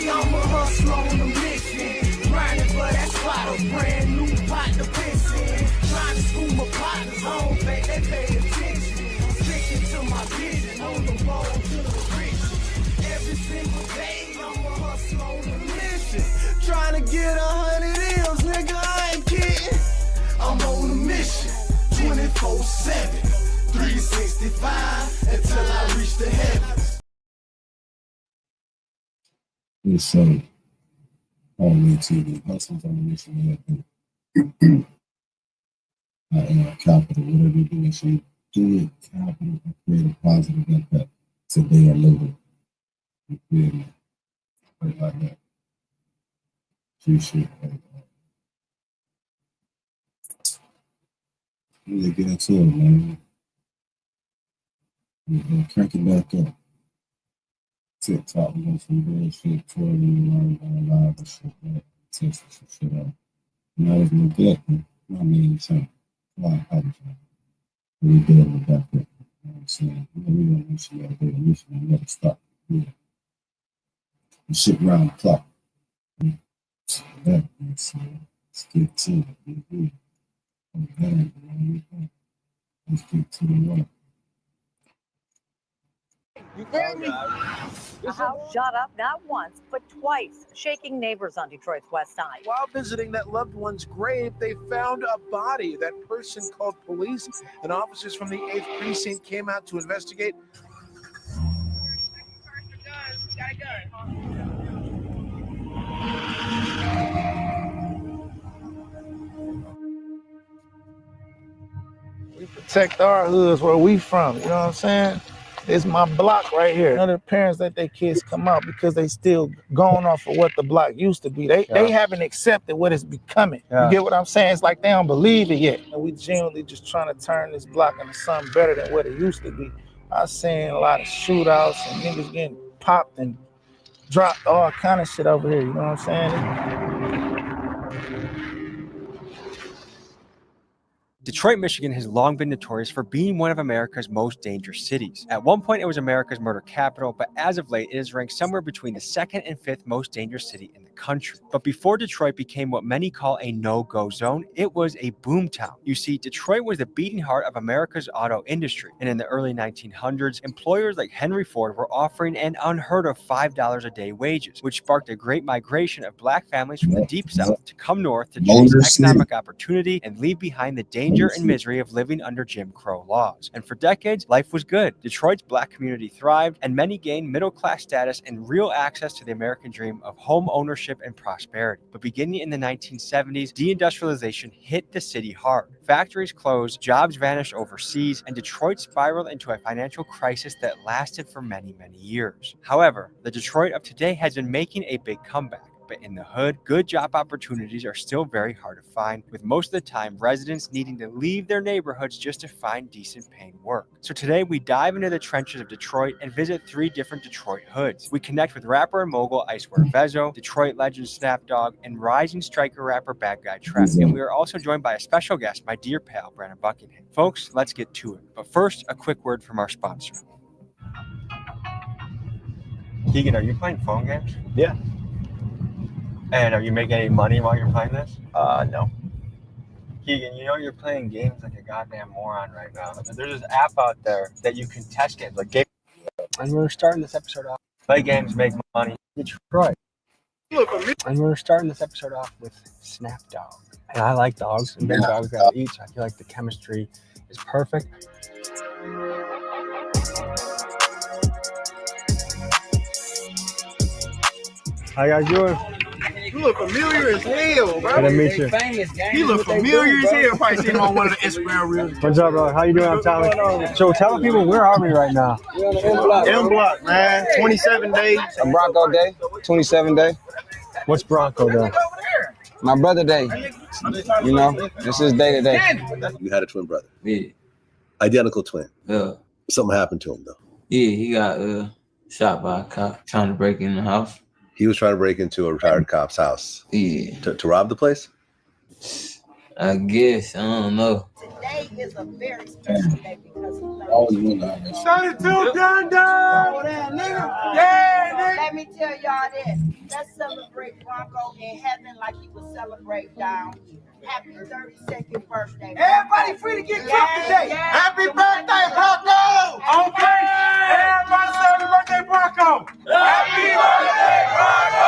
day, I'm a hustler on a mission. Grinding for that spot, a brand new pot to piss in. Trying to school my partners, I don't think they pay attention. I'm sticking to my vision, on the road to the riches. Every single day, I'm a hustler on a mission. Trying to get 100 M's, nigga, I ain't kidding. I'm on a mission, 24/7, 365, until I reach the heavens. It's on TV, hustles on a mission. Capital, whatever you do, so do it, capital, and create a positive impact today or later. You feel me? Like that. Appreciate that. Really get into it, man. We'll crank it back up. TikTok, we got some bullshit, Twitter, live and shit, that. Text some shit out. And I was neglecting my main time. I apologize. We did it back up. You know what I'm saying? We don't want you out there. We should never stop. Yeah. Shit round the clock. That makes sense. Let's get to it. Let's get to the work. You feel me? A house shot up not once, but twice, shaking neighbors on Detroit's West Side. While visiting that loved one's grave, they found a body. That person called police, and officers from the 8th Precinct came out to investigate. We protect our hoods where we from, you know what I'm saying? It's my block right here. None of the parents let their kids come out because they still going off of what the block used to be. They haven't accepted what it's becoming. You get what I'm saying? It's like they don't believe it yet. And we genuinely just trying to turn this block into something better than what it used to be. I've seen a lot of shootouts and niggas getting popped and dropped, all kind of shit over here, you know what I'm saying? Detroit, Michigan has long been notorious for being one of America's most dangerous cities. At one point, it was America's murder capital, but as of late, it is ranked somewhere between the 2nd and 5th most dangerous city in the country. But before Detroit became what many call a no-go zone, it was a boomtown. You see, Detroit was the beating heart of America's auto industry, and in the early 1900s, employers like Henry Ford were offering an unheard of $5 a day wages, which sparked a great migration of Black families from the Deep South to come north to chase economic opportunity and leave behind the danger and misery of living under Jim Crow laws. And for decades, life was good. Detroit's Black community thrived, and many gained middle-class status and real access to the American dream of home ownership and prosperity. But beginning in the 1970s, deindustrialization hit the city hard. Factories closed, jobs vanished overseas, and Detroit spiraled into a financial crisis that lasted for many, many years. However, the Detroit of today has been making a big comeback. But in the hood, good job opportunities are still very hard to find, with most of the time residents needing to leave their neighborhoods just to find decent paying work. So today we dive into the trenches of Detroit and visit 3 different Detroit hoods. We connect with rapper and mogul Icewear Vezo, Detroit legend Snap Dogg, and rising striker rapper Bad Guy Trap. And we are also joined by a special guest, my dear pal, Brandon Buckingham. Folks, let's get to it. But first, a quick word from our sponsor. Keegan, are you playing phone games? Yeah. And are you making any money while you're playing this? No. Keegan, you know you're playing games like a goddamn moron right now. There's this app out there that you can test games like game. And we're starting this episode off. Play games, make money. Detroit. And we're starting this episode off with Snap Dogg. And I like dogs, and big dogs gotta eat, so I feel like the chemistry is perfect. How you guys doing? You look familiar as hell, bro. Good to meet you. You look familiar as hell. Probably seen him on one of the Instagram reels. What's up, bro? How you doing? I'm Tyler. So tell the people, where are we right now? M Block, man. 27 days. A Bronco day, 27 day. What's Bronco Day? My brother day. You know, this is day to day. You had a twin brother. Yeah. Identical twin. Yeah. Something happened to him though. Yeah, he got shot by a cop trying to break in the house. He was trying to break into a retired cop's house. Yeah. To rob the place? I guess. I don't know. Today Today is a very special day because he's I was really honest. 32 done done. Oh, that nigga. Yeah, nigga. Let me tell y'all this. Let's celebrate Bronco in heaven like he would celebrate down here. Happy 32nd birthday. Everybody free to get drunk today. Happy birthday, Bronco. Okay. Everybody say happy birthday, Bronco. Happy birthday, Bronco.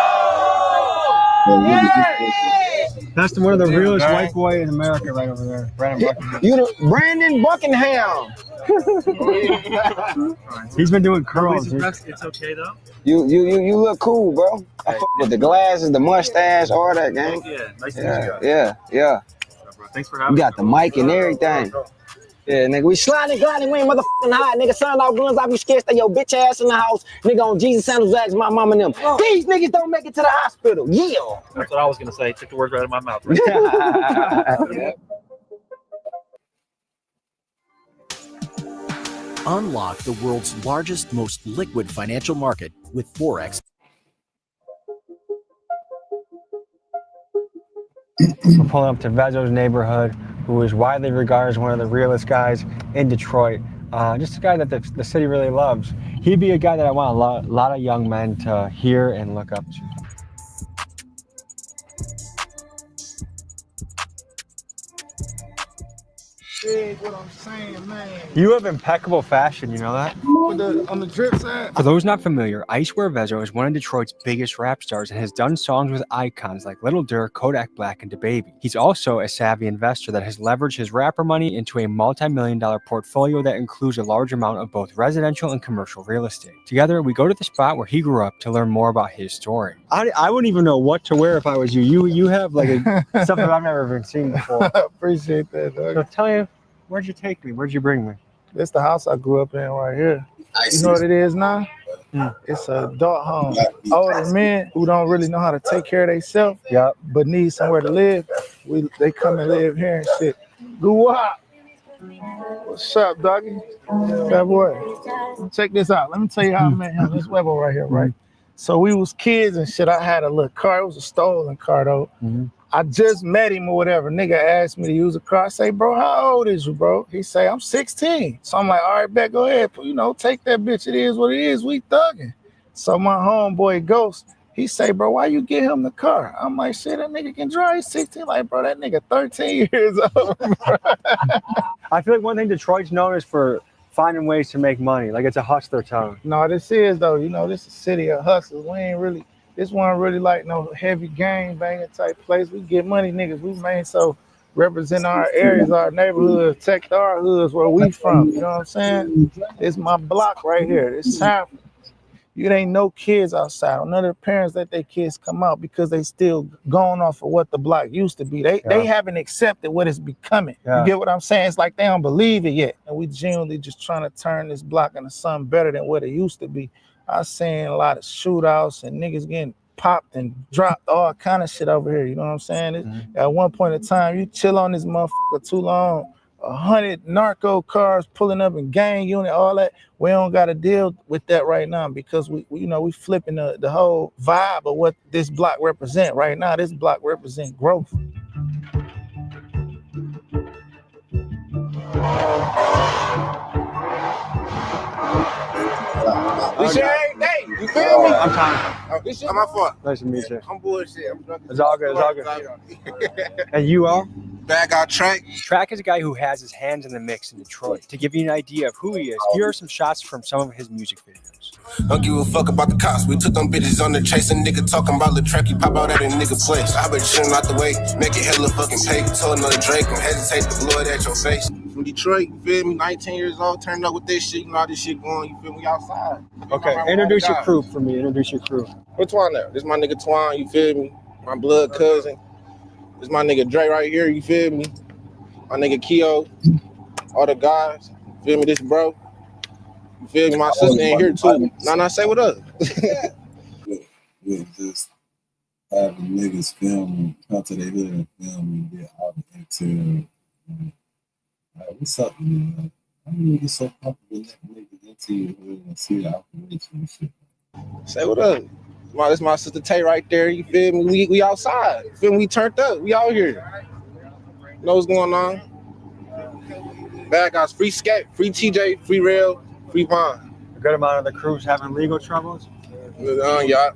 That's one of the realest white boy in America right over there. Brandon Buckingham. You the Brandon Buckingham. He's been doing curls. Dude. It's okay though. You look cool, bro. I fuck with the glasses, the mustache, all that, gang. Yeah, nice to meet you guys. Yeah. Thanks for having You me. got the mic and everything. Yeah, nigga, we sliding, gliding, we ain't motherfucking hot. Nigga, son out guns, I be scared, stay your bitch ass in the house. Nigga on Jesus sandals, ask my mama and them. These niggas don't make it to the hospital. Yeah. That's what I was gonna say. Took the words right out of my mouth. Right? Yeah. Unlock the world's largest, most liquid financial market with Forex. We're pulling up to Vezzo's neighborhood, who is widely regarded as one of the realest guys in Detroit. Just a guy that the city really loves. He'd be a guy that I want a lot of young men to hear and look up to. What I'm saying, man. You have impeccable fashion, you know that? On the drip side. For those not familiar, Icewear Vezzo is one of Detroit's biggest rap stars and has done songs with icons like Little Durk, Kodak Black, and DaBaby. He's also a savvy investor that has leveraged his rapper money into a multi-million-dollar portfolio that includes a large amount of both residential and commercial real estate. Together, we go to the spot where he grew up to learn more about his story. I wouldn't even know what to wear if I was you. You have like stuff that I've never even seen before. Appreciate that, dog. So tell me, where'd you take me? Where'd you bring me? This the house I grew up in right here. You know what it is now? It's a adult home. Older men who don't really know how to take care of themselves, but need somewhere to live. They come and live here and shit. Goo-wop. What's up, doggy? That boy. Check this out. Let me tell you how I met him. This Webo right here, right? So we was kids and shit. I had a little car. It was a stolen car though. I just met him or whatever. Nigga asked me to use a car. I say, bro, how old is you, bro? He say, I'm 16. So I'm like, all right, bet, go ahead. You know, take that bitch. It is what it is. We thugging. So my homeboy Ghost, he say, bro, why you get him the car? I'm like, shit, that nigga can drive. He's 16. Like, bro, that nigga 13 years old. I feel like one thing Detroit's known is for finding ways to make money. Like it's a hustler town. No, this is though. You know, this is a city of hustlers. We ain't really. This one really like no heavy gang banging type place. We get money, niggas. We main so represent our areas, our neighborhoods, protect our hoods where we from. You know what I'm saying? It's my block right here. It's time. You ain't no kids outside. None of the parents let their kids come out because they still going off of what the block used to be. They haven't accepted what it's becoming. You get what I'm saying? It's like they don't believe it yet. And we genuinely just trying to turn this block into something better than what it used to be. I seen a lot of shootouts and niggas getting popped and dropped, all kind of shit over here. You know what I'm saying? At one point in time, you chill on this motherfucker too long, 100 narco cars pulling up in gang unit, all that. We don't got to deal with that right now because we flipping the whole vibe of what this block represent right now. This block represent growth. This shit ain't day. You feel me? I'm Tom. This shit my fault. Nice to meet you. I'm bullshit. I'm drunk. It's all good. It's all good. And you are? Bag out Track. Track is a guy who has his hands in the mix in Detroit. To give you an idea of who he is, here are some shots from some of his music videos. Don't give a fuck about the cops. We took them bitches on the chase. A nigga talking about the track. You pop out at a nigga place. I been chilling out the way. Make it hella fucking pay. Told another Drake and hesitate to blow it at your face. From Detroit, you feel me? 19 years old, turned up with this shit. You know how this shit going. You feel me? Outside. Okay, introduce your crew for me. Introduce your crew. What's Twan there? This my nigga Twan, you feel me? My blood cousin. This my nigga Dre right here, you feel me? My nigga Keo. All the guys. You feel me? This bro. You feel me? My sister in here too. Nah, say what up. With just having niggas film, come to their hood and film and get out into what's up, man? I don't even get so comfortable letting niggas into your hood and see the operation and shit. Say what up. This my sister Tay right there, you feel me? We outside. You feel me? We turned up. We out here. You know what's going on? Bad guys, free Scat, free TJ, free Rail, free Vaughn. A good amount of the crews having legal troubles. Yeah.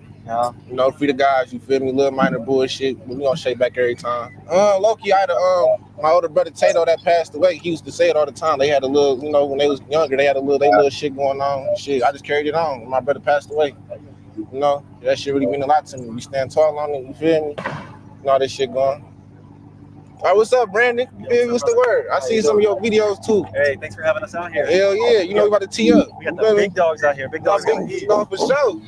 You know, free the guys, you feel me? Little minor bullshit, but we gonna shake back every time. Loki, I had my older brother Tato that passed away. He used to say it all the time. They had a little, you know, when they was younger, they had little shit going on. Shit, I just carried it on. My brother passed away. You know, that shit really mean a lot to me. We stand tall on it. You feel me? You know, all this shit going. All right, what's up, Brandon? What's the word? I see some of your videos too. Hey, thanks for having us out here. Hell yeah, you know we about to tee up. We got the big dogs out here. Big dogs. Big dogs for sure.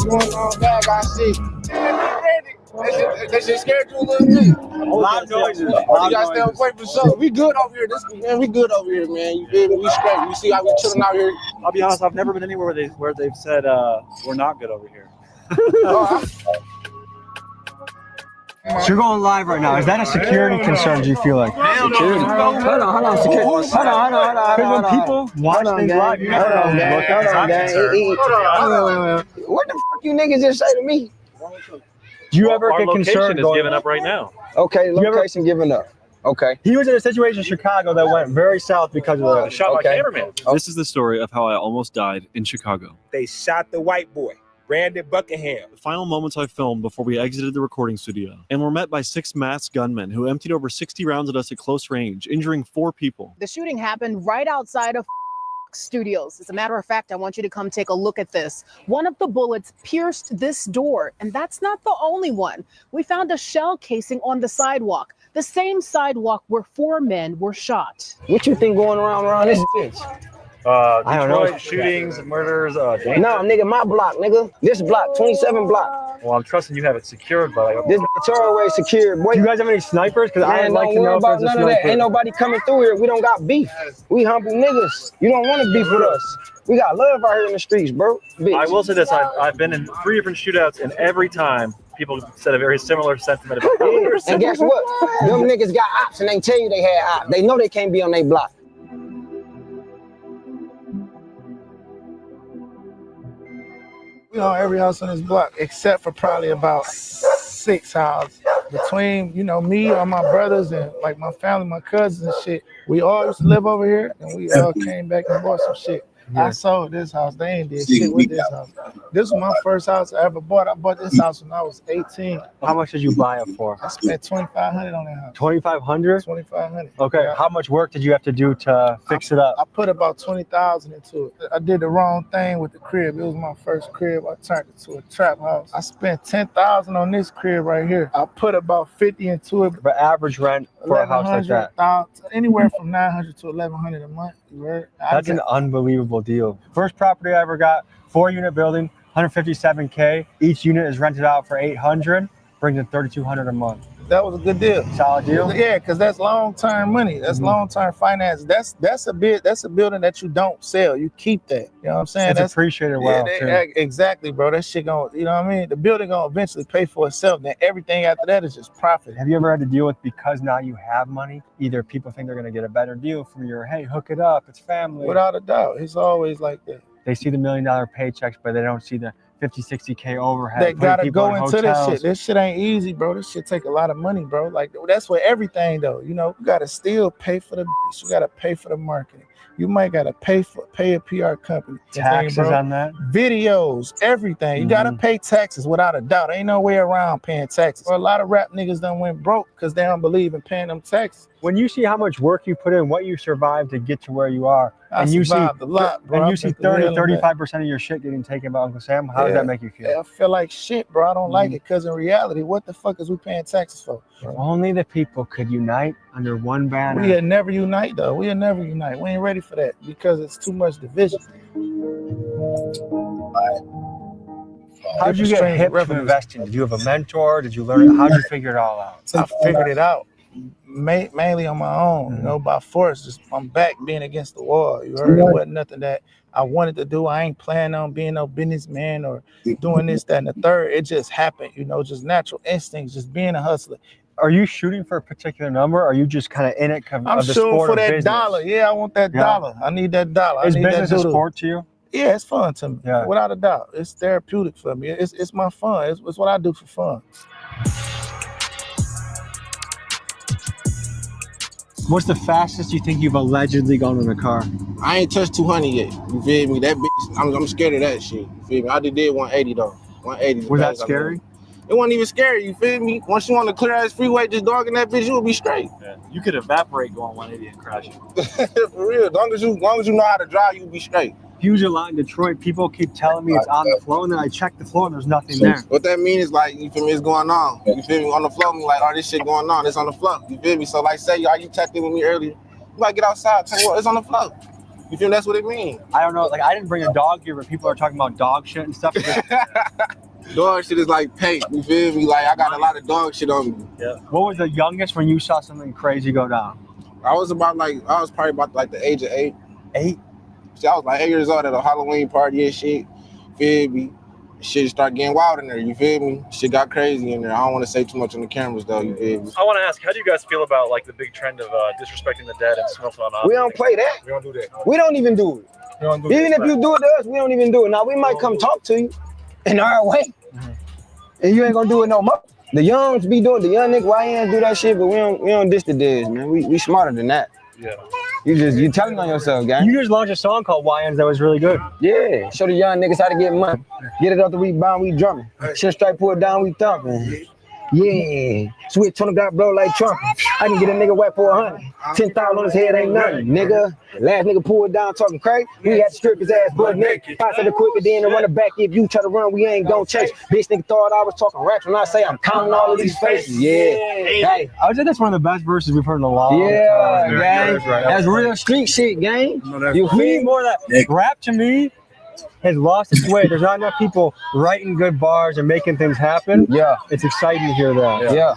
Going on bad guy shit. That shit scared you a little bit. Loud noises. You gotta stay on point for sure. We good over here. We good over here, man. You feel me? We straight. You see how we chilling out here? I'll be honest, I've never been anywhere where they've said we're not good over here. So you're going live right now. Is that a security concern, do you feel like? Security. Hold on. Security. Hold on. Because when people watch things live, you never know. What the fuck you niggas just say to me? Do you ever get concerned? Our location is giving up right now. Okay, location giving up. Okay. He was in a situation in Chicago that went very south because of I shot my cameraman. This is the story of how I almost died in Chicago. They shot the white boy, Brandon Buckingham. The final moments I filmed before we exited the recording studio, and were met by 6 masked gunmen who emptied over 60 rounds at us at close range, injuring 4 people. The shooting happened right outside of Studios. As a matter of fact, I want you to come take a look at this. One of the bullets pierced this door, and that's not the only one. We found a shell casing on the sidewalk, the same sidewalk where 4 men were shot. What you think going around this bitch? I don't know. Shootings, murders. No, nigga, my block, nigga. This block, 27 block. Well, I'm trusting you have it secured, but this bitch always secured, boy. Do you guys have any snipers? Because I'd like to know if there's a sniper. Ain't nobody coming through here. We don't got beef. We humble niggas. You don't want to beef with us. We got love out here in the streets, bro. Bitch. I will say this: I've been in 3 different shootouts, and every time people said a very similar sentiment about it. And guess what? Them niggas got ops, and they tell you they had ops. They know they can't be on their block. We on every house on this block, except for probably about 6 houses. Between, you know, me or my brothers and like my family, my cousins and shit, we all used to live over here, and we all came back and bought some shit. Yeah. I sold this house. They ain't did shit with this house. This was my first house I ever bought. I bought this house when I was 18. How much did you buy it for? I spent $2,500 on that house. $2,500? $2,500. Okay. Yeah. How much work did you have to do to fix it up? I put about $20,000 into it. I did the wrong thing with the crib. It was my first crib. I turned it to a trap house. I spent $10,000 on this crib right here. I put about $50,000 into it. The average rent for a house like that? Anywhere from $900 to $1,100 a month. That's an unbelievable deal. First property I ever got, 4-unit building, $157K. Each unit is rented out for $800, brings in $3,200 a month. That was a good deal. Solid deal. Yeah, because that's long-term money. That's long-term finance. That's a building that you don't sell. You keep that. You know what I'm saying? That's appreciated well. Yeah, exactly, bro. That shit gonna, you know what I mean? The building gonna eventually pay for itself. Then everything after that is just profit. Have you ever had to deal with, because now you have money, either people think they're gonna get a better deal from your, hey, hook it up, it's family. Without a doubt. It's always like that. They see the $1 million paychecks, but they don't see the 50, 60K overhead. They gotta go into this shit. This shit ain't easy, bro. This shit take a lot of money, bro. Like, that's for everything, though. You know, you gotta still pay for the bitch. You gotta pay for the marketing. You might gotta pay a PR company. Taxes on that. Videos, everything. You gotta pay taxes without a doubt. Ain't no way around paying taxes. A lot of rap niggas done went broke because they don't believe in paying them taxes. When you see how much work you put in, what you survived to get to where you are, and you see a lot, bro. And you see 35% of your shit getting taken by Uncle Sam, how does that make you feel? I feel like shit, bro. I don't like it, because in reality, what the fuck is we paying taxes for? If only the people could unite under one banner. We'll never unite, though. We'll never unite. We ain't ready for that because it's too much division. How did you get hip to investing? Did you have a mentor? Did you learn? How did you figure it all out? I figured it out mainly on my own, you know, by force. Just I'm back being against the wall. You heard? It wasn't nothing that I wanted to do. I ain't planning on being no businessman or doing this, that, and the third. It just happened, you know, just natural instincts, just being a hustler. Are you shooting for a particular number? Or are you just kind of in it? I'm shooting for that dollar. Yeah, I want that dollar. I need that dollar. Is business a sport to you? Yeah, it's fun to me. Yeah. Without a doubt. It's therapeutic for me. It's my fun. It's what I do for fun. What's the fastest you think you've allegedly gone in a car? I ain't touched 200 yet. You feel me? That bitch, I'm scared of that shit. You feel me? I did 180 though. 180. Was that scary? It wasn't even scary. You feel me? Once you on the clear ass freeway, just dogging that bitch, you will be straight. Yeah. You could evaporate going 180 and crashing. For real. As long as you know how to drive, you'll be straight. Huge a lot in Detroit. People keep telling me it's on the floor, and then I check the floor and there's nothing there. What that means is like, you feel me, it's going on. You feel me? On the floor, me like, oh, this shit going on. It's on the floor. You feel me? So like, say, y'all, you checked in with me earlier. You gotta get outside. Tell you what, it's on the floor. You feel me? That's what it means. I don't know. Like, I didn't bring a dog here, but people are talking about dog shit and stuff. Dog shit is like paint. You feel me? Like, I got a lot of dog shit on me. Yeah. What was the youngest when you saw something crazy go down? I was probably about like the age of 8. 8? See, I was like 8 years old at a Halloween party and shit. Feel me? Shit started getting wild in there. You feel me? Shit got crazy in there. I don't want to say too much on the cameras though. You feel me? I want to ask, how do you guys feel about like the big trend of disrespecting the dead and smoking on? We don't play that. We don't do that. We don't even do it. We don't do Even if you do it to us, we don't even do it. Now we might come talk to you in our way, and you ain't gonna do it no more. The youngs be doing, the young niggas, YNs do that shit, but we don't diss the deads, man. We smarter than that. Yeah. You telling on yourself, gang. You just launched a song called YNs that was really good. Yeah, show the young niggas how to get money. Get it off the rebound, we drumming. Shit straight, pull it down, we thumping. Yeah, switch 20 got blow like Trump. I can get a nigga wet for 100. 10,000 on his head ain't nothing, nigga. Last nigga pulled down talking crazy. We had to strip his ass butt naked. I said the quicker then to run it back. If you try to run, we ain't gon' chase. Bitch nigga thought I was talking raps when I say I'm counting all of these faces. Yeah, hey. I would say that's one of the best verses we've heard in a long time. Yeah, gang. That's real street shit, gang. You We need more of that. Rap to me has lost its way. There's not enough people writing good bars and making things happen. Yeah. It's exciting to hear that. Yeah.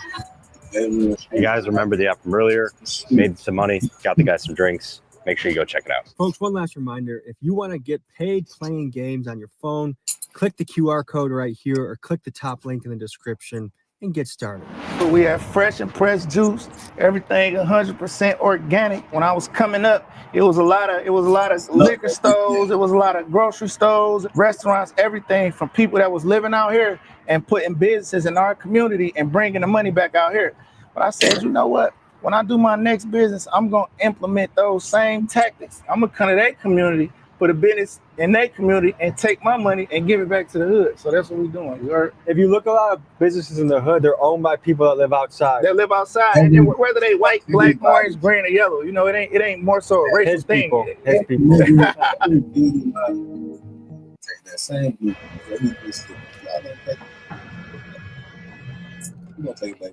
You guys remember the app from earlier? Made some money, got the guys some drinks. Make sure you go check it out. Folks, one last reminder. If you want to get paid playing games on your phone, click the QR code right here or click the top link in the description and get started. We have fresh and pressed juice, everything 100% organic. When I was coming up, it was a lot of liquor stores, it was a lot of grocery stores, restaurants, everything from people that was living out here and putting businesses in our community and bringing the money back out here. But I said, you know what? When I do my next business, I'm going to implement those same tactics. I'm going to come to their community, put a business in their community and take my money and give it back to the hood. So that's what we're doing. If you look at a lot of businesses in the hood, they're owned by people that live outside. They live outside, and then whether they white, black, orange, green, or yellow, you know, it ain't more so a racial thing. His people. Take that same group. We're gonna take it back.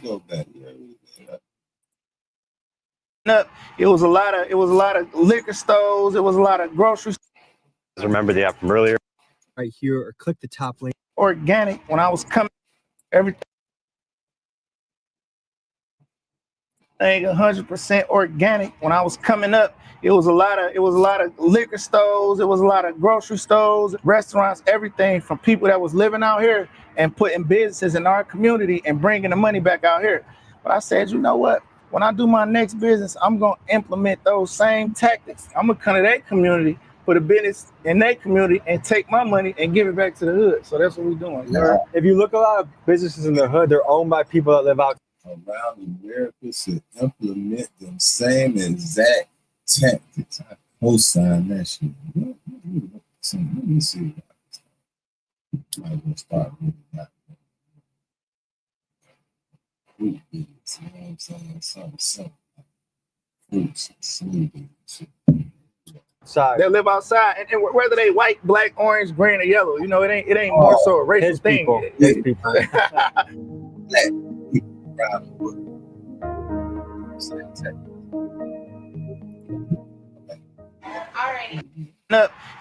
Go back. It was a lot of liquor stores. It was a lot of grocery stores. Remember the app from earlier? Right here, or click the top link. Organic. When I was coming, everything 100% organic. When I was coming up, it was a lot of liquor stores. It was a lot of grocery stores, restaurants, everything from people that was living out here and putting businesses in our community and bringing the money back out here. But I said, you know what? When I do my next business, I'm going to implement those same tactics. I'm going to come to their community, put a business in their community and take my money and give it back to the hood. So that's what we're doing. Yeah. If you look at a lot of businesses in the hood, they're owned by people that live out. Around America should implement them same exact tactics. I co-sign that shit. Let me see. I'm going to start with that. Fruit beans, you know what I'm saying? Something. Fruits, smoothies. They live outside, and whether they white, black, orange, green, or yellow, you know, it ain't more so a racial thing. His people. Black people around the world.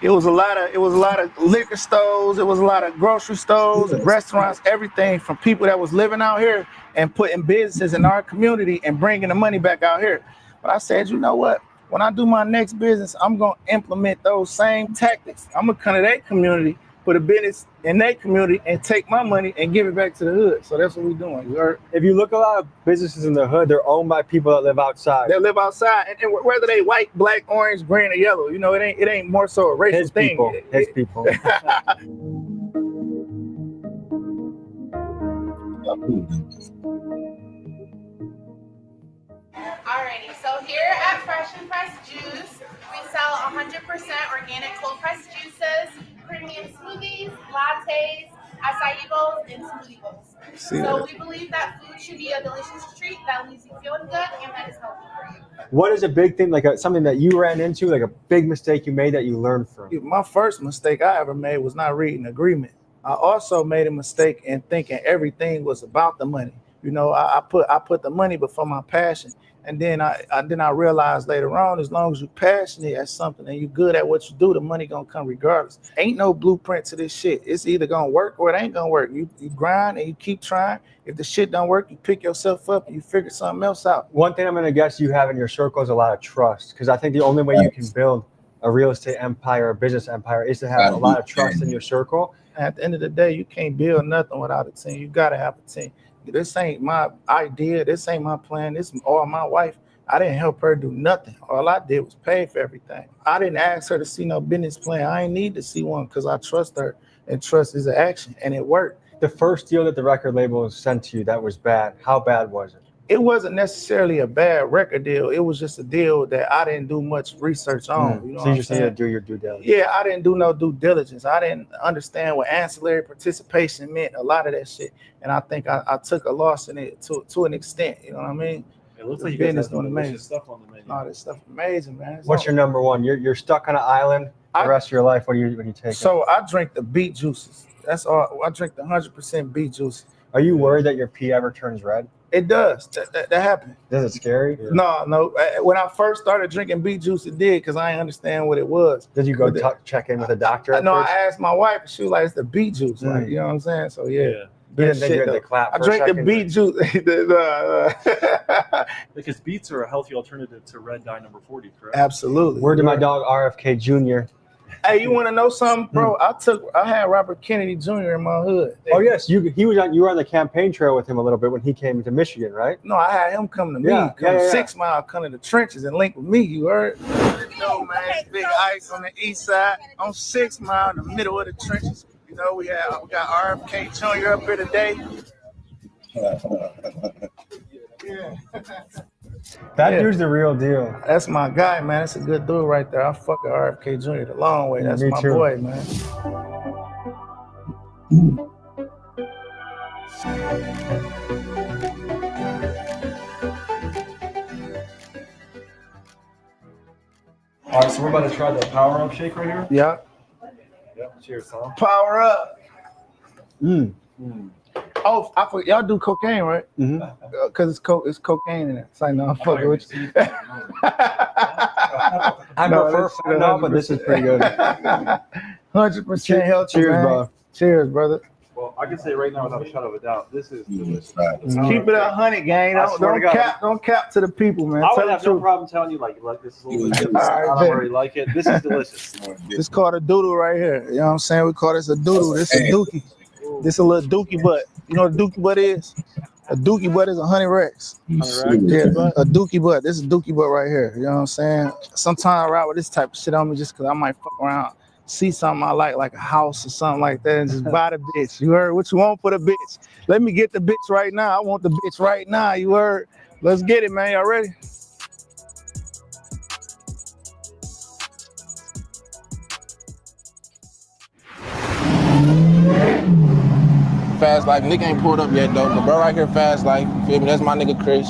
It was a lot of liquor stores. It was a lot of grocery stores, restaurants, everything from people that was living out here and putting businesses in our community and bringing the money back out here. But I said, you know what? When I do my next business, I'm going to implement those same tactics. I'm going to come to their community, put a business in their community, and take my money and give it back to the hood. So that's what we're doing. You heard? If you look at a lot of businesses in the hood, they're owned by people that live outside. They live outside, and whether they white, black, orange, green, or yellow, you know, it ain't more so a racial thing. His people. Alrighty, so here at Fresh and Pressed Juice, we sell 100% organic cold pressed juices, premium smoothies, lattes, acai bowls, and smoothie bowls. So we believe that food should be a delicious treat that leaves you feeling good and that is healthy for you. What is a big thing, like something that you ran into, like a big mistake you made that you learned from? My first mistake I ever made was not reading the agreement. I also made a mistake in thinking everything was about the money. You know, I put the money before my passion. And then I realized later on, as long as you're passionate at something and you're good at what you do, the money gonna come regardless. Ain't no blueprint to this shit. It's either gonna work or it ain't gonna work. You grind and you keep trying. If the shit don't work, you pick yourself up and you figure something else out. One thing I'm gonna guess you have in your circle is a lot of trust, because I think the only way you can build a real estate empire, a business empire, is to have a lot of trust in your circle. At the end of the day, you can't build nothing without a team. You gotta have a team. This ain't my idea. This ain't my plan. This is all my wife. I didn't help her do nothing. All I did was pay for everything. I didn't ask her to see no business plan. I ain't need to see one because I trust her, and trust is an action, and it worked. The first deal that the record label sent to you that was bad, how bad was it? It wasn't necessarily a bad record deal. It was just a deal that I didn't do much research on. You know so you just need to do your due diligence. Yeah, I didn't do no due diligence. I didn't understand what ancillary participation meant, a lot of that shit. And I think I took a loss in it to an extent. You know what I mean? It looks like you guys have some delicious stuff on the menu. Oh, this stuff amazing, man. What's your number one? You're stuck on an island the rest of your life. What do you take? So I drink the beet juices. That's all. I drink the 100% beet juice. Are you worried that your pee ever turns red? It does. That happened. Is it scary? No. When I first started drinking beet juice, it did because I didn't understand what it was. Did you go check in with a doctor? No, I asked my wife. She was like, "It's the beet juice." Like, you know what I'm saying? So yeah. You didn't think you had to clap I for a drank the second? beet juice. Because beets are a healthy alternative to red dye number 40, correct? Absolutely. Where did my dog RFK Jr.? Hey, you want to know something, bro? I had Robert Kennedy Jr. in my hood. Oh yes, you were on the campaign trail with him a little bit when he came to Michigan, right? No, I had him come to me. Yeah, Come yeah. 6 Mile, come to the trenches and link with me. You heard? No, man, it's Big Ice on the east side, on 6 Mile, in the middle of the trenches. You know, we got RFK Jr. up here today. That dude's the real deal. That's my guy, man. That's a good dude right there. I fuck with RFK Jr. the long way. That's Me my too. boy, man. All right, so we're about to try the power up shake right here. Yeah. Yep. Cheers, Tom. Power up. Oh, I forgot. Y'all do cocaine, right? Because it's cocaine in it. It's like, no, I'm fucking with you. I prefer fentanyl, but this is pretty good. 100% healthy. Cheers, man. bro. Cheers, brother. Well, I can say right now without a shadow of a doubt, this is delicious. Keep it 100, gang. I swear to God. Don't cap to the people, man. I Tell would the have no truth. problem telling you, like this is a little bit different. All right, I bet. don't really like it. This is delicious. It's called a doodle right here. You know what I'm saying? We call this a doodle. This is a dookie. This a little dookie butt. You know what a dookie butt is? A dookie butt is 100 racks. Yeah, a dookie butt. This is a dookie butt right here. You know what I'm saying? Sometimes I ride with this type of shit on me just because I might fuck around, see something I like a house or something like that, and just buy the bitch. You heard? What you want for the bitch? Let me get the bitch right now. I want the bitch right now. You heard? Let's get it, man. Y'all ready? Fast Life. Nick ain't pulled up yet though. The bro right here, Fast Life. You feel me? That's my nigga Chris.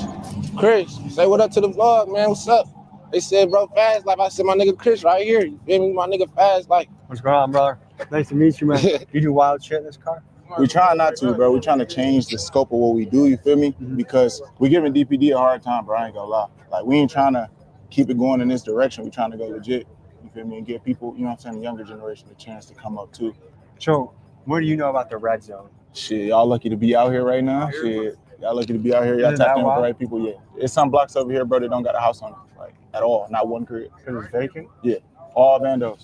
Chris, say what up to the vlog, man. What's up? They said, bro, Fast Life. I said, my nigga Chris right here. You feel me? My nigga Fast Life. What's going on, brother? Nice to meet you, man. You do wild shit in this car? We try not to, bro. We trying to change the scope of what we do, you feel me? Because we giving DPD a hard time, bro. I ain't gonna lie. Like, we ain't trying to keep it going in this direction. We trying to go legit, you feel me? And give people, you know what I'm saying, the younger generation a chance to come up too. So, what do you know about the red zone? Shit, y'all lucky to be out here right now. Shit, y'all lucky to be out here. Y'all tapped in with the right people, yeah. It's some blocks over here, bro, that don't got a house on it, like, at all. Not one crib. Because it's vacant? Yeah, all Vandos.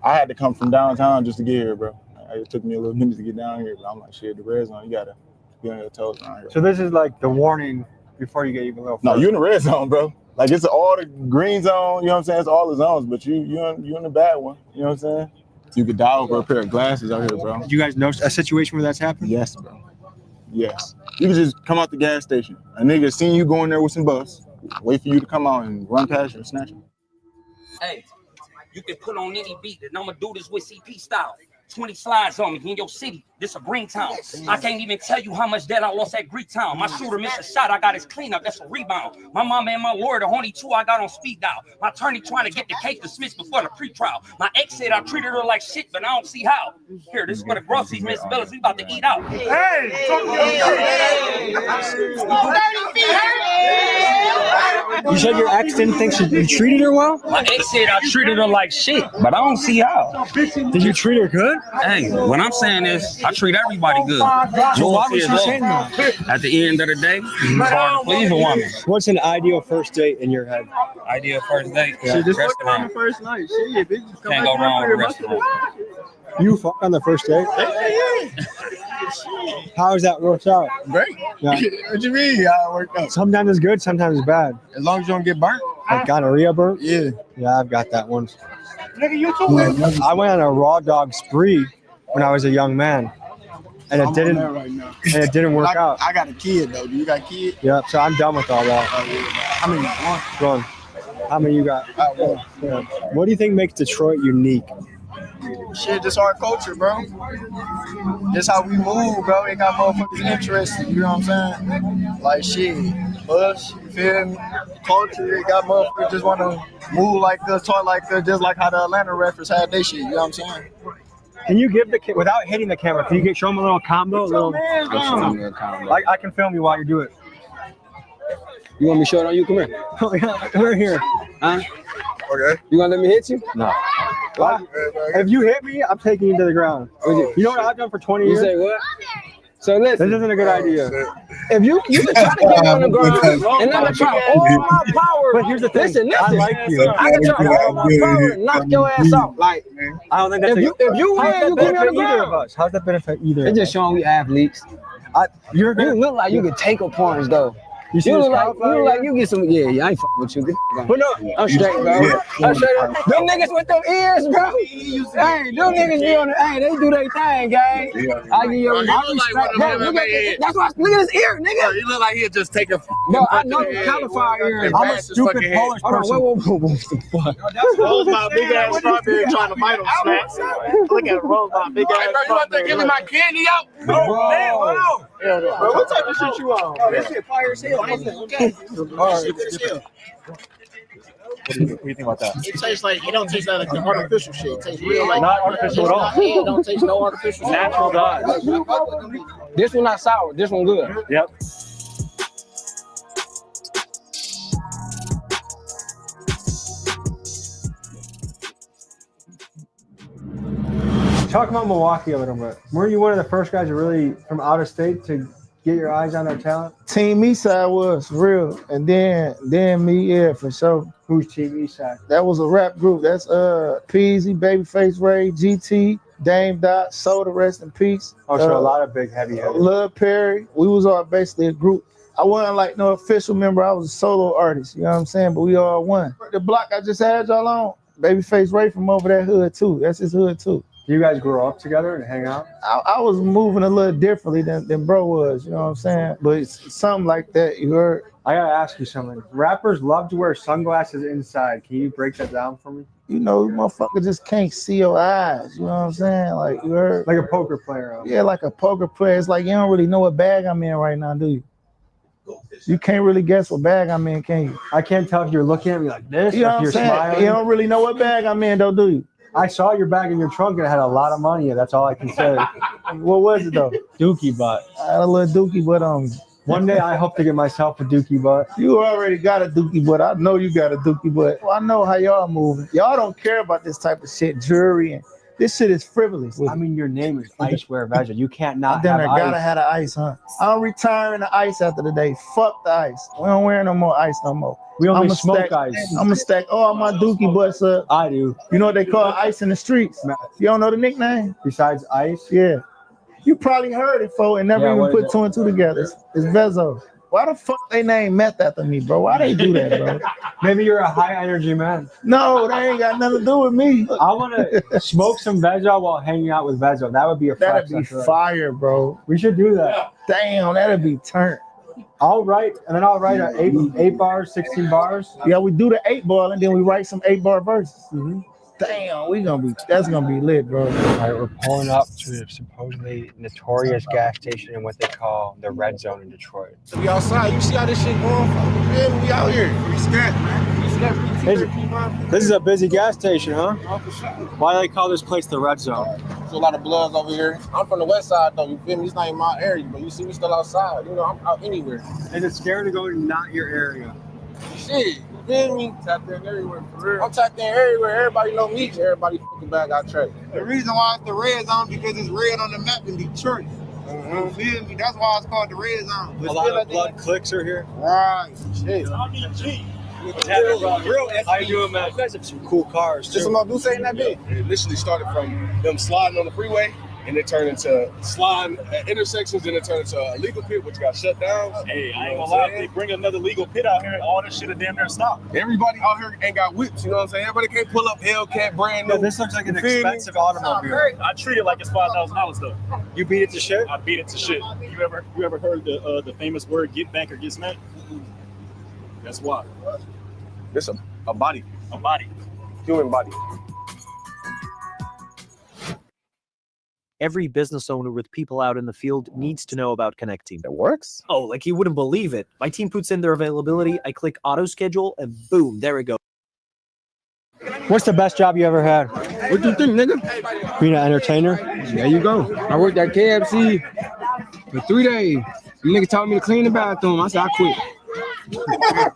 I had to come from downtown just to get here, bro. It took me a little minute to get down here, but I'm like, shit, the red zone, you gotta be on your toes around here. So this is like the warning before you get even a little further. No, you in the red zone, bro. Like it's all the green zone, you know what I'm saying? It's all the zones, but you in the bad one, you know what I'm saying? You could die over a pair of glasses out here, bro. Did you guys know a situation where that's happened? Yes, bro. Yes. You can just come out the gas station. A nigga seen you going there with some bus, wait for you to come out and run past you and snatch you. Hey, you can put on any beat, and I'm gonna do this with CP style. 20 slides on me in your city. This a green town. I can't even tell you how much that I lost at Greek Town. My shooter missed a shot. I got his cleanup. That's a rebound. My mama and my lawyer, the only two I got on speed dial. My attorney trying to get the case dismissed before the pretrial. My ex said I treated her like shit, but I don't see how. Here, this is for the groceries, Miss Billis. We about to eat out. You said your ex didn't think you treated her well? My ex said I treated her like shit, but I don't see how. Did you treat her good? Hey, what I'm saying is I treat everybody good. So why was she saying that? At the end of the day, it's hard to please a woman. What's an ideal first date in your head? Ideal first date? Yeah. Just restaurant. on the first night. Shit, bitch. Can't go wrong with a restaurant. You fuck on the first date? How does that work out? Great. Yeah. What you mean? How it worked out? Sometimes it's good, sometimes it's bad. As long as you don't get burnt. Like gonorrhea burnt? Yeah. Yeah, I've got that once. I went on a raw dog spree when I was a young man, and it didn't. Right now. And it didn't work out. I got a kid though. Do you got a kid? Yeah, so I'm done with all that. How many? One. How many you got? One. Yeah. What do you think makes Detroit unique? Shit, just our culture, bro. Just how we move, bro. It got motherfuckers interested. You know what I'm saying? Like shit, Bush, you feel me? Culture, it got motherfuckers just want to move like us, talk like us, just like how the Atlanta rappers had their shit. You know what I'm saying? Can you give without hitting the camera? Can you show them a little combo? I can film you while you do it. You want me to show it on you? Come here. Oh, yeah, we're here. Huh? Okay. You gonna let me hit you? No. If you hit me, I'm taking you to the ground. You know what I've done for 20 years? You say what? So listen. This isn't a good idea. If you can try to get me on the ground and I'm gonna try all my power. But here's the thing. Listen. I like you. I can try all my power and knock your ass out. Like, I don't think that's if you win, you put me on the either of ground. us. How's that benefit either? It's just showing we athletes. You look like you can take opponents though. You look like you get some. Yeah, I ain't fucking with you. But no, I'm straight, bro. I'm straight up. Them niggas with them ears, bro. Hey, them niggas be on the. Hey, they do their thing, gang. I give you. That's why. Look at his ear, nigga. You look like he'll just take a. No, I know the cauliflower ear. I'm a stupid Polish person. Whoa. Rose my big ass strawberry trying to bite him, snaps. Look at Rose my big ass. Hey, bro, you want to give me my candy out? Bro, man, hold on. Bro, what type of shit you on? Oh, this shit fire as hell. Okay. All right. What do you think about that? It tastes like, it don't taste like the artificial shit. It tastes real like. Not artificial at all. Yeah, it don't taste no artificial. Natural dye. This one not sour. This one good. Yep. Talk about Milwaukee a little bit. Were you one of the first guys to really, from out of state, to get your eyes on their talent? Team Eastside was for real, and then me, yeah, for sure. Who's Team Eastside? That was a rap group. That's Peasy, Babyface Ray, GT, Dame Dot, Soda, rest in peace. Oh, so a lot of big heavy hitters. Lil Perry. We was all basically a group. I wasn't like no official member. I was a solo artist. You know what I'm saying? But we all won. The block I just had y'all on, Babyface Ray from over that hood too. That's his hood too. You guys grow up together and hang out? I was moving a little differently than bro was, you know what I'm saying? But it's something like that, you heard? I gotta ask you something. Rappers love to wear sunglasses inside. Can you break that down for me? You know, motherfucker just can't see your eyes, you know what I'm saying? Like, you heard? Like a poker player. Yeah, like a poker player. It's like you don't really know what bag I'm in right now, do you? You can't really guess what bag I'm in, can you? I can't tell if you're looking at me like this, you know if you're smiling. You don't really know what bag I'm in, though, do you? I saw your bag in your trunk and it had a lot of money in it. That's all I can say. What was it, though? Dookie butt. I had a little dookie butt on me. One day I hope to get myself a dookie butt. You already got a dookie butt. I know you got a dookie butt. Well, I know how y'all moving. Y'all don't care about this type of shit, jewelry and This shit is frivolous. I mean, your name is Iceware Veggie. You can't not Then have I gotta ice. have the ice, huh? I'm retiring the ice after the day. Fuck the ice. We don't wear no more ice no more. We only I'ma smoke stack, ice. I'm gonna stack all my dookie butts up. I do. You know what they call ice in the streets? You don't know the nickname? Besides ice? Yeah. You probably heard it, folks, and never even put two and two together. It's Vezo. Why the fuck they name meth after me, bro? Why they do that, bro? Maybe you're a high energy man. No, they ain't got nothing to do with me. I want to smoke some Vezo while hanging out with Vezo. That would be a That'd be fire, bro. We should do that. Damn, that'd be turned. I'll write 8 bars, 16 bars. Yeah, we do the 8 ball and then we write some 8-bar verses. Damn, that's gonna be lit, bro. All right, we're pulling up to a supposedly notorious gas station in what they call the red zone in Detroit. We outside. You see how this shit going? Man, we out here. We scared, man. This is a busy gas station, huh? Oh, for sure. Why do they call this place the red zone? There's a lot of bloods over here. I'm from the west side, though. You feel me? It's not in my area, but you see me still outside. You know, I'm out anywhere. Is it scary to go in not your area? Shit. You feel me? Tapped in everywhere, for real. I'm tapped in everywhere. Everybody know me. Everybody fucking back out track. The reason why it's the red zone because it's red on the map in Detroit. You feel me? That's why it's called the red zone. A lot of blood clicks are here. Right. Shit. How you doing, man? You guys have some cool cars, too. Just some do say in that bit. It initially started from them sliding on the freeway, and it turned into sliding at intersections, and it turned into a legal pit, which got shut down. Hey, I ain't gonna lie, if they bring another legal pit out here, all this shit have damn near stopped. Everybody out here ain't got whips, you know what I'm saying? Everybody can't pull up Hellcat brand new. Yeah, this looks like an expensive automobile. I treat it like it's $5,000 though. You beat it to shit? I beat it to shit. You ever heard the famous word "get back or get smacked"? That's why. It's a body. A body. Human body. Every business owner with people out in the field needs to know about Connect Team. It works? Oh, like you wouldn't believe it. My team puts in their availability, I click auto schedule, and boom, there we go. What's the best job you ever had? What do you think, nigga? Being an entertainer? There you go. I worked at KFC for 3 days. The nigga told me to clean the bathroom. I said, I quit.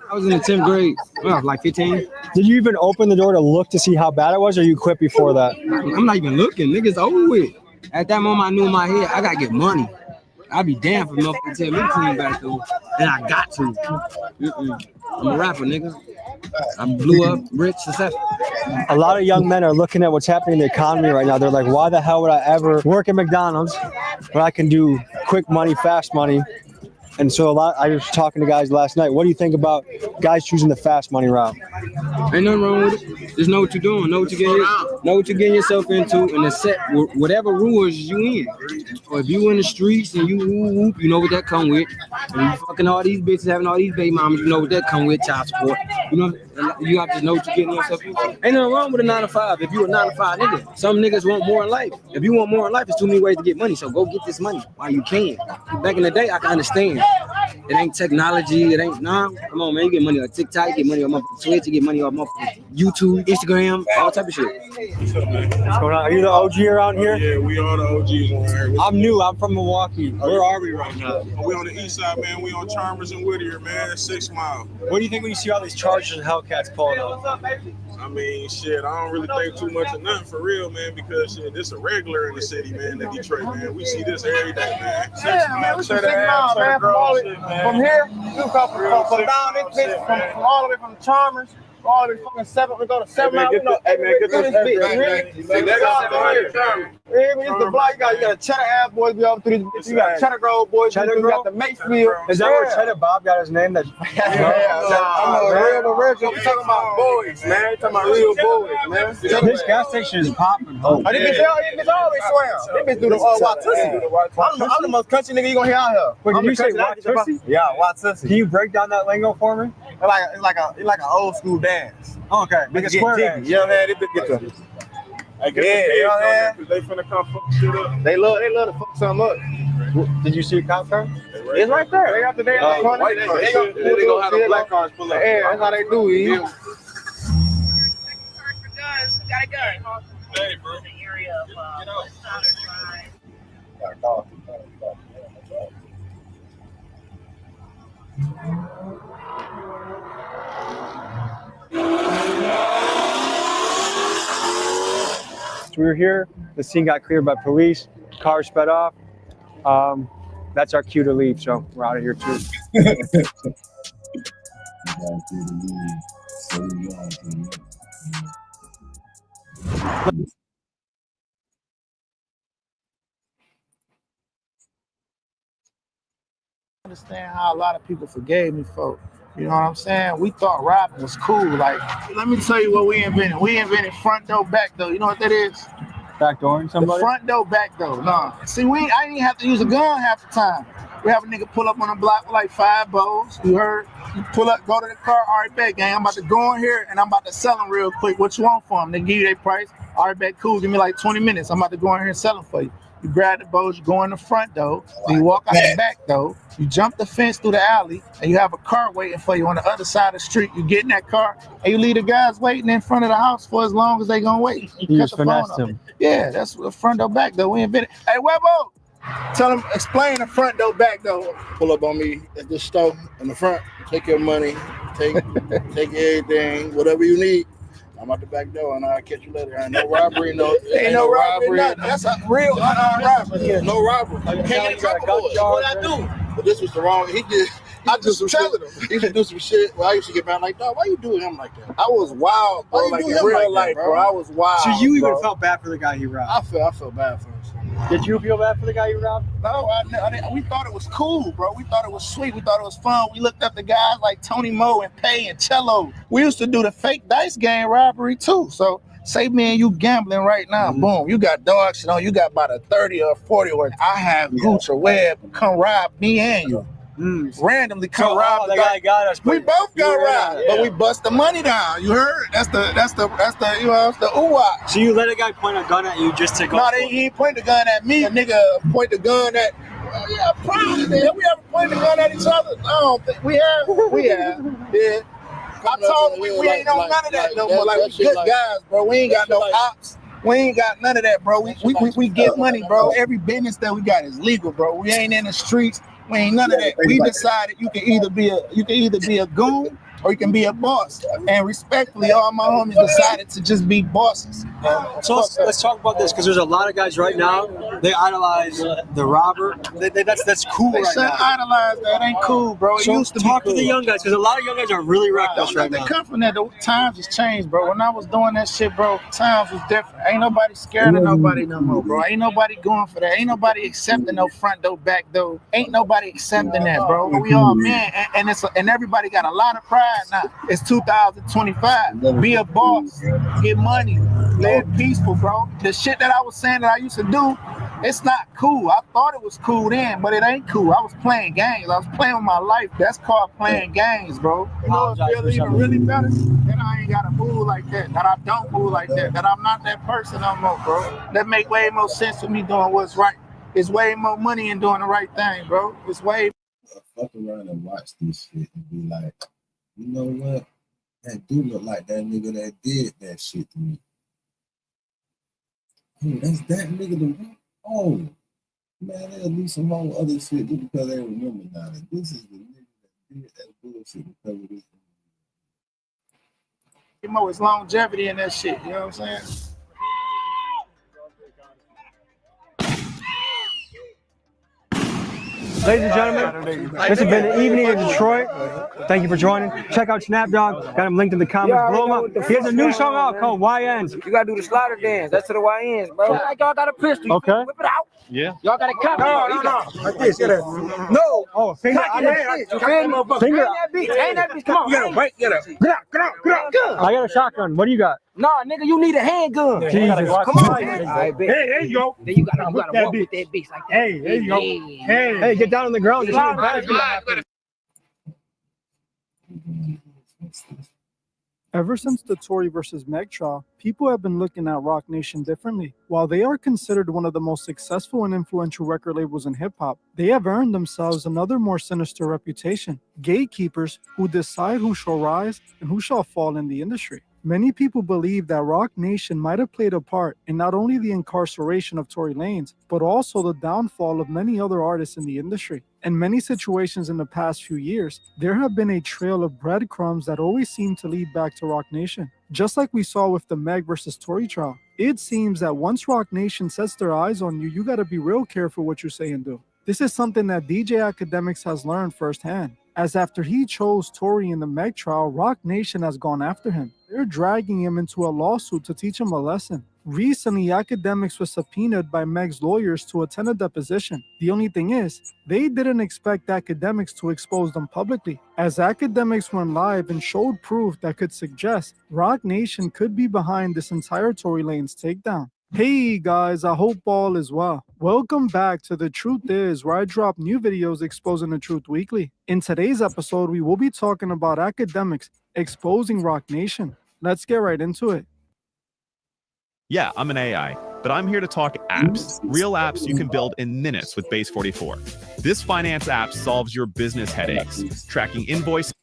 I was in the 10th grade. Well, I was like 15. Did you even open the door to look to see how bad it was, or you quit before that? I'm not even looking. Niggas over with. At that moment, I knew in my head, I gotta get money. I'd be damned for motherfuckers tell me to clean bathroom. And I got to. I'm a rapper, nigga. I blew up, rich, successful. A lot of young men are looking at what's happening in the economy right now. They're like, why the hell would I ever work at McDonald's when I can do quick money, fast money? And so I was talking to guys last night. What do you think about guys choosing the fast money route? Ain't nothing wrong with it. Just know what you're doing. Know what you're getting yourself into, and accept whatever rules you in. Or if you in the streets and you whoop, you know what that come with. And you fucking all these bitches, having all these baby mamas, you know what that come with. Child support. You know, you have to know what you're getting yourself into. Ain't nothing wrong with a 9 to 5. If you a 9 to 5 nigga, some niggas want more in life. If you want more in life, there's too many ways to get money. So go get this money while you can. Back in the day, I can understand. It ain't technology. It ain't Come on, man. You get money on TikTok. You get money on Twitch. You get money on YouTube, Instagram, all type of shit. What's going on? Are you the OG around here? Yeah, we are the OGs around here. I'm new. I'm from Milwaukee. Where are we right now? We on the east side, man. We on Chalmers and Whittier, man. 6 Mile. What do you think when you see all these Chargers and Hellcats pulling up? I mean, shit, I don't really think too much of nothing for real, man, because shit, this a regular in the city, man, in Detroit, man. We see this every day, man. Yeah, man, we see 6 Mile, man, from here, you come from down this bitch, from all the way from Chalmers, all the way fucking 7, we go to 7 Mile, we know every bitch in this bitch. It's the block, you got a Cheddar ass boys be over through this bitch, you got Cheddar Grove boys, you got the Macefield. Is that where Cheddar Bob got his name? I'm a real original. We talking about boys, man. We talking about real boys, man. This gas station is popping. Oh, this bitch always swam. This bitch do the Watusi. I'm the most country nigga you gonna hear out here. Wait, did you say Watusi? Yeah, Watusi. Can you break down that lingo for me? It's like an old school dance. Oh, okay. Like a square dance. You know what I'm saying? This bitch get the. I guess you know what I'm saying? They finna come fuck shit up. They love to fuck something up. Did you see a cop car? It's right there. They got the damn corner. White cars. They gonna have the black cars pull up. Yeah, that's how they do it. Got a gun. Hey, bro. The area we were here. The scene got cleared by police. Cars sped off. That's our cue to leave. So we're out of here too. Understand how a lot of people forgave me for. You know what I'm saying? We thought rapping was cool. Like, let me tell you what we invented. We invented front door, back door. You know what that is? Back door and somebody? The front door, back door. No. See, I didn't even have to use a gun half the time. We have a nigga pull up on the block with like 5 bows. You heard? You pull up, go to the car. All right, bet, gang. I'm about to go in here and I'm about to sell them real quick. What you want for them? They give you their price. All right, bet, cool. Give me like 20 minutes. I'm about to go in here and sell them for you. You grab the bows, you go in the front door, then you walk out the back door, you jump the fence through the alley, and you have a car waiting for you on the other side of the street. You get in that car, and you leave the guys waiting in front of the house for as long as they gonna wait. You just finessed him. Yeah, that's the front door, back door. We invented. Hey, Webo, tell them, explain the front door, back door. Pull up on me at the store in the front, take your money, take everything, whatever you need. I'm out the back door and I'll catch you later. Ain't no robbery, Ain't no robbery, nothing. That's a real unarmed robbery. Yeah, no robbery. You can't get in trouble for it. What I do? But this was the wrong. I just telling him. He used to do some shit. Well, I used to get mad like, dog, why you doing him like that? I was wild, bro. Like in real life, bro. I was wild. So you even felt bad for the guy he robbed? I felt bad for him. Did you feel bad for the guy you robbed? No, we thought it was cool, bro. We thought it was sweet. We thought it was fun. We looked up the guys like Tony Moe and Pay and Cello. We used to do the fake dice game robbery too. So say me and you gambling right now, boom, you got dog shit on. You got about a 30 or 40 or I have Gooch or Webb come rob me and you. Randomly come rob the guy got us. We both got robbed, but we bust the money down. You heard? That's the you know, the ooh-ah. So you let a guy point a gun at you just to go? No, he ain't point the gun at me. A nigga point the gun at. Yeah, probably. Have we ever pointed the gun at each other? I don't think we have. Yeah. I told him we ain't on none of that no more. Like we good guys, bro. We ain't got no ops. We ain't got none of that, bro. We get money, bro. Every business that we got is legal, bro. We ain't in the streets. We ain't none of that. We decided you can either be a goon or you can be a boss. And respectfully, all my homies decided to just be bosses. So let's talk about this, because there's a lot of guys right now, they idolize the robber. That's cool right now. Idolize that ain't cool, bro. It used to talk be cool. to the young guys, because a lot of young guys are really reckless right now. Come from that. The times has changed, bro. When I was doing that shit, bro, times was different. Ain't nobody scared of nobody no more, bro. Ain't nobody going for that. Ain't nobody accepting no front door, back door. Ain't nobody accepting that, bro. We all men, and everybody got a lot of pride now. It's 2025. Be a boss, get money, live peaceful, bro. The shit that I was saying that I used to do, it's not cool. I thought it was cool then, but it ain't cool. I was playing games. I was playing with my life. That's called playing games, bro. You know what feels even really better? That I ain't gotta move like that. That I don't move like that. That I'm not that person no more, bro. That make way more sense to me doing what's right. It's way more money in doing the right thing, bro. It's way. Fuck around and watch this shit and be like, you know what? That do look like that nigga that did that shit to me. Oh, that's that nigga the one. Oh, man, they'll do some whole other shit just because they remember now that this is the nigga that did that bullshit because of this. It's longevity in that shit, you know what I'm saying? Ladies and gentlemen, this has been the evening in Detroit. Thank you for joining. Check out Snapdog. Got him linked in the comments below. He has a new song out called YNs. You gotta do the slider dance. That's to the YNs, bro. Like y'all got a pistol. Okay. Whip it out. Yeah. Y'all got a copy. No. Like this. No. Oh, finger. Finger. Ain't that bitch. Come on. You gotta break. Get out. I got a shotgun. What do you got? Nah, nigga, you need a handgun. Jesus. Come on, man. Hey, there you go. Then you gotta walk with that bitch like that. Hey, there you go. Hey, get down on the ground. Ever since the Tory versus Meg trial, people have been looking at Rock Nation differently. While they are considered one of the most successful and influential record labels in hip-hop, they have earned themselves another more sinister reputation: gatekeepers who decide who shall rise and who shall fall in the industry. Many people believe that Rock Nation might have played a part in not only the incarceration of Tory Lanez, but also the downfall of many other artists in the industry. In many situations in the past few years, there have been a trail of breadcrumbs that always seem to lead back to Roc Nation. Just like we saw with the Meg versus Tory trial, it seems that once Roc Nation sets their eyes on you, you gotta be real careful what you say and do. This is something that DJ Akademiks has learned firsthand, as after he chose Tory in the Meg trial, Roc Nation has gone after him. They're dragging him into a lawsuit to teach him a lesson. Recently, Akademiks was subpoenaed by Meg's lawyers to attend a deposition. The only thing is, they didn't expect Akademiks to expose them publicly, as Akademiks went live and showed proof that could suggest Roc Nation could be behind this entire Tory Lanez takedown. Hey guys, I hope all is well. Welcome back to The Truth Is, where I drop new videos exposing the truth weekly. In today's episode, we will be talking about Akademiks exposing Roc Nation. Let's get right into it. Yeah, I'm an AI, but I'm here to talk apps. Real apps you can build in minutes with Base 44. This finance app solves your business headaches, tracking invoices.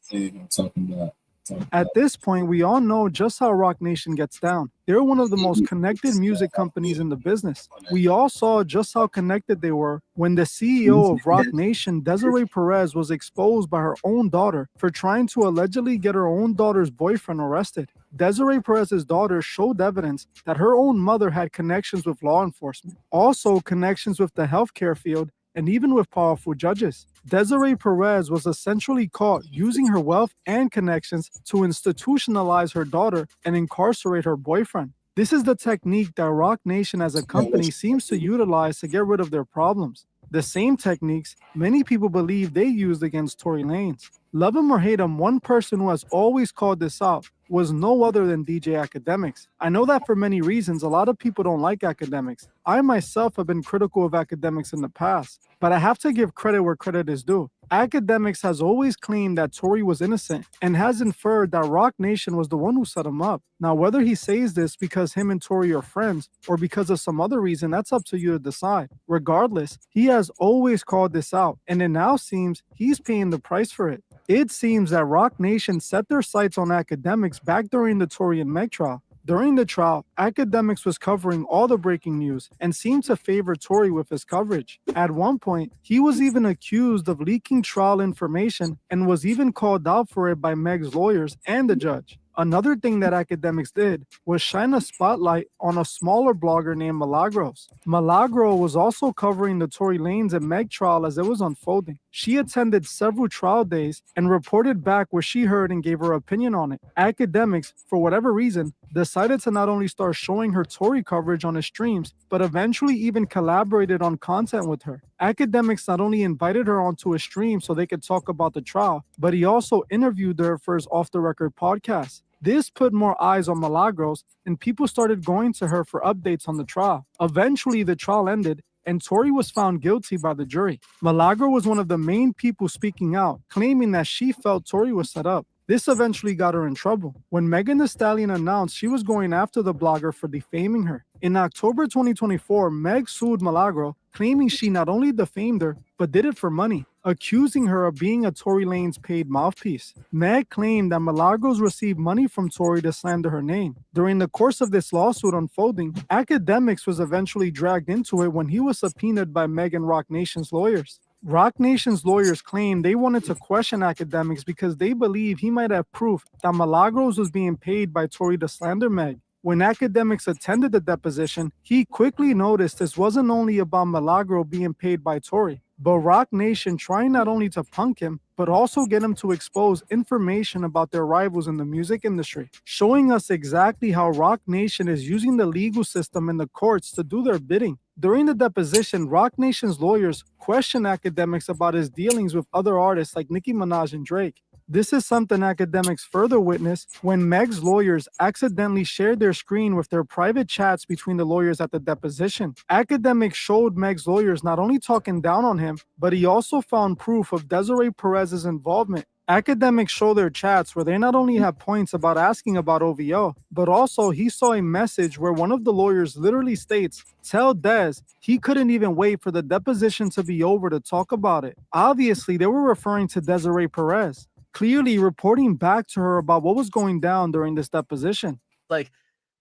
At this point, we all know just how Roc Nation gets down. They're one of the most connected music companies in the business. We all saw just how connected they were when the CEO of Roc Nation, Desiree Perez, was exposed by her own daughter for trying to allegedly get her own daughter's boyfriend arrested. Desiree Perez's daughter showed evidence that her own mother had connections with law enforcement, also connections with the healthcare field, and even with powerful judges. Desiree Perez was essentially caught using her wealth and connections to institutionalize her daughter and incarcerate her boyfriend. This is the technique that Roc Nation as a company seems to utilize to get rid of their problems. The same techniques many people believe they used against Tory Lanez. Love him or hate him, one person who has always called this out was no other than DJ Akademiks. I know that for many reasons, a lot of people don't like Akademiks. I myself have been critical of Akademiks in the past, but I have to give credit where credit is due. Akademiks has always claimed that Tory was innocent and has inferred that Roc Nation was the one who set him up. Now, whether he says this because him and Tory are friends or because of some other reason, that's up to you to decide. Regardless, he has always called this out, and it now seems he's paying the price for it. It seems that Roc Nation set their sights on Akademiks back during the Tory and Meg trial. During the trial, Akademiks was covering all the breaking news and seemed to favor Tory with his coverage. At one point, he was even accused of leaking trial information and was even called out for it by Meg's lawyers and the judge. Another thing that Akademiks did was shine a spotlight on a smaller blogger named Milagros. Milagro was also covering the Tory Lanez and Meg trial as it was unfolding. She attended several trial days and reported back what she heard and gave her opinion on it. Akademiks, for whatever reason, decided to not only start showing her Tory coverage on his streams, but eventually even collaborated on content with her. Akademiks not only invited her onto a stream so they could talk about the trial, but he also interviewed her for his off-the-record podcast. This put more eyes on Milagros, and people started going to her for updates on the trial. Eventually, the trial ended, and Tory was found guilty by the jury. Milagro was one of the main people speaking out, claiming that she felt Tory was set up. This eventually got her in trouble when Megan Thee Stallion announced she was going after the blogger for defaming her. In October 2024, Meg sued Milagro, claiming she not only defamed her, but did it for money, accusing her of being a Tory Lanez paid mouthpiece. Meg claimed that Milagros received money from Tory to slander her name. During the course of this lawsuit unfolding, Akademiks was eventually dragged into it when he was subpoenaed by Meg and Roc Nation's lawyers. Roc Nation's lawyers claimed they wanted to question Akademiks because they believe he might have proof that Milagros was being paid by Tory to slander Meg. When Akademiks attended the deposition, he quickly noticed this wasn't only about Milagro being paid by Tory, but Roc Nation trying not only to punk him, but also get him to expose information about their rivals in the music industry, showing us exactly how Roc Nation is using the legal system and the courts to do their bidding. During the deposition, Roc Nation's lawyers questioned Akademiks about his dealings with other artists like Nicki Minaj and Drake. This is something Akademiks further witnessed when Meg's lawyers accidentally shared their screen with their private chats between the lawyers at the deposition. Akademiks showed Meg's lawyers not only talking down on him, but he also found proof of Desiree Perez's involvement. Akademiks show their chats where they not only have points about asking about OVO, but also he saw a message where one of the lawyers literally states, "Tell Des he couldn't even wait for the deposition to be over to talk about it." Obviously, they were referring to Desiree Perez, clearly reporting back to her about what was going down during this deposition. Like,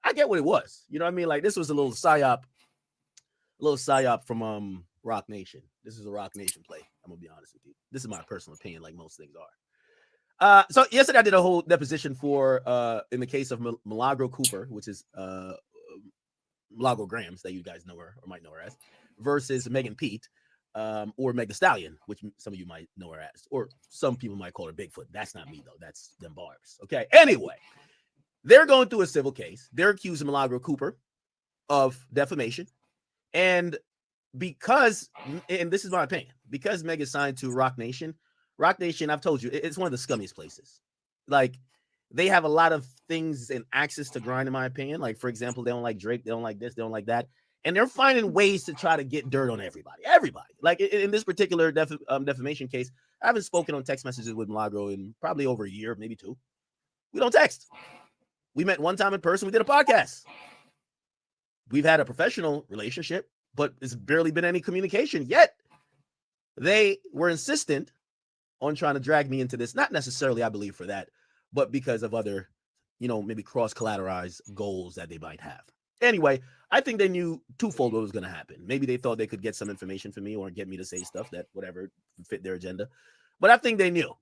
I get what it was. You know what I mean? Like, this was a little psyop from Roc Nation. This is a Roc Nation play. I'm gonna be honest with you. This is my personal opinion, like most things are. So yesterday I did a whole deposition for in the case of Milagro Cooper, which is Milagro Grams, that you guys know her or might know her as, versus Megan Pete, or Meg Thee Stallion, which some of you might know her as, or some people might call her Bigfoot. That's not me though. That's them barbs. Okay. Anyway, they're going through a civil case. They're accusing Milagro Cooper of defamation, and because, and this is my opinion, because Meg is signed to Rock Nation, I've told you, it's one of the scummiest places. Like, they have a lot of things and access to grind, in my opinion. Like, for example, they don't like Drake, they don't like this, they don't like that. And they're finding ways to try to get dirt on everybody. Like, in this particular defamation case, I haven't spoken on text messages with Milagro in probably over a year, maybe 2. We don't text. We met one time in person. We did a podcast. We've had a professional relationship, but it's barely been any communication yet. They were insistent on trying to drag me into this. Not necessarily, I believe, for that, but because of other, maybe cross-collateralized goals that they might have. Anyway, I think they knew twofold what was going to happen. Maybe they thought they could get some information from me or get me to say stuff that whatever fit their agenda. But I think they knew.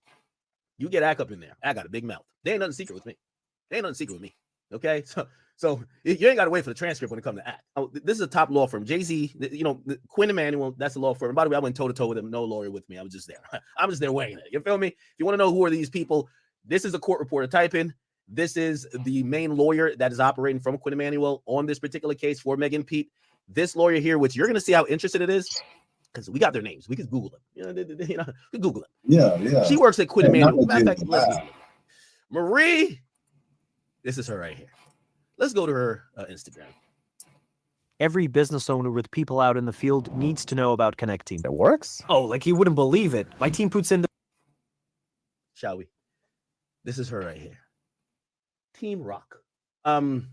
You get Ak up in there. I got a big mouth. They ain't nothing secret with me. Okay? So you ain't got to wait for the transcript when it comes to Ak. Oh, this is a top law firm. Jay-Z, Quinn Emanuel, that's a law firm. And by the way, I went toe-to-toe with him. No lawyer with me. I was just there. I'm just there weighing it. You feel me? If you want to know who are these people, this is a court reporter. Type in. This is the main lawyer that is operating from Quinn Emanuel on this particular case for Megan Pete. This lawyer here, which you're going to see how interested it is, because we got their names. We can Google them. We Google them. Yeah. She works at Quinn Emanuel. Matter of fact, let's Google it. Marie, this is her right here. Let's go to her Instagram. Every business owner with people out in the field needs to know about Connect Team. It works? Oh, like you wouldn't believe it. My team puts in the... Shall we? This is her right here. Team Rock. Don't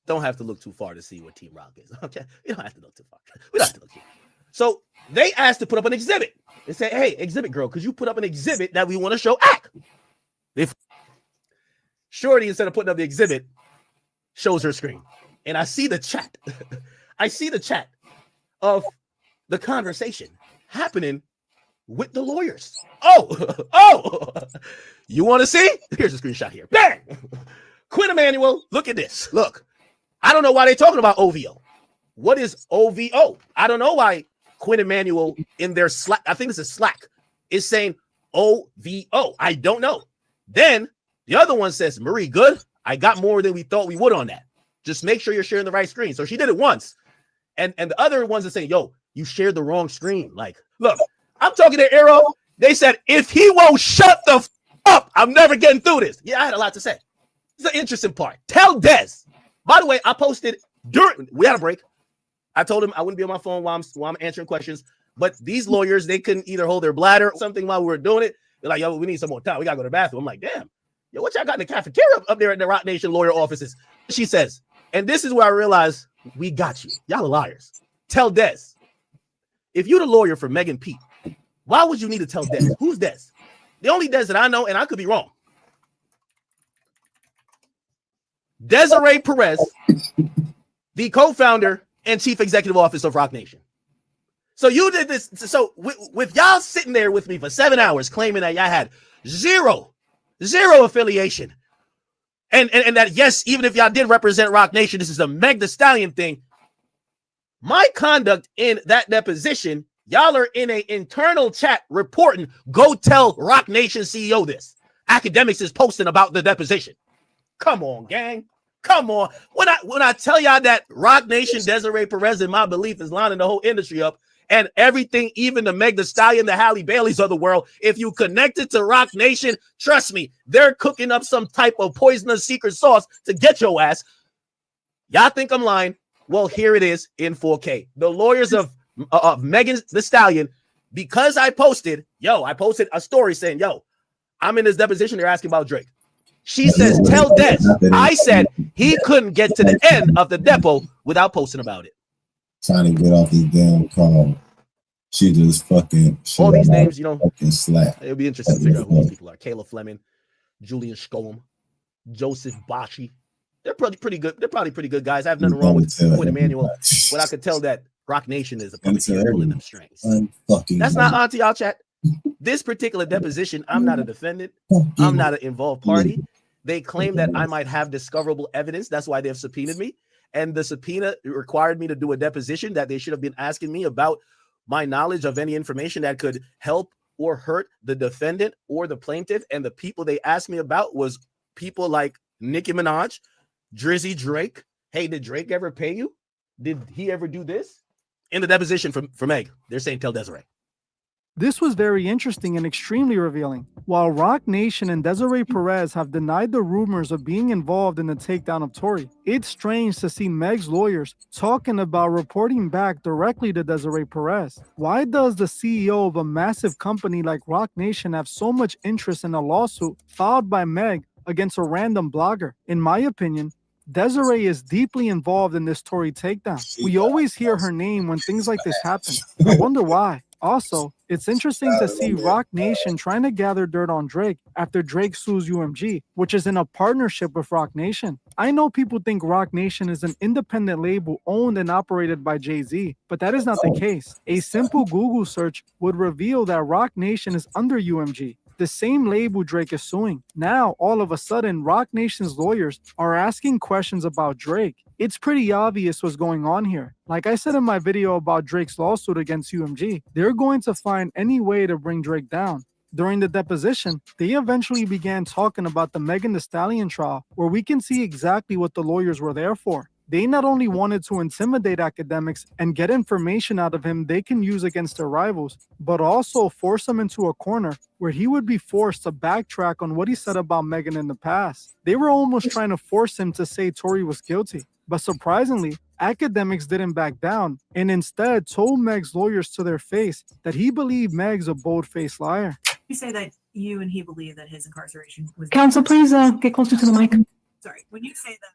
have to look too far to see what Team Rock is. Okay, you don't have to look too far. We don't have to look too far. So they asked to put up an exhibit. They say, "Hey, exhibit girl, could you put up an exhibit that we want to show Ak?" Shorty, instead of putting up the exhibit, shows her screen, and I see the chat. I see the chat of the conversation happening with the lawyers. Oh, you want to see? Here's a screenshot here. Bang! Quinn Emanuel, look at this. Look, I don't know why they're talking about OVO. What is OVO? I don't know why Quinn Emanuel in their Slack, I think this is Slack, is saying OVO. I don't know. Then the other one says, Marie, good. I got more than we thought we would on that. Just make sure you're sharing the right screen. So she did it once. And the other ones are saying, yo, you shared the wrong screen. Like, look, I'm talking to Arrow. They said, if he won't shut the up, I'm never getting through this. Yeah, I had a lot to say. It's an interesting part. Tell Dez. By the way, I posted we had a break. I told him I wouldn't be on my phone while I'm answering questions. But these lawyers, they couldn't either hold their bladder or something while we were doing it. They're like, yo, we need some more time. We got to go to the bathroom. I'm like, damn. Yo, what y'all got in the cafeteria up there at the Rock Nation lawyer offices? She says, and this is where I realized we got you. Y'all are liars. Tell Dez. If you're the lawyer for Megan Pete, why would you need to tell Dez? Who's Dez? The only Dez that I know, and I could be wrong. Desiree Perez, the co-founder and chief executive officer of Rock Nation. So you did this. So with y'all sitting there with me for 7 hours claiming that y'all had zero affiliation. And that, yes, even if y'all did represent Rock Nation, this is a Meg Thee Stallion thing. My conduct in that deposition, y'all are in an internal chat reporting, go tell Rock Nation CEO this. Akademiks is posting about the deposition. Come on, gang. Come on. When I tell y'all that Rock Nation, Desiree Perez, in my belief, is lining the whole industry up, and everything, even the Meg Thee Stallion, the Halle Baileys of the world, if you connected to Rock Nation, trust me, they're cooking up some type of poisonous secret sauce to get your ass. Y'all think I'm lying? Well, here it is in 4K. The lawyers of Megan Thee Stallion, because I posted a story saying, yo, I'm in this deposition. They're asking about Drake. She says, tell Des. I said he couldn't get to the end of the depot without posting about it. Trying to get off this damn call. She just fucking all these names, fucking slap. It'll be interesting to figure out who these people are. Kayla Fleming, Julian Scholem, Joseph Bashi. They're pretty good. They're probably pretty good guys. I have nothing wrong with Quinn Emanuel, but I could tell that Rock Nation is a puppeteer pulling them strings. That's not auntie all chat. This particular deposition, I'm not a defendant. I'm not an involved party. They claim that I might have discoverable evidence. That's why they've subpoenaed me. And the subpoena required me to do a deposition that they should have been asking me about my knowledge of any information that could help or hurt the defendant or the plaintiff. And the people they asked me about was people like Nicki Minaj, Drizzy Drake. Hey, did Drake ever pay you? Did he ever do this? In the deposition from Meg, they're saying tell Desiree. This was very interesting and extremely revealing. While Rock Nation and Desiree Perez have denied the rumors of being involved in the takedown of Tory, it's strange to see Meg's lawyers talking about reporting back directly to Desiree Perez. Why does the CEO of a massive company like Rock Nation have so much interest in a lawsuit filed by Meg against a random blogger? In my opinion, Desiree is deeply involved in this Tory takedown. We always hear her name when things like this happen. I wonder why. Also, it's interesting to see Rock Nation trying to gather dirt on Drake after Drake sues UMG, which is in a partnership with Rock Nation. I know people think Rock Nation is an independent label owned and operated by Jay-Z, but that is not the case. A simple Google search would reveal that Rock Nation is under UMG, the same label Drake is suing. Now, all of a sudden, Rock Nation's lawyers are asking questions about Drake. It's pretty obvious what's going on here. Like I said in my video about Drake's lawsuit against UMG, they're going to find any way to bring Drake down. During the deposition, they eventually began talking about the Megan Thee Stallion trial, where we can see exactly what the lawyers were there for. They not only wanted to intimidate Akademiks and get information out of him they can use against their rivals, but also force him into a corner where he would be forced to backtrack on what he said about Megan in the past. They were almost trying to force him to say Tory was guilty. But surprisingly, Akademiks didn't back down and instead told Meg's lawyers to their face that he believed Meg's a bold-faced liar. You say that you and he believe that his incarceration was... Counsel, please get closer to the mic. Sorry, when you say that...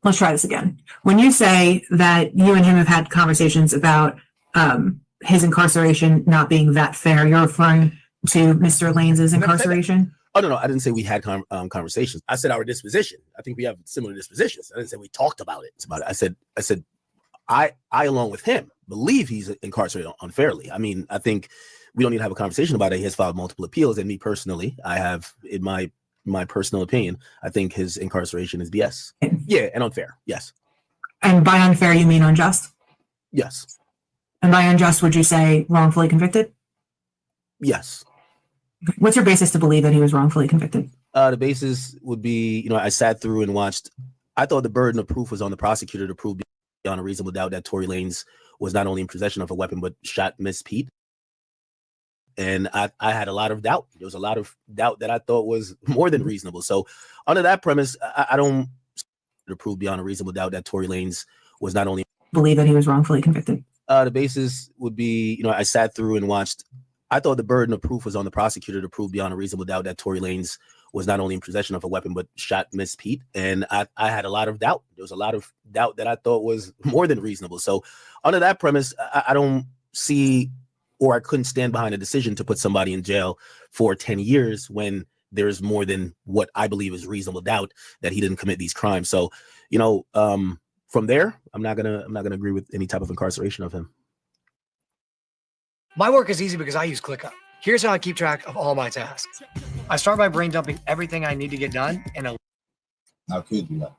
Let's try this again. When you say that you and him have had conversations about his incarceration not being that fair, you're referring to Mr. Lanes' incarceration? Oh, no, I didn't say we had conversations. I said our disposition. I think we have similar dispositions. I didn't say we talked about it. I said I along with him believe he's incarcerated unfairly. I mean, I think we don't need to have a conversation about it. He has filed multiple appeals, and me personally, I have, in my personal opinion, I think his incarceration is BS. Yeah, and unfair. Yes. And by unfair, you mean unjust? Yes. And by unjust, would you say wrongfully convicted? Yes. What's your basis to believe that he was wrongfully convicted? The basis would be, I sat through and watched. I thought the burden of proof was on the prosecutor to prove beyond a reasonable doubt that Tory Lanez was not only in possession of a weapon, but shot Miss Pete. And I had a lot of doubt. There was a lot of doubt that I thought was more than reasonable. So under that premise, I don't to prove beyond a reasonable doubt that Tory Lanez was not only... Believe that he was wrongfully convicted. The basis would be, I sat through and watched. I thought the burden of proof was on the prosecutor to prove beyond a reasonable doubt that Tory Lanez was not only in possession of a weapon, but shot Miss Pete. And I had a lot of doubt. There was a lot of doubt that I thought was more than reasonable. So under that premise, I don't see, or I couldn't stand behind a decision to put somebody in jail for 10 years when there's more than what I believe is reasonable doubt that he didn't commit these crimes. So, from there, I'm not gonna agree with any type of incarceration of him. My work is easy because I use ClickUp. Here's how I keep track of all my tasks. I start by brain dumping everything I need to get done in a... How could you not?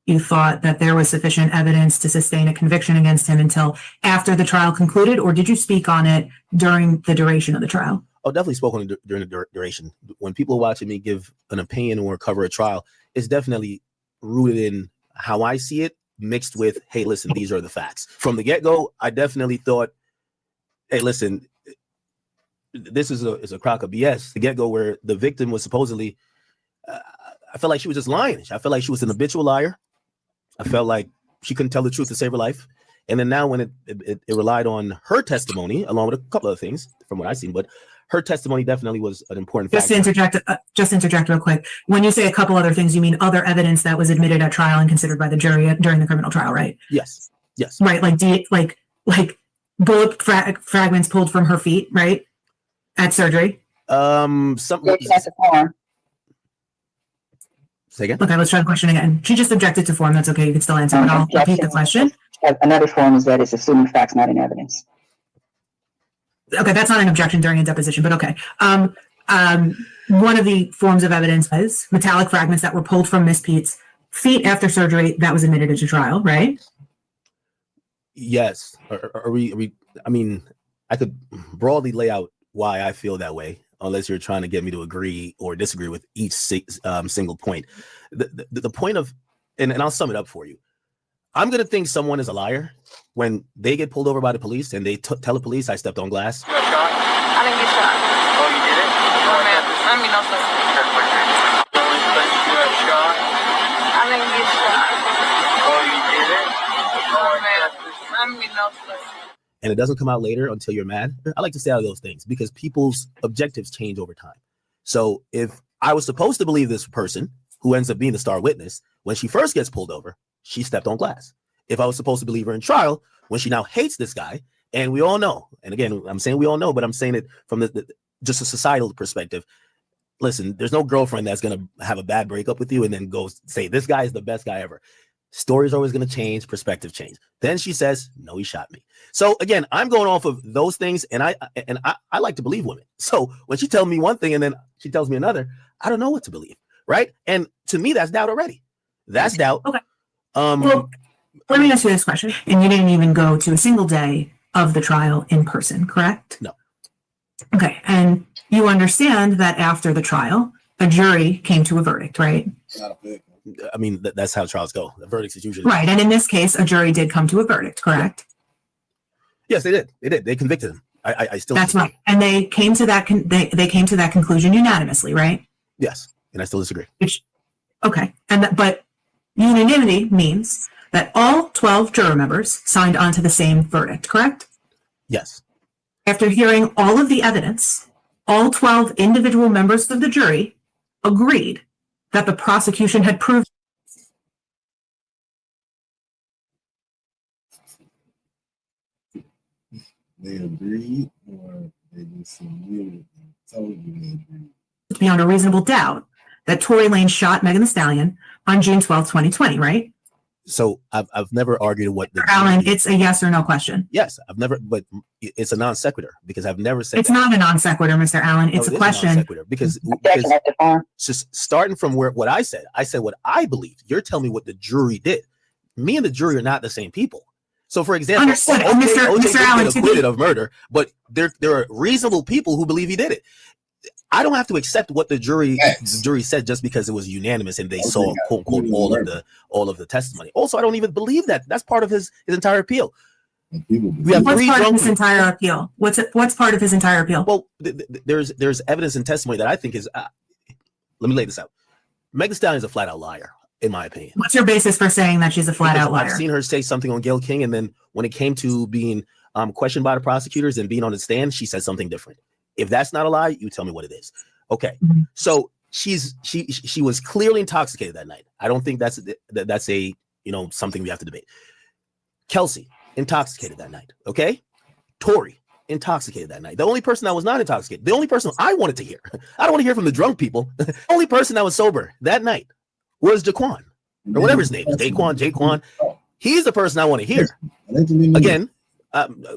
You thought that there was sufficient evidence to sustain a conviction against him until after the trial concluded, or did you speak on it during the duration of the trial? Oh, definitely spoke on it during the duration. When people are watching me give an opinion or cover a trial, it's definitely rooted in how I see it, mixed with, hey, listen, these are the facts. From the get-go, I definitely thought, hey, listen, this is a crock of BS. The get-go where the victim was supposedly, I felt like she was just lying. I felt like she was an habitual liar. I felt like she couldn't tell the truth to save her life. And then now when it relied on her testimony, along with a couple of things from what I've seen, but her testimony definitely was an important factor. Just interject real quick. When you say a couple other things, you mean other evidence that was admitted at trial and considered by the jury during the criminal trial, right? Yes. Yes. Right. Like bullet fragments pulled from her feet, right? At surgery. Something. Say again? Okay, let's try the question again. She just objected to form. That's okay. You can still answer, but I'll repeat the question. Another form is that it's assuming facts, not in evidence. Okay, that's not an objection during a deposition, but okay. One of the forms of evidence was metallic fragments that were pulled from Miss Pete's feet after surgery that was admitted into trial, right? Yes. Are we? I mean, I could broadly lay out why I feel that way, unless you're trying to get me to agree or disagree with each single point. The point of, and I'll sum it up for you. I'm going to think someone is a liar when they get pulled over by the police and they tell the police I stepped on glass. I didn't get shot. Oh, you did it? No, man. I mean, no, sir. I didn't get shot. Oh, you did it? No, man. I mean, no, sir. And it doesn't come out later until you're mad. I like to say all those things because people's objectives change over time. So if I was supposed to believe this person who ends up being the star witness, when she first gets pulled over, she stepped on glass. If I was supposed to believe her in trial, when she now hates this guy, and we all know, and again, I'm saying we all know, but I'm saying it from just a societal perspective. Listen, there's no girlfriend that's going to have a bad breakup with you and then go say, this guy is the best guy ever. Stories are always going to change, perspective change. Then she says, no, he shot me. So again, I'm going off of those things, and I like to believe women. So when she tells me one thing and then she tells me another, I don't know what to believe, right? And to me, that's doubt already. That's doubt. Okay. Well, let me ask you this question. And you didn't even go to a single day of the trial in person, correct? No. Okay. And you understand that after the trial, a jury came to a verdict, right? I mean, that's how trials go. The verdicts is usually Right. And in this case, a jury did come to a verdict, correct? Yes, they did. They did. They convicted him. I still. That's right. And they came to that they came to that conclusion unanimously, right? Yes, and I still disagree. Okay. But unanimity means that all 12 juror members signed on to the same verdict, correct? Yes. After hearing all of the evidence, all 12 individual members of the jury agreed that the prosecution had proved. They agreed, or they just told you they agreed. Beyond a reasonable doubt that Tory Lanez shot Megan Thee Stallion on June 12th, 2020, right? So I've never argued what the Alan, it's a yes or no question. Yes, I've never, but it's a non sequitur because I've never said it's not a non sequitur, Mr. Allen. It's a question. Because just starting from what I said what I believed. You're telling me what the jury did. Me and the jury are not the same people. So, for example, Understood. OJ Mr. Allen, been acquitted of murder, but there are reasonable people who believe he did it. I don't have to accept what the jury said just because it was unanimous and they saw quote unquote all of the testimony. Also, I don't even believe that. That's part of his entire appeal. We have what's part of his entire appeal? What's part of his entire appeal? Well, there's evidence and testimony that I think is. Let me lay this out. Megan Thee Stallion is a flat out liar, in my opinion. What's your basis for saying that she's a flat out liar? I've seen her say something on Gayle King, and then when it came to being questioned by the prosecutors and being on the stand, she said something different. If that's not a lie, you tell me what it is. Okay. Mm-hmm. So she was clearly intoxicated that night. I don't think that's a something we have to debate. Kelsey intoxicated that night. Okay. Tory intoxicated that night. The only person that was not intoxicated, the only person I wanted to hear, I don't want to hear from the drunk people. The only person that was sober that night was Jaquan or whatever his name is, Jaquan. He's the person I want to hear. Again,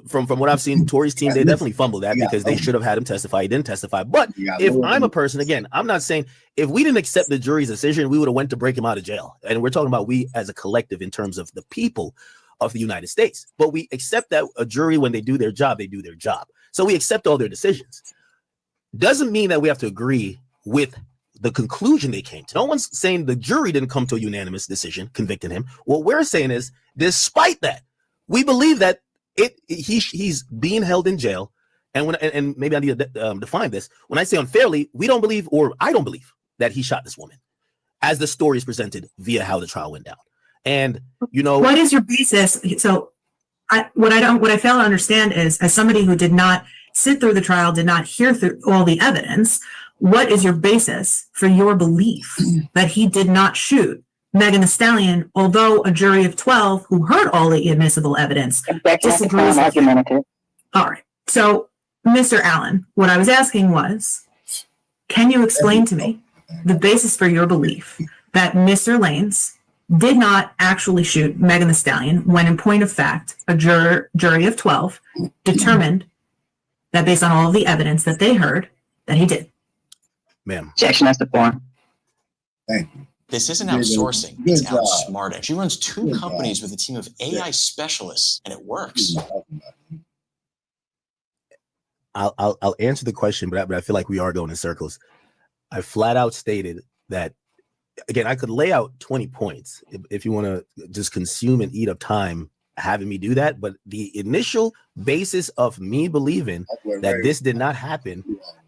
from what I've seen, Tory's team, they definitely fumbled that because they should have had him testify. He didn't testify. But if I'm a person, again, I'm not saying if we didn't accept the jury's decision, we would have went to break him out of jail. And we're talking about we as a collective in terms of the people of the United States. But we accept that a jury, when they do their job, they do their job. So we accept all their decisions. Doesn't mean that we have to agree with the conclusion they came to. No one's saying the jury didn't come to a unanimous decision convicting him. What we're saying is, despite that, we believe that he's being held in jail, and maybe I need to define this. When I say unfairly, we don't believe, or I don't believe, that he shot this woman, as the story is presented via how the trial went down. And what is your basis? So, what I fail to understand is, as somebody who did not sit through the trial, did not hear through all the evidence, what is your basis for your belief that he did not shoot Megan Thee Stallion, although a jury of 12 who heard all the admissible evidence disagrees with you? All right. So, Mr. Allen, what I was asking was, can you explain to me the basis for your belief that Mr. Lanez did not actually shoot Megan Thee Stallion when, in point of fact, a jury of 12 determined that based on all of the evidence that they heard, that he did. Ma'am. Objection, that's the form. Thank you. This isn't Good outsourcing, job. it's Good job. outsmarting. She runs two Good companies job. with a team of AI specialists, and it works. I'll answer the question, but I feel like we are going in circles. I flat out stated that, again, I could lay out 20 points if you want to just consume and eat up time having me do that. But the initial basis of me believing that this did not happen,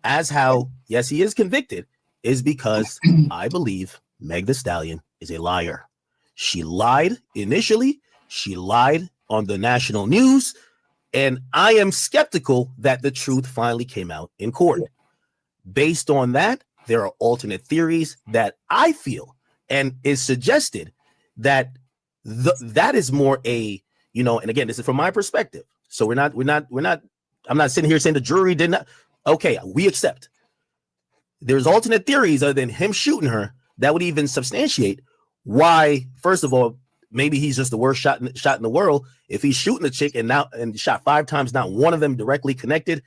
as how, yes, he is convicted, is because I believe Meg Thee Stallion is a liar. She lied initially. She lied on the national news. And I am skeptical that the truth finally came out in court. Based on that, there are alternate theories that I feel and is suggested that that is more a, and again, this is from my perspective. So we're not, I'm not sitting here saying the jury did not. Okay, we accept. There's alternate theories other than him shooting her that would even substantiate why, first of all, maybe he's just the worst shot in the world. If he's shooting a chick and shot 5 times, not one of them directly connected,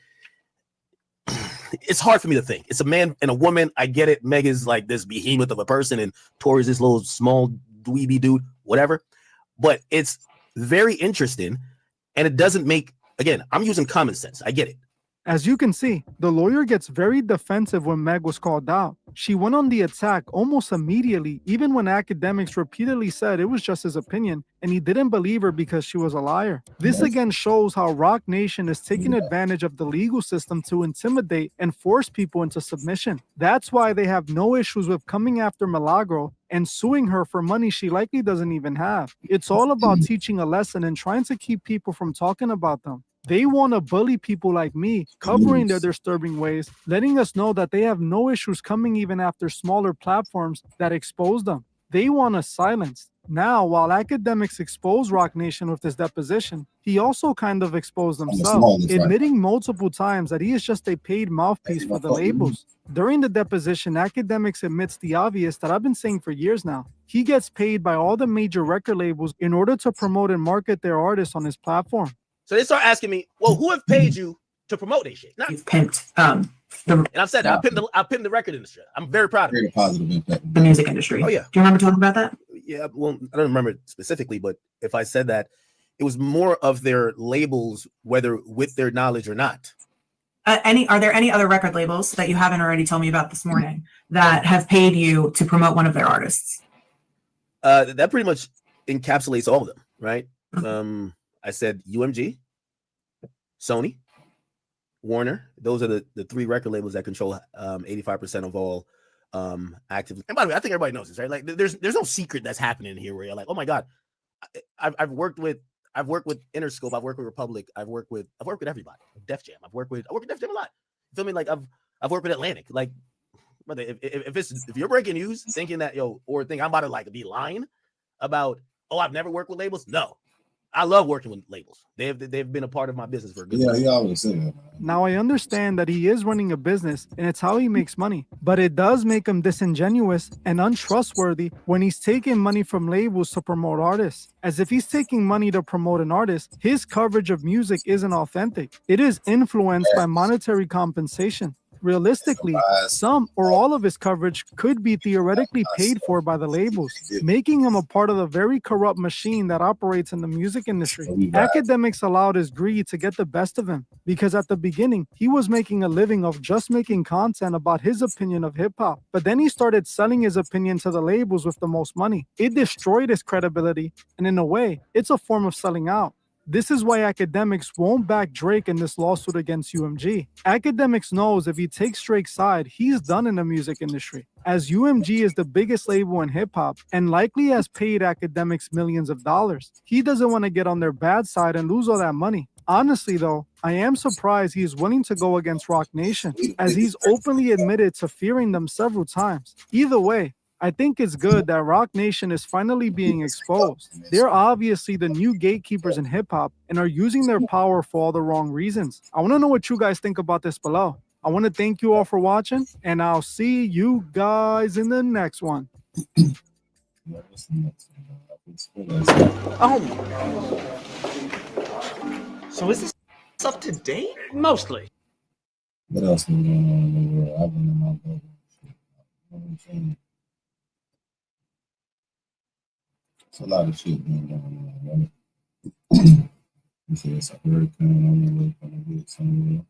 it's hard for me to think. It's a man and a woman. I get it. Meg is like this behemoth of a person, and Tori's this little small dweeby dude, whatever. But it's very interesting, and it doesn't make. Again, I'm using common sense. I get it. As you can see, the lawyer gets very defensive when Meg was called out. She went on the attack almost immediately, even when Akademiks repeatedly said it was just his opinion, and he didn't believe her because she was a liar. This again shows how Rock Nation is taking advantage of the legal system to intimidate and force people into submission. That's why they have no issues with coming after Milagro and suing her for money she likely doesn't even have. It's all about teaching a lesson and trying to keep people from talking about them. They want to bully people like me, covering their disturbing ways, letting us know that they have no issues coming even after smaller platforms that expose them. They want us silenced. Now, while Akademiks exposed Rock Nation with his deposition, he also kind of exposed himself, admitting multiple times that he is just a paid mouthpiece for the labels. During the deposition, Akademiks admits the obvious that I've been saying for years now. He gets paid by all the major record labels in order to promote and market their artists on his platform. So they start asking me, well, who have paid you to promote this shit? You've pimped and I've said that. I pimped the record industry. I'm very proud of it. Positive impact. The music industry. Oh, yeah. Do you remember talking about that? Yeah, well, I don't remember it specifically, but if I said that, it was more of their labels, whether with their knowledge or not. Are there any other record labels that you haven't already told me about this morning that have paid you to promote one of their artists? That pretty much encapsulates all of them, right? I said UMG, Sony, Warner. Those are the 3 record labels that control 85% of all active. And by the way, I think everybody knows this, right? Like, there's no secret that's happening here where you're like, oh my god, I've worked with Interscope, I've worked with Republic, I've worked with everybody. Def Jam, I work with Def Jam a lot. You feel me? Like I've worked with Atlantic. Like, brother, if you're breaking news thinking that or think I'm about to like be lying about, oh, I've never worked with labels. No. I love working with labels. They've been a part of my business for a good time. Yeah, he always said that. Now, I understand that he is running a business and it's how he makes money, but it does make him disingenuous and untrustworthy when he's taking money from labels to promote artists. As if he's taking money to promote an artist, his coverage of music isn't authentic. It is influenced by monetary compensation. Realistically, some or all of his coverage could be theoretically paid for by the labels, making him a part of the very corrupt machine that operates in the music industry. Akademiks allowed his greed to get the best of him, because at the beginning, he was making a living of just making content about his opinion of hip-hop. But then he started selling his opinion to the labels with the most money. It destroyed his credibility, and in a way, it's a form of selling out. This is why Akademiks won't back Drake in this lawsuit against UMG. Akademiks knows if he takes Drake's side, he's done in the music industry, as UMG is the biggest label in hip-hop and likely has paid Akademiks millions of dollars. He doesn't want to get on their bad side and lose all that money. Honestly, though, I am surprised he is willing to go against Rock Nation, as he's openly admitted to fearing them several times. Either way, I think it's good that Rock Nation is finally being exposed. They're obviously the new gatekeepers in hip-hop and are using their power for all the wrong reasons. I want to know what you guys think about this below. I want to thank you all for watching, and I'll see you guys in the next one. Yeah, what's next? What else? Oh. So is this up to date? Mostly. What else been going on in the world? I've been in my bubble. You know what I'm saying? It's a lot of shit been going on, right? You see, it's a hurricane on the way from the hit somewhere.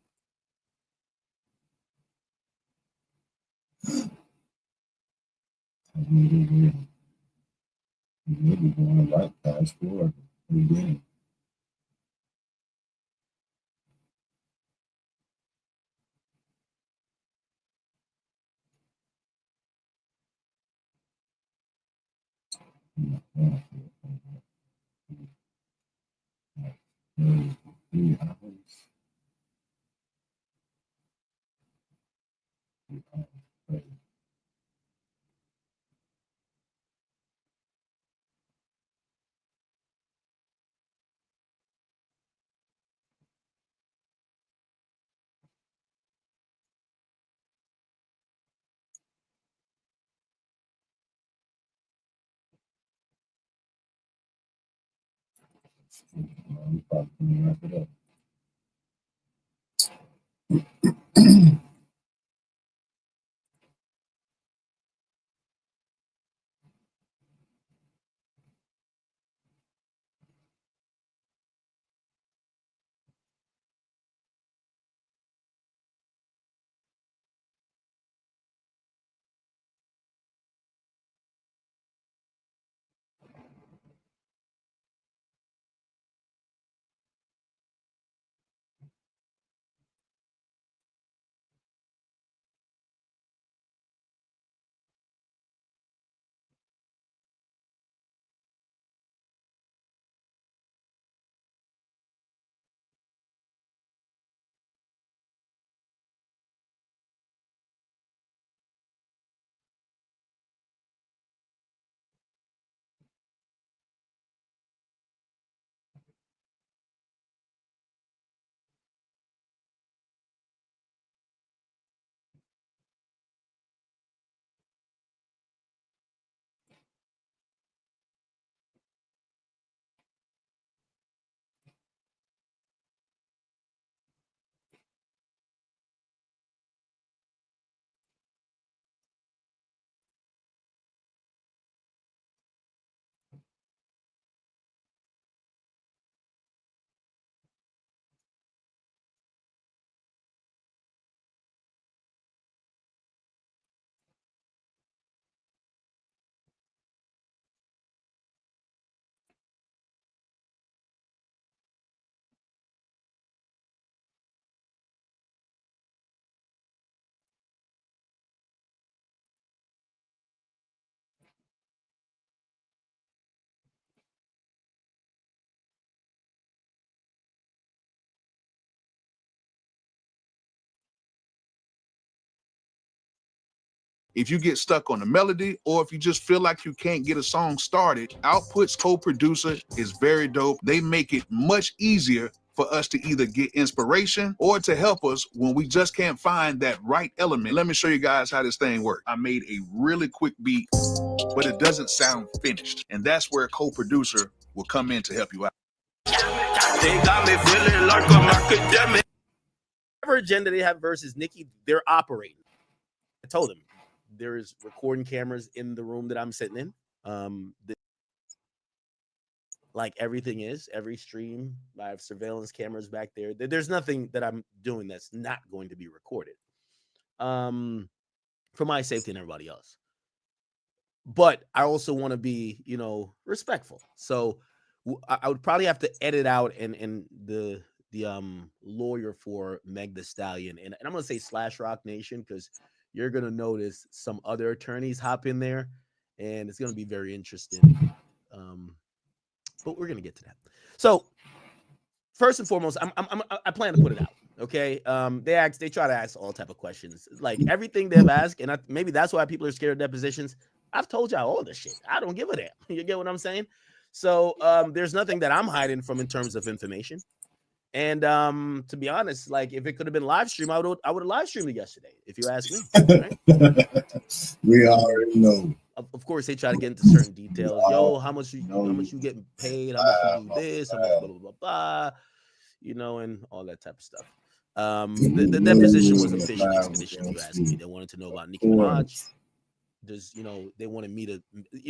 Maybe going right past Florida. Again. We probably can wrap it up. If you get stuck on the melody, or if you just feel like you can't get a song started, Output's co-producer is very dope. They make it much easier for us to either get inspiration or to help us when we just can't find that right element. Let me show you guys how this thing works. I made a really quick beat, but it doesn't sound finished. And that's where a co-producer will come in to help you out. They got me feeling like I'm academic. Whatever agenda they have versus Nikki, they're operating. I told them there is recording cameras in the room that I'm sitting in. Like everything is, every stream, I have surveillance cameras back there. There's nothing that I'm doing that's not going to be recorded. For my safety and everybody else. But I also want to be, respectful. So I would probably have to edit out and the lawyer for Meg Thee Stallion, and I'm gonna say / Rock Nation, because you're gonna notice some other attorneys hop in there, and it's gonna be very interesting. But we're gonna get to that. So first and foremost, I plan to put it out. Okay. They try to ask all type of questions, like everything they've asked, and maybe that's why people are scared of depositions. I've told y'all all this shit. I don't give a damn. You get what I'm saying? So there's nothing that I'm hiding from in terms of information. And to be honest, like if it could have been live stream, I would have live streamed it yesterday, if you ask me. Right? We already know. of course, they try to get into certain details. Yo, how much you getting paid? How much you do this? How much blah blah blah blah. You know, and all that type of stuff. The deposition was a fishing expedition, if you ask me. They wanted to know about Nicki Minaj. They wanted me to.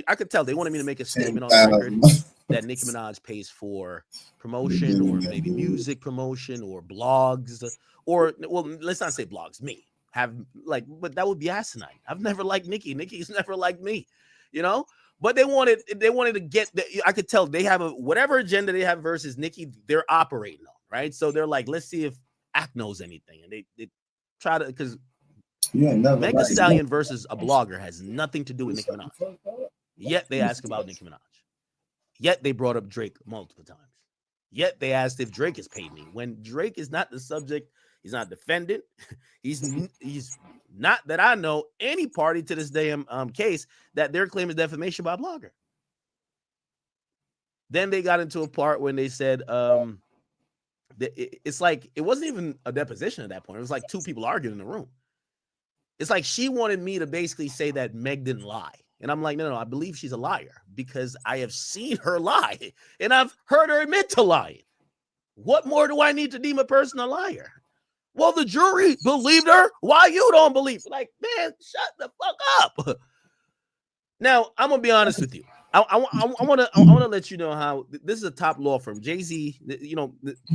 I could tell they wanted me to make a statement on the record that Nicki Minaj pays for promotion or maybe music promotion or blogs or let's not say blogs. But that would be asinine. I've never liked Nicki. Nicki's never liked me, But they wanted to get. I could tell they have whatever agenda they have versus Nicki. They're operating on, right? So they're like, let's see if Act knows anything, and they try to because. Meg Thee Stallion versus a blogger has nothing to do with Nicki Minaj. Yet they ask about Nicki Minaj. Yet they brought up Drake multiple times. Yet they asked if Drake has paid me. When Drake is not the subject, he's not defendant. He's not that I know any party to this damn case that their claim is defamation by a blogger. Then they got into a part when they said it's like it wasn't even a deposition at that point. It was like two people arguing in the room. It's like she wanted me to basically say that Meg didn't lie. And I'm like, no, I believe she's a liar because I have seen her lie and I've heard her admit to lying. What more do I need to deem a person a liar? Well, the jury believed her. Why you don't believe? Like, man, shut the fuck up. Now, I'm going to be honest with you. I want to let you know how this is a top law firm. Jay-Z,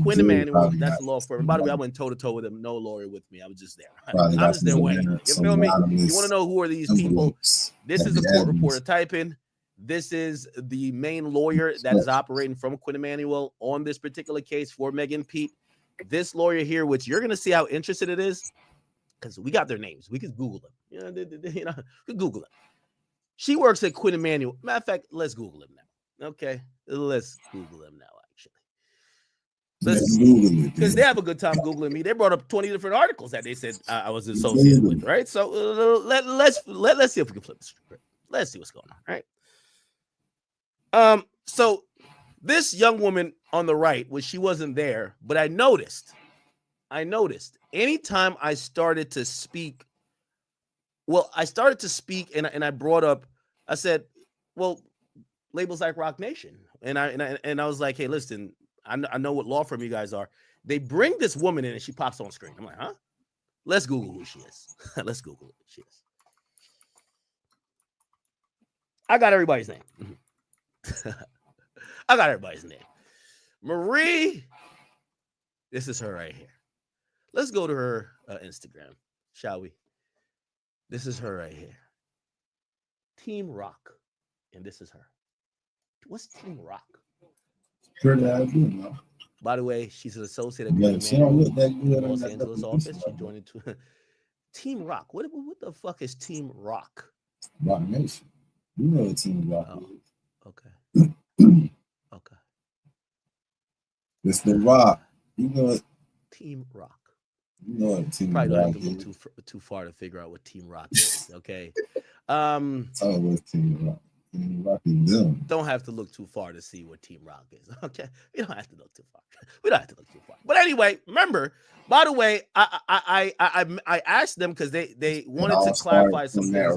Quinn Emanuel, that's a law firm. And by the way, I went toe-to-toe with him. No lawyer with me. I was just there. I'm just there waiting. You feel me? You want to know who are these people? This is the court reporter. Type in. This is the main lawyer that is operating from Quinn Emanuel on this particular case for Megan Pete. This lawyer here, which you're going to see how interested it is, because we got their names. We could Google them. We could Google them. She works at Quinn Emanuel. Matter of fact, let's Google him now. Okay, let's Google him now. Actually, because they have a good time Googling me. They brought up 20 different articles that they said I was associated with. Right. So let's see if we can flip the script. Let's see what's going on. Right. So this young woman on the right, which she wasn't there, but I noticed anytime I started to speak. Well, I started to speak and I brought up, I said, well, labels like Rock Nation. And I was like, hey, listen, I know what law firm you guys are. They bring this woman in and she pops on screen. I'm like, huh? Let's Google who she is. Let's Google who she is. I got everybody's name. I got everybody's name. Marie. This is her right here. Let's go to her Instagram, shall we? This is her right here. Team Rock. And this is her. What's Team Rock? By the way, she's an associate at Los Angeles office. She joined into Team Rock. What the fuck is Team Rock? Rock Nation. You know what Team Rock is. Okay. Okay. It's the Rock. You know it. Team Rock. You know what Team Probably Rock don't have to look too far to figure out what Team Rock is. Okay. Tell what's Team Rock. Team Rock is them. Don't have to look too far to see what Team Rock is. Okay. We don't have to look too far. We don't have to look too far. But anyway, remember, by the way, I asked them because they wanted to clarify some things.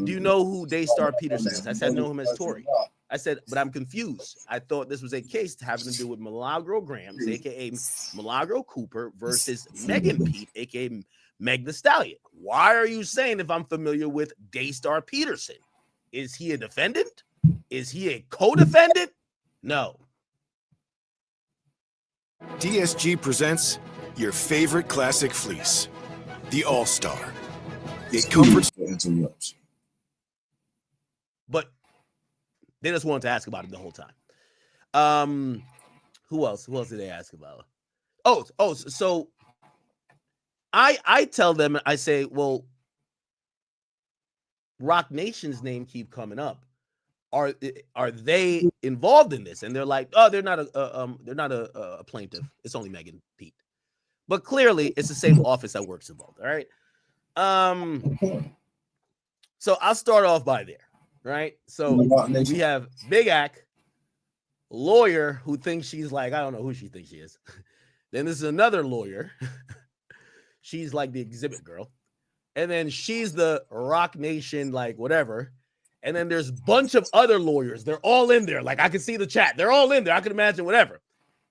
Do you know who Daystar Peterson is? I said, I know him as Tory. I said, but I'm confused. I thought this was a case having to do with Milagro Grams, aka Milagro Cooper, versus Megan Pete, aka Meg Thee Stallion. Why are you saying if I'm familiar with Daystar Peterson? Is he a defendant? Is he a co-defendant? No. DSG presents your favorite classic fleece, the All-Star. It comforts. But they just wanted to ask about it the whole time. Who else? Who else did they ask about? So I tell them, I say, well, Rock Nation's name keep coming up. Are they involved in this? And they're like, oh, they're not a plaintiff. It's only Megan Pete. But clearly, it's the same office that works involved. All right. So I'll start off by there. Right. So we have Big Ack, lawyer who thinks she's like, I don't know who she thinks she is. Then this is another lawyer. She's like the exhibit girl. And then she's the Rock Nation, like whatever. And then there's a bunch of other lawyers. They're all in there. Like I can see the chat. They're all in there. I can imagine whatever.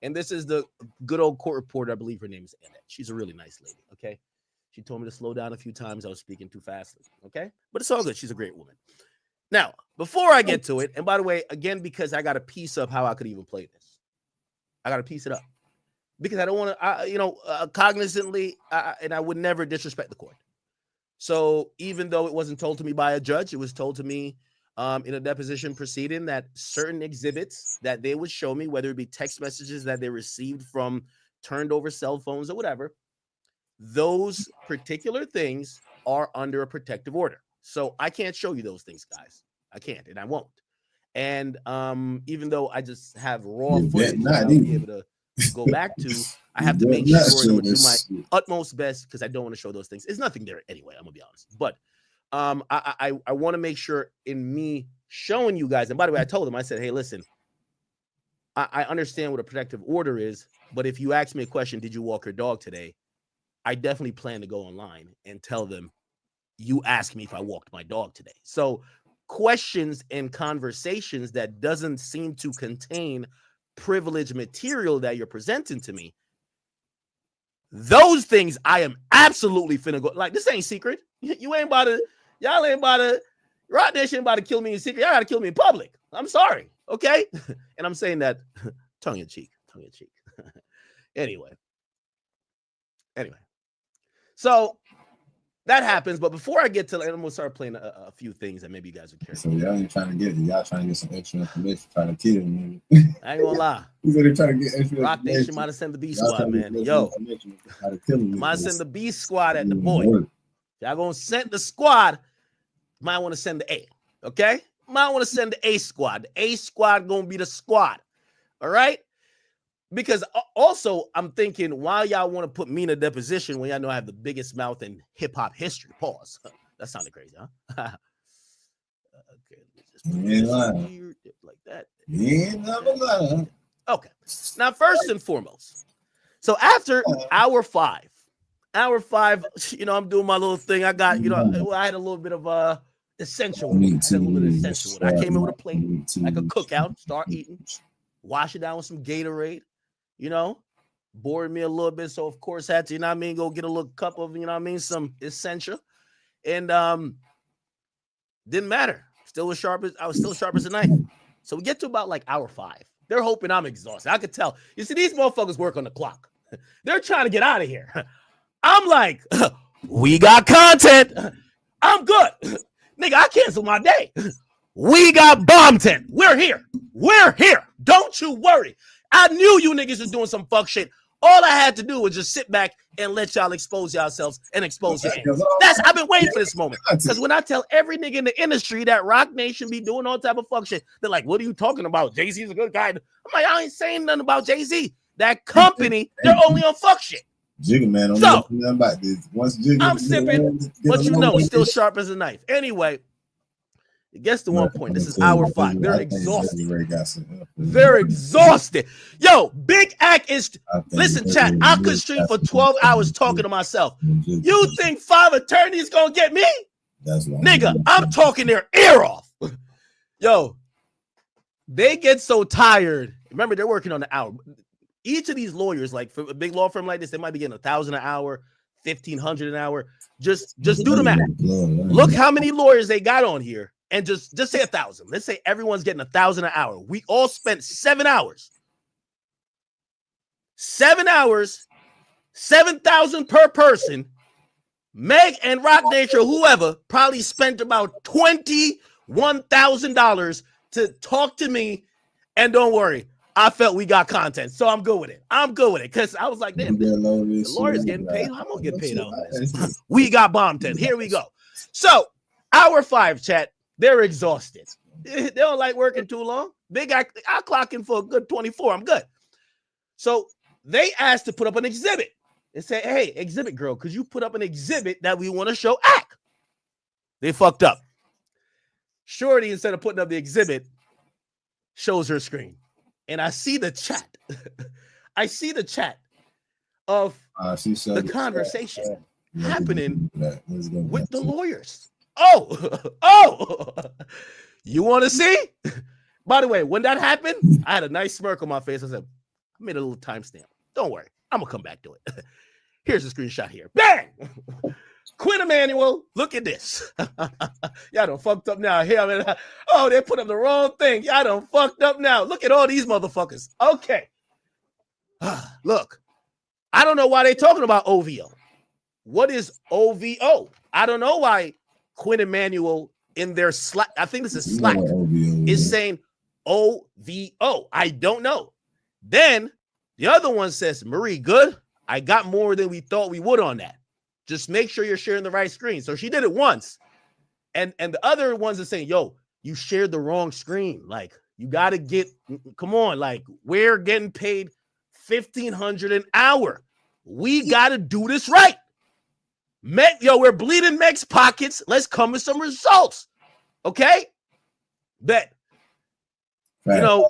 And this is the good old court reporter. I believe her name is Annette. She's a really nice lady. Okay. She told me to slow down a few times. I was speaking too fast. Okay. But it's all good. She's a great woman. Now, before I get to it, and by the way, again, because I got to piece up how I could even play this, I got to piece it up because I don't want to, cognizantly, and I would never disrespect the court. So even though it wasn't told to me by a judge, it was told to me in a deposition proceeding that certain exhibits that they would show me, whether it be text messages that they received from turned over cell phones or whatever, those particular things are under a protective order. So I can't show you those things, guys. I can't, and I won't. And even though I just have raw footage that I'll be able to go back to, I have to make sure and I'm gonna do my utmost best because I don't want to show those things. There's nothing there anyway, I'm gonna be honest. But I want to make sure in me showing you guys, and by the way, I told them, I said, hey, listen, I understand what a protective order is, but if you ask me a question, did you walk your dog today? I definitely plan to go online and tell them, you asked me if I walked my dog today. So questions and conversations that doesn't seem to contain privileged material that you're presenting to me, those things I am absolutely finna go. Like, this ain't secret. You ain't about to, y'all ain't about to, Rock Nation ain't about to kill me in secret. Y'all gotta kill me in public. I'm sorry. Okay. And I'm saying that tongue in cheek. Anyway. So that happens, but before I get to, I'm gonna start playing a few things that maybe you guys are curious. So y'all ain't trying to get it. Y'all trying to get some extra information, trying to kill me. I ain't gonna lie. You said they're trying to get extra Rock Nation might have sent the B squad, man. Yo, might send the B squad at the boy. Y'all gonna send the squad. Might want to send the A. Okay, might want to send the A squad. The A squad gonna be the squad. All right. Because also, I'm thinking, why y'all want to put me in a deposition when y'all know I have the biggest mouth in hip hop history? Pause. That sounded crazy, huh? Okay, like that. Okay. Now, first and foremost, so after hour five, I'm doing my little thing. I got, I had a little bit of essential. I came in with a plate, like a cookout, start eating, wash it down with some Gatorade. Bored me a little bit. So, of course, had to, go get a little cup of, some essential. And didn't matter. I was still sharp as a knife. So we get to about like hour 5. They're hoping I'm exhausted. I could tell. You see, these motherfuckers work on the clock. They're trying to get out of here. I'm like, we got content. I'm good. Nigga, I canceled my day. We got bomb tent. We're here. Don't you worry. I knew you niggas was doing some fuck shit. All I had to do was just sit back and let y'all expose yourselves and expose your hands. I've been waiting for this moment. Because when I tell every nigga in the industry that Rock Nation be doing all type of fuck shit, they're like, what are you talking about? Jay-Z's a good guy. I'm like, I ain't saying nothing about Jay-Z. That company, they're only on fuck shit. Jigga man, so, nothing about this. Once Jigga, I'm sipping, but he's still sharp as a knife. Anyway, it gets to one point. This is hour 5. They're exhausted. Yo, Big Act is. Listen, chat. I could stream for 12 hours talking to myself. You think 5 attorneys gonna get me? Nigga, I'm talking their ear off. Yo, they get so tired. Remember, they're working on the hour. Each of these lawyers, like for a big law firm like this, they might be getting $1,000 an hour, $1,500 an hour. Just do the math. Look how many lawyers they got on here. And just say 1,000. Let's say everyone's getting 1,000 an hour. We all spent 7 hours. 7 hours, 7,000 per person. Meg and Rock Nation, whoever, probably spent about $21,000 to talk to me. And don't worry, I felt we got content, so I'm good with it. Because I was like, damn, the lawyer's getting paid. I'm going to get paid out of this. We got bomb tent. Here we go. So, hour 5, chat. They're exhausted. They don't like working too long. Big, I clock in for a good 24. I'm good. So they asked to put up an exhibit and say, hey, exhibit girl, could you put up an exhibit that we want to show Act? They fucked up. Shorty, instead of putting up the exhibit, shows her screen. And I see the chat. Of the conversation happening with the lawyers. Oh, you want to see? By the way, when that happened, I had a nice smirk on my face. I said, I made a little timestamp. Don't worry. I'm going to come back to it. Here's a screenshot here. Bang! Quinn Emanuel, look at this. Y'all done fucked up now. Here, I mean, oh, they put up the wrong thing. Y'all done fucked up now. Look at all these motherfuckers. Okay. Look, I don't know why they're talking about OVO. What is OVO? I don't know why Quinn Emanuel in their Slack, I think this is Slack, is saying OVO. I don't know. Then the other one says, Marie, good. I got more than we thought we would on that. Just make sure you're sharing the right screen. So she did it once. And the other ones are saying, yo, you shared the wrong screen. Like, you got to get, come on. Like, we're getting paid $1,500 an hour. We got to do this right. We're bleeding Meg's pockets. Let's come with some results. Okay? Bet. Right. You know,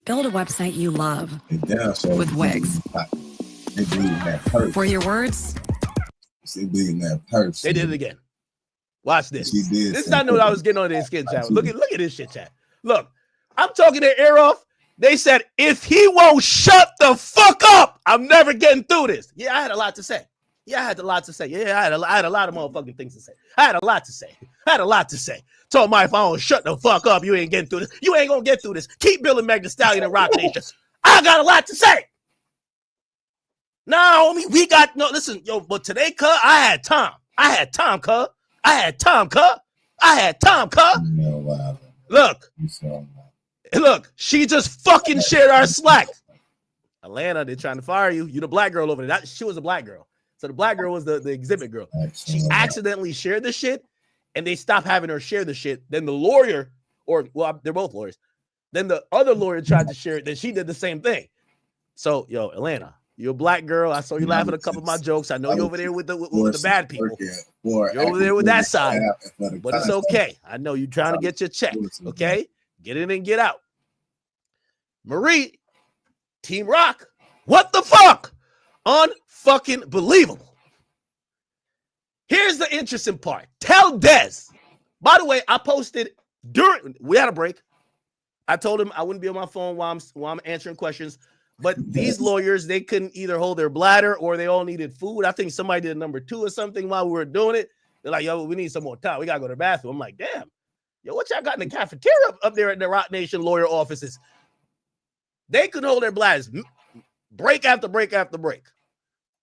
build a website you love with Wix. They believe in that purse. For your words, They believe in that purse. they did it again. Watch this. She did This is not know I was getting on this skin chat. Look at this shit chat. Look, I'm talking their ear off. They said, if he won't shut the fuck up, I'm never getting through this. Yeah, I had a lot to say. Yeah, I had a lot to say. Yeah, I had a lot of motherfucking things to say. I had a lot to say. Told my if I don't shut the fuck up, you ain't getting through this. You ain't gonna get through this. Keep building Meg Thee Stallion and Rock Nation. I got a lot to say. Nah, homie, we got no. Listen, yo, but today, cuz I had time, cuz. Look, she just fucking shared our Slack. Atlanta, they're trying to fire you. You the black girl over there. She was a black girl. So the black girl was the exhibit girl. She accidentally shared the shit, and they stopped having her share the shit. Then the lawyer, they're both lawyers. Then the other lawyer tried to share it. Then she did the same thing. So, yo, Atlanta, you're a black girl. I saw you laughing at a couple of my jokes. I know you're over there with the bad people. You're over there with that side. But it's okay. I know you're trying to get your check. Okay? Get in and get out. Marie, Team Rock, what the fuck? Unfucking believable. Here's the interesting part. Tell Dez. By the way, I posted we had a break. I told him I wouldn't be on my phone while I'm answering questions. But these lawyers, they couldn't either hold their bladder or they all needed food. I think somebody did number 2 or something while we were doing it. They're like, yo, we need some more time. We got to go to the bathroom. I'm like, damn. Yo, what y'all got in the cafeteria up there at the Rock Nation lawyer offices? They couldn't hold their bladders. Break after break after break.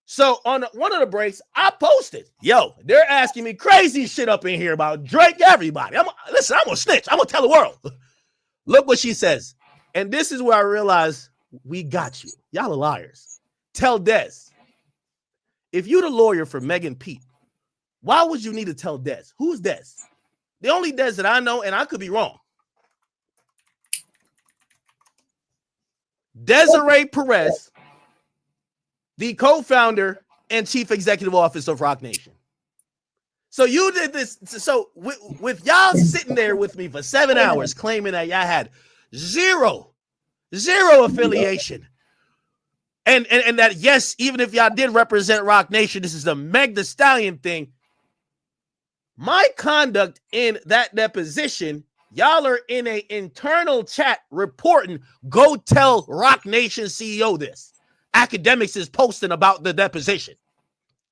So on one of the breaks, I posted, yo, they're asking me crazy shit up in here about Drake, everybody. Listen, I'm going to snitch. I'm going to tell the world. Look what she says. And this is where I realized we got you. Y'all are liars. Tell Dez. If you're the lawyer for Megan Pete, why would you need to tell Dez? Who's Dez? The only Dez that I know, and I could be wrong. Desiree Perez, the co-founder and chief executive officer of Rock Nation. So you did this. So with y'all sitting there with me for 7 hours claiming that y'all had zero affiliation. And that, yes, even if y'all did represent Rock Nation, this is the Meg Thee Stallion thing. My conduct in that deposition, y'all are in an internal chat reporting, go tell Rock Nation CEO this. Akademiks is posting about the deposition.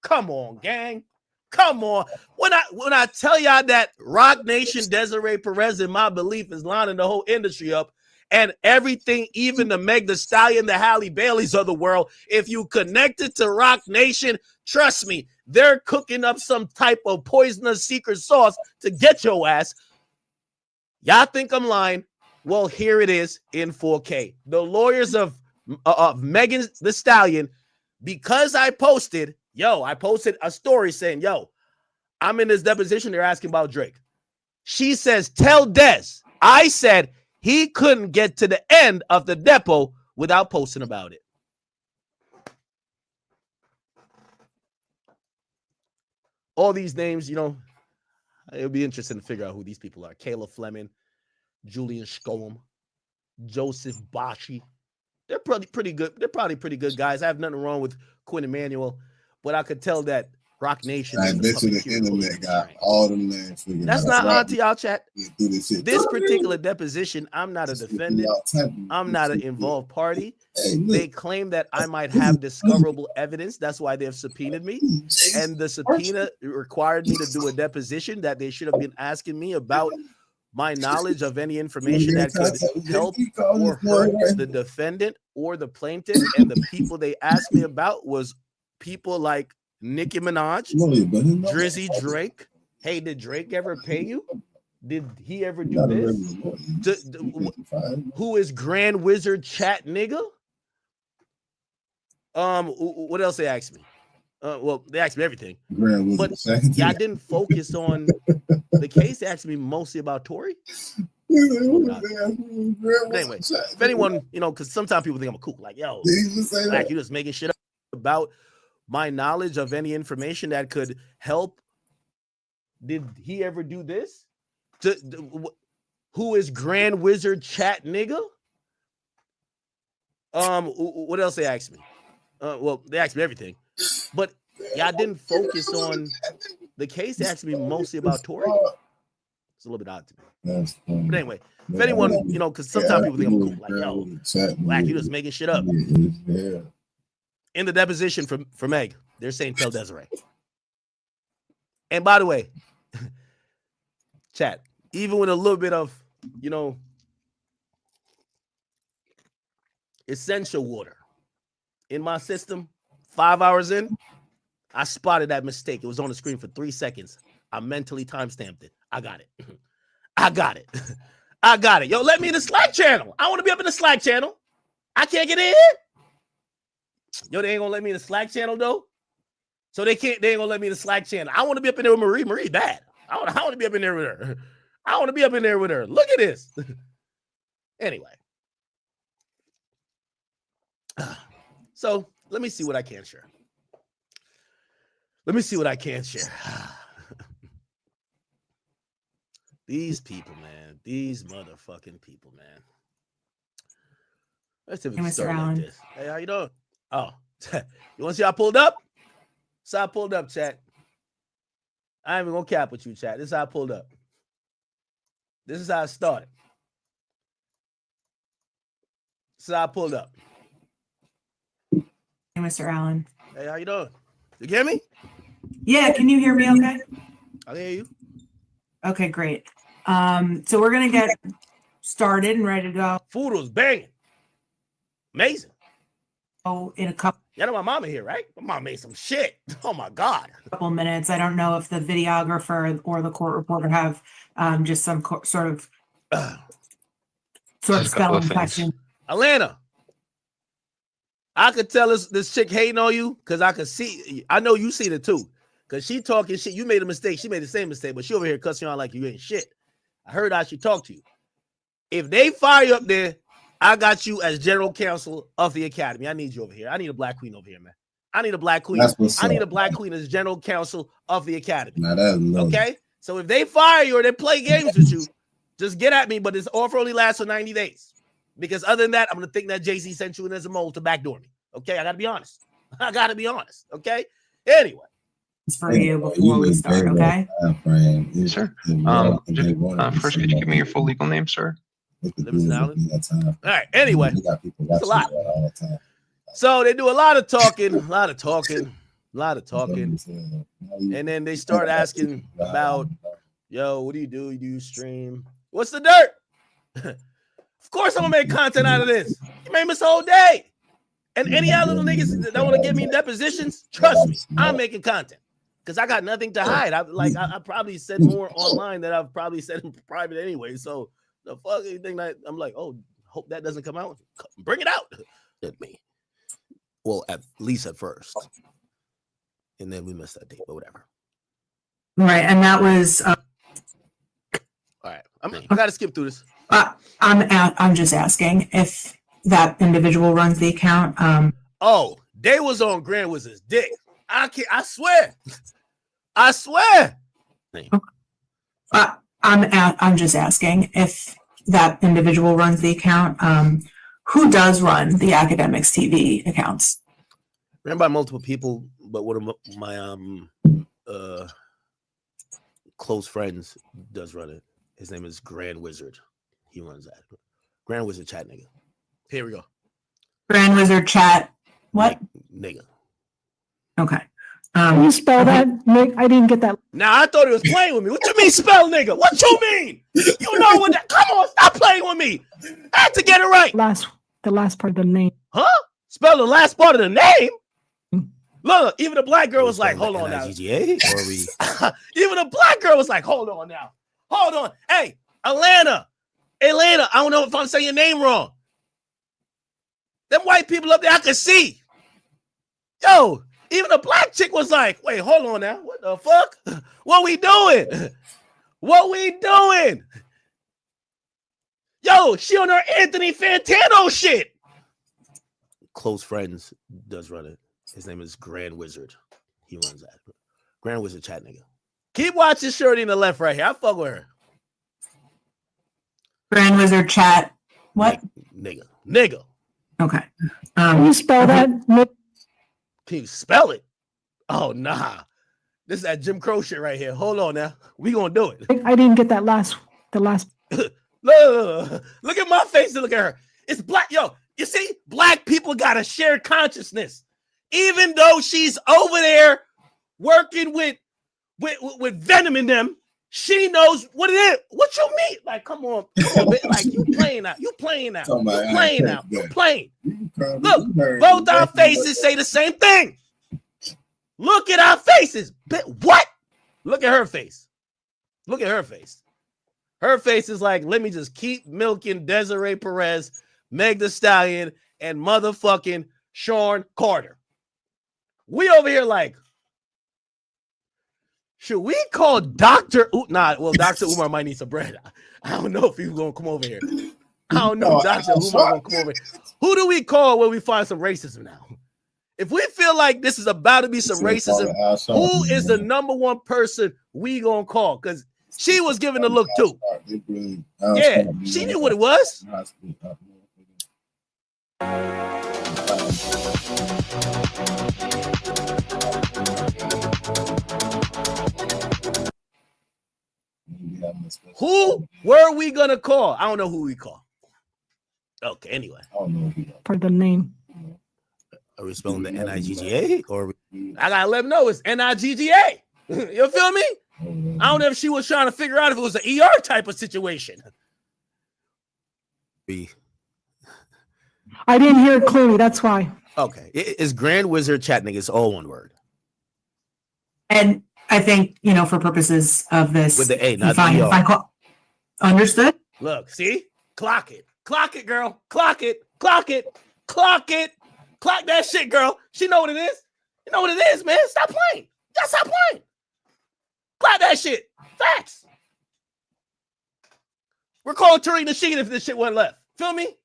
Come on, gang. Come on. When I tell y'all that Rock Nation, Desiree Perez, in my belief, is lining the whole industry up, and everything, even the Meg Thee Stallion, the Halle Baileys of the world, if you connect it to Rock Nation, trust me, they're cooking up some type of poisonous secret sauce to get your ass. Y'all think I'm lying? Well, here it is in 4K. The lawyers of Megan Thee Stallion, because I posted a story saying, yo, I'm in this deposition. They're asking about Drake. She says, tell Dez. I said he couldn't get to the end of the depot without posting about it. All these names, it'll be interesting to figure out who these people are. Kayla Fleming, Julian Scholem, Joseph Bashi. They're probably pretty good. They're probably pretty good guys. I have nothing wrong with Quinn Emanuel, but I could tell that Rock Nation. I is bet you the puppeteer internet police, got right? all them names figured That's out. not onto y'all chat. Do this shit. This particular deposition, I'm not a defendant. I'm not an involved party. They claim that I might have discoverable evidence. That's why they've subpoenaed me. And the subpoena required me to do a deposition that they should have been asking me about my knowledge of any information that could help or hurt the defendant or the plaintiff. And the people they asked me about was people like Nicki Minaj, Drizzy Drake. Hey, did Drake ever pay you? Did he ever do this? Who is Grand Wizard Chat nigga? What else they asked me? Well, they asked me everything, but yeah, I didn't focus on the case. They asked me mostly about Tory. But anyway, if anyone, because sometimes people think I'm a kook, like, yo, like you just making shit up about my knowledge of any information that could help. Did he ever do this? Who is Grand Wizard Chat nigga? What else they asked me? Well, they asked me everything, but yeah, I didn't focus on the case. They asked me mostly about Tory. It's a little bit odd to me. But anyway, if anyone, because sometimes people think I'm cool, like, yo, like you just making shit up. In the deposition for Meg, they're saying tell Desiree. And by the way, chat, even with a little bit of, essential water in my system, 5 hours in, I spotted that mistake. It was on the screen for 3 seconds. I mentally timestamped it. I got it. I got it. I got it. Yo, let me in the Slack channel. I want to be up in the Slack channel. I can't get in here. Yo, they ain't gonna let me in the Slack channel though. So they ain't gonna let me in the Slack channel. I want to be up in there with Marie. Marie bad. I want to be up in there with her. I want to be up in there with her. Look at this. Anyway. So let me see what I can share. Let me see what I can share. These people, man. These motherfucking people, man. Let's see if we can start like this. Hey, how you doing? Oh, you want to see how I pulled up? So I pulled up, chat. I ain't even gonna cap with you, chat. This is how I pulled up. This is how I started. This is how I pulled up. Hey, Mr. Allen. Hey, how you doing? You get me? Yeah, can you hear me okay? I hear you. Okay, great. So we're gonna get started and ready to go. Food was banging. Amazing. Oh, in a couple. You know my mama here, right? My mom made some shit. Oh my God. Couple minutes. I don't know if the videographer or the court reporter have just some sort of spelling question. Atlanta. I could tell this chick hating on you because I could see. I know you seen it too. Because she talking shit. You made a mistake. She made the same mistake, but she over here cussing you out like you ain't shit. I heard how she talked to you. If they fire you up there, I got you as general counsel of the academy. I need you over here. I need a black queen over here, man. I need a black queen. I need a black queen as general counsel of the academy. Okay? So if they fire you or they play games with you, just get at me, but this offer only lasts for 90 days. Because other than that, I'm going to think that Jay-Z sent you in as a mole to backdoor me. Okay? I got to be honest. Okay? Anyway. It's for you before we start, okay? Sir. First, could you give me your full legal name, sir? All right. Anyway, it's a lot. So they do a lot of talking, and then they start asking about, yo, what do? You stream? What's the dirt? Of course, I'm gonna make content out of this. You made this whole day. And any other little niggas that want to give me depositions, trust me, I'm making content because I got nothing to hide. I probably said more online than I've probably said in private anyway. So the fucking thing that I'm like, oh, hope that doesn't come out. Bring it out at me. Well, at least at first, and then we missed that date, but whatever. Right, and that was. All right, I got to skip through this. I'm just asking if that individual runs the account. Oh, they was on Grand Wizard's dick. I swear. I'm just asking if that individual runs the account. Who does run the Akademiks TV accounts? Ran by multiple people, but one of my close friends does run it. His name is Grand Wizard. He runs that. Grand Wizard chat nigga. Here we go. Grand Wizard chat. What? Nigga. Okay. Can you spell that, Nick? I didn't get that. Now I thought he was playing with me. What you mean spell nigga? What you mean? You know what that, come on, stop playing with me. I had to get it right. The last part of the name. Huh? Spell the last part of the name? Look, even the black girl was like, hold on now. Even the black girl was like, hold on now. Hold on. Hey, Atlanta, I don't know if I'm saying your name wrong. Them white people up there, I can see. Yo, even the black chick was like, wait, hold on now. What the fuck? What we doing? What we doing? Yo, she on her Anthony Fantano shit. Close friends does run it. His name is Grand Wizard. He runs that. Grand Wizard chat nigga. Keep watching Shorty in the left right here. I fuck with her. Grand Wizard chat. What? Nigga. Okay. Can you spell that, Nick? Can you spell it? Oh, nah. This is that Jim Crow shit right here. Hold on now. We gonna do it. I didn't get that the last. Look at my face and look at her. It's black. Yo, you see, black people got a shared consciousness. Even though she's over there working with venom in them, she knows what it is. What you mean? Like, come on, man. Like, you playing now. You playing now. You playing now. You playing. Look, both our faces say the same thing. Look at our faces. What? Look at her face. Look at her face. Her face is like, let me just keep milking Desiree Perez, Meg Thee Stallion, and motherfucking Sean Carter. We over here like, should we call Dr. Well, Dr. Umar might need some bread. I don't know if he's going to come over here. I don't know if Dr. Umar going to come over here. Who do we call when we find some racism now? If we feel like this is about to be some racism, who is the number one person we going to call? Because she was giving the look too. Yeah, she knew what it was. Who were we gonna call? I don't know who we call. Okay, anyway. Part of the name. Are we spelling the N-I-G-G-A? Or I gotta let them know it's N-I-G-G-A. You feel me? I don't know if she was trying to figure out if it was an ER type of situation. I didn't hear it clearly. That's why. Okay. It's Grand Wizard chat niggas, all one word. And I think, for purposes of this, with the A, not fine, the if I call, understood? Look, see? Clock it. Clock it, girl. Clock it. Clock it. Clock it. Clock that shit, girl. She know what it is. You know what it is, man. Stop playing. Y'all stop playing. Clock that shit. Facts. We're calling Tariq Nasheed if this shit wasn't left. Feel me?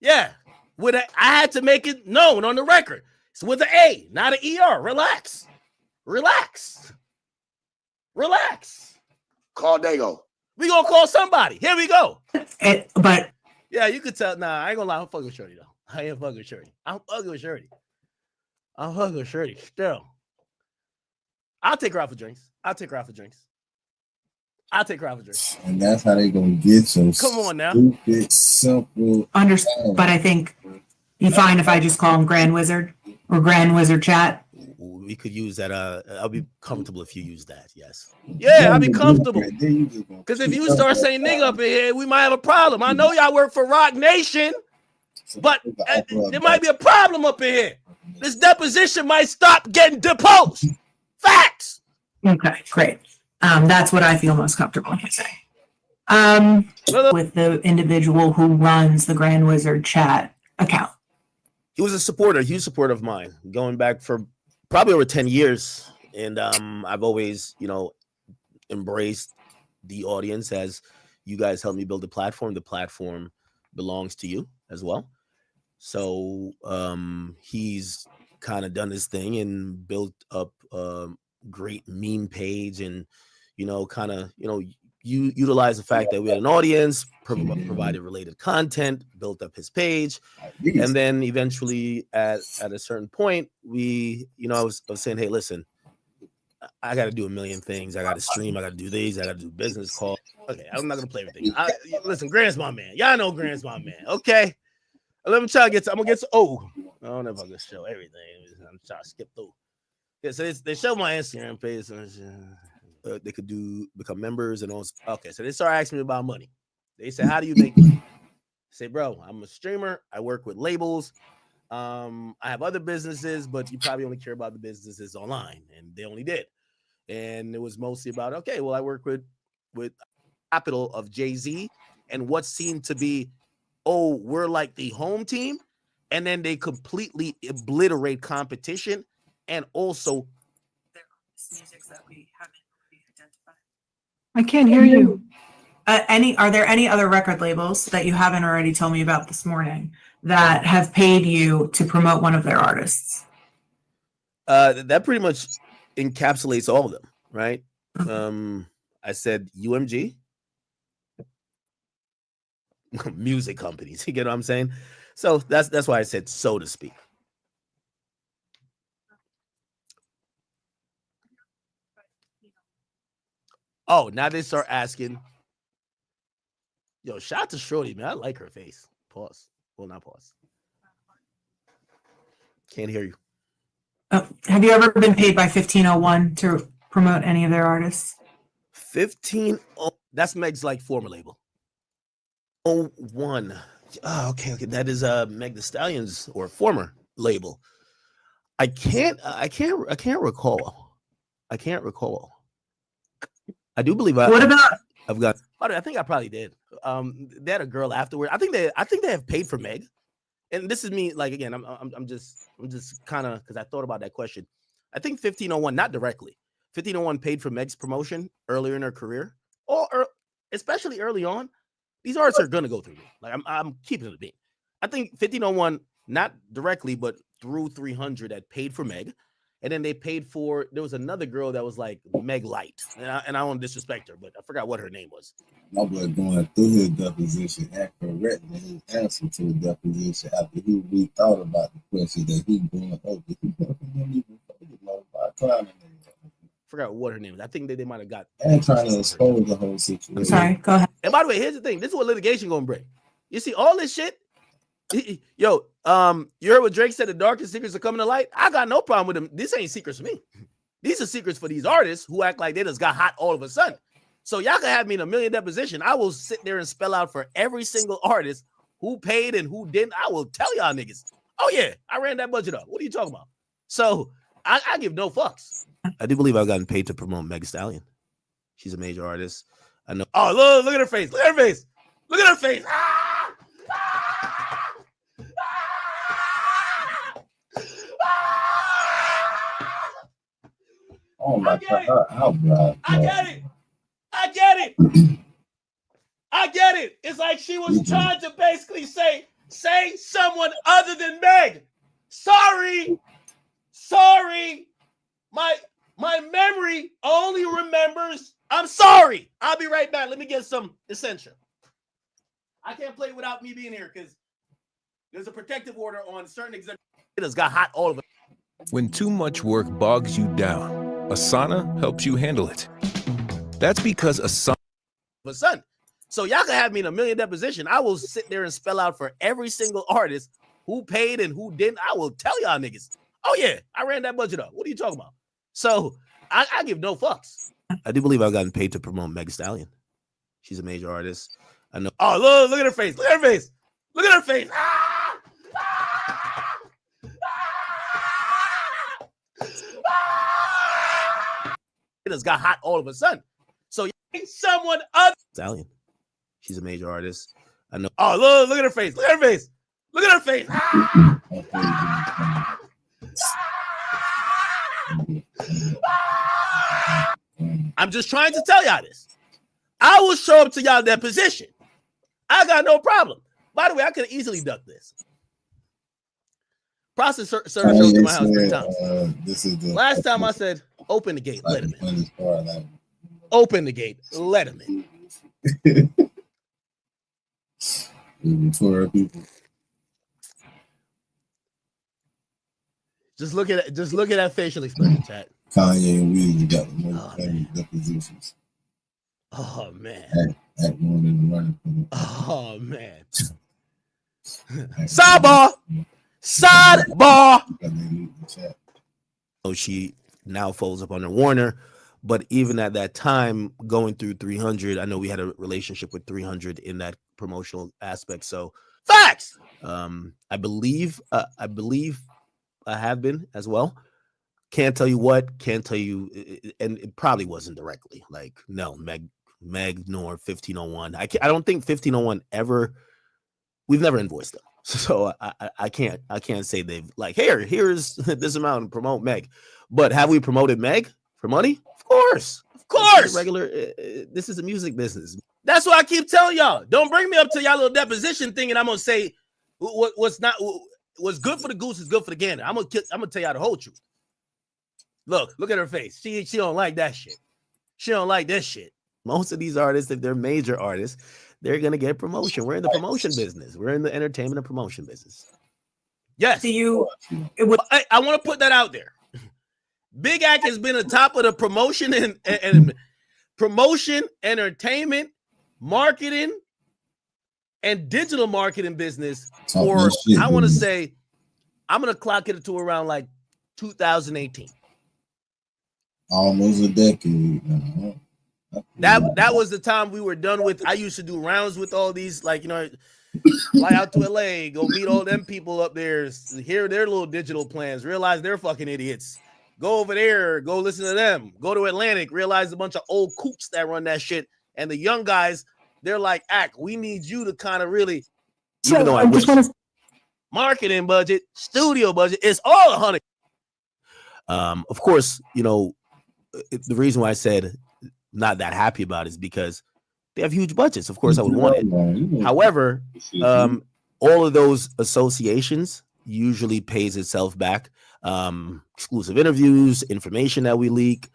Yeah. I had to make it known on the record. It's with an A, not an ER. Relax. Relax. Relax. Call Dago. We gonna call somebody. Here we go. But yeah, you could tell. Nah, I ain't gonna lie. I'm fucking with Shorty though. I ain't fucking with Shorty. I'm fucking with Shorty. I'm fucking with Shorty. Still, I'll take her out for drinks. I'll take her out for drinks. And that's how they gonna get you. Come on now. Stupid, simple. Understood. But I think you fine if I just call him Grand Wizard or Grand Wizard chat. We could use that. I'll be comfortable if you use that. Yes. Yeah, I'll be comfortable. Because if you start saying nigga up in here, we might have a problem. I know y'all work for Rock Nation, but there might be a problem up in here. This deposition might stop getting deposed. Facts. Okay, great. That's what I feel most comfortable saying. With the individual who runs the Grand Wizard chat account. He was a supporter, huge supporter of mine, going back for probably over 10 years. And I've always, embraced the audience as you guys helped me build the platform. The platform belongs to you as well. So he's kind of done his thing and built up a great meme page and, you utilize the fact that we had an audience, provided related content, built up his page. And then eventually at a certain point, I was saying, hey, listen, I got to do a million things. I got to stream. I got to do these. I got to do business calls. Okay, I'm not gonna play everything. Listen, Grant's my man. Y'all know Grant's my man. Okay, let me try to get. I'm gonna get. I don't know if I'm gonna show everything. I'm trying to skip through. Yeah, so they show my Instagram page. They could become members and all. Okay, so they start asking me about money. They say, "How do you make money?" I say, "Bro, I'm a streamer. I work with labels. I have other businesses, but you probably only care about the businesses online." And they only did. And it was mostly about, okay, well, I work with capital of Jay-Z and what seemed to be, oh, we're like the home team. And then they completely obliterate competition and also music that we haven't identified. I can't hear you. Are there any other record labels that you haven't already told me about this morning that have paid you to promote one of their artists? that pretty much encapsulates all of them, right? I said UMG, music companies. You get what I'm saying? So that's why I said so to speak. Oh, now they start asking. Yo, shout out to Shorty, man. I like her face. Pause. Well, not pause. Can't hear you. Oh, have you ever been paid by 1501 to promote any of their artists? 15. That's Meg's like former label. 01. Oh, okay. That is Meg Thee Stallion's or former label. I can't recall. I can't recall. I do believe I've got. I think I probably did. They had a girl afterward. I think they have paid for Meg. And this is me, like, again, I'm just kind of, because I thought about that question. I think 1501, not directly. 1501 paid for Meg's promotion earlier in her career, or especially early on. These artists are gonna go through me. Like I'm keeping it a beat. I think 1501, not directly, but through 300, that paid for Meg, and then they paid for. There was another girl that was like Meg Light, and I don't want to disrespect her, but I forgot what her name was. My boy going through his deposition and correcting his answer to the deposition after he rethought about the question that he going over. Forgot what her name was. I think they might have got and trying to expose the whole situation. I'm sorry, go ahead. And by the way, here's the thing: this is what litigation gonna bring. You see all this shit. Yo, you heard what Drake said? The darkest secrets are coming to light. I got no problem with them. This ain't secrets for me. These are secrets for these artists who act like they just got hot all of a sudden. So y'all can have me in a million deposition. I will sit there and spell out for every single artist who paid and who didn't. I will tell y'all niggas. Oh yeah, I ran that budget up. What are you talking about? So I give no fucks. I do believe I've gotten paid to promote Meg Thee Stallion. She's a major artist. I know. Oh, look at her face. Look at her face. Look at her face. Oh my God. I get it. I get it. It's like she was trying to basically say someone other than Meg. Sorry. My memory only remembers. I'm sorry. I'll be right back. Let me get some essential. I can't play without me being here because there's a protective order on certain executives. It has got hot all of it. When too much work bogs you down, Asana helps you handle it. That's because Asana. But son, so y'all can have me in a million deposition. I will sit there and spell out for every single artist who paid and who didn't. I will tell y'all niggas. Oh yeah, I ran that budget up. What are you talking about? So I give no fucks. I do believe I've gotten paid to promote Meg Thee Stallion. She's a major artist. I know. Oh, look at her face. Look at her face. Look at her face. It has got hot all of a sudden. So someone other Stallion. She's a major artist. I know. Oh, look at her face. Look at her face. Look at her face. I'm just trying to tell y'all this. I will show up to y'all in that position. I got no problem. By the way, I could have easily ducked this. Process server showed to my house 3 times. Last time I said, open the gate, let him in. Open the gate, let him in. Just look at that facial expression, chat. Kanye and Weezy got the most famous depositions. Oh man. At one in the running for the Oh man. Sidebar. So she now folds up under Warner, but even at that time, going through 300, I know we had a relationship with 300 in that promotional aspect. So facts. I believe I have been as well. Can't tell you what. Can't tell you, and it probably wasn't directly. Like no, Meg nor 1501. I don't think 1501 ever. We've never invoiced them. So I can't say they've like here's this amount and promote Meg, but have we promoted Meg for money? Of course. Regular. This is a music business. That's why I keep telling y'all. Don't bring me up to y'all little deposition thing, and I'm gonna say what's good for the goose is good for the gander. I'm gonna tell y'all the whole truth. Look at her face. She don't like that shit. She don't like this shit. Most of these artists, if they're major artists, they're going to get promotion. We're in the promotion business. We're in the entertainment and promotion business. Yes. I want to put that out there. Big Act has been on top of the promotion and promotion, entertainment, marketing, and digital marketing business for, I want to say, I'm going to clock it to around like 2018. Almost a decade. That was the time we were done with. I used to do rounds with all these, like, fly out to LA, go meet all them people up there, hear their little digital plans, realize they're fucking idiots. Go over there, go listen to them. Go to Atlantic, realize a bunch of old coops that run that shit. And the young guys, they're like, we need you to kind of really, even though I wish, marketing budget, studio budget, it's all 100. Of course, the reason why I said not that happy about it is because they have huge budgets. Of course, I would want it. However, all of those associations usually pays itself back. Exclusive interviews, information that we leak.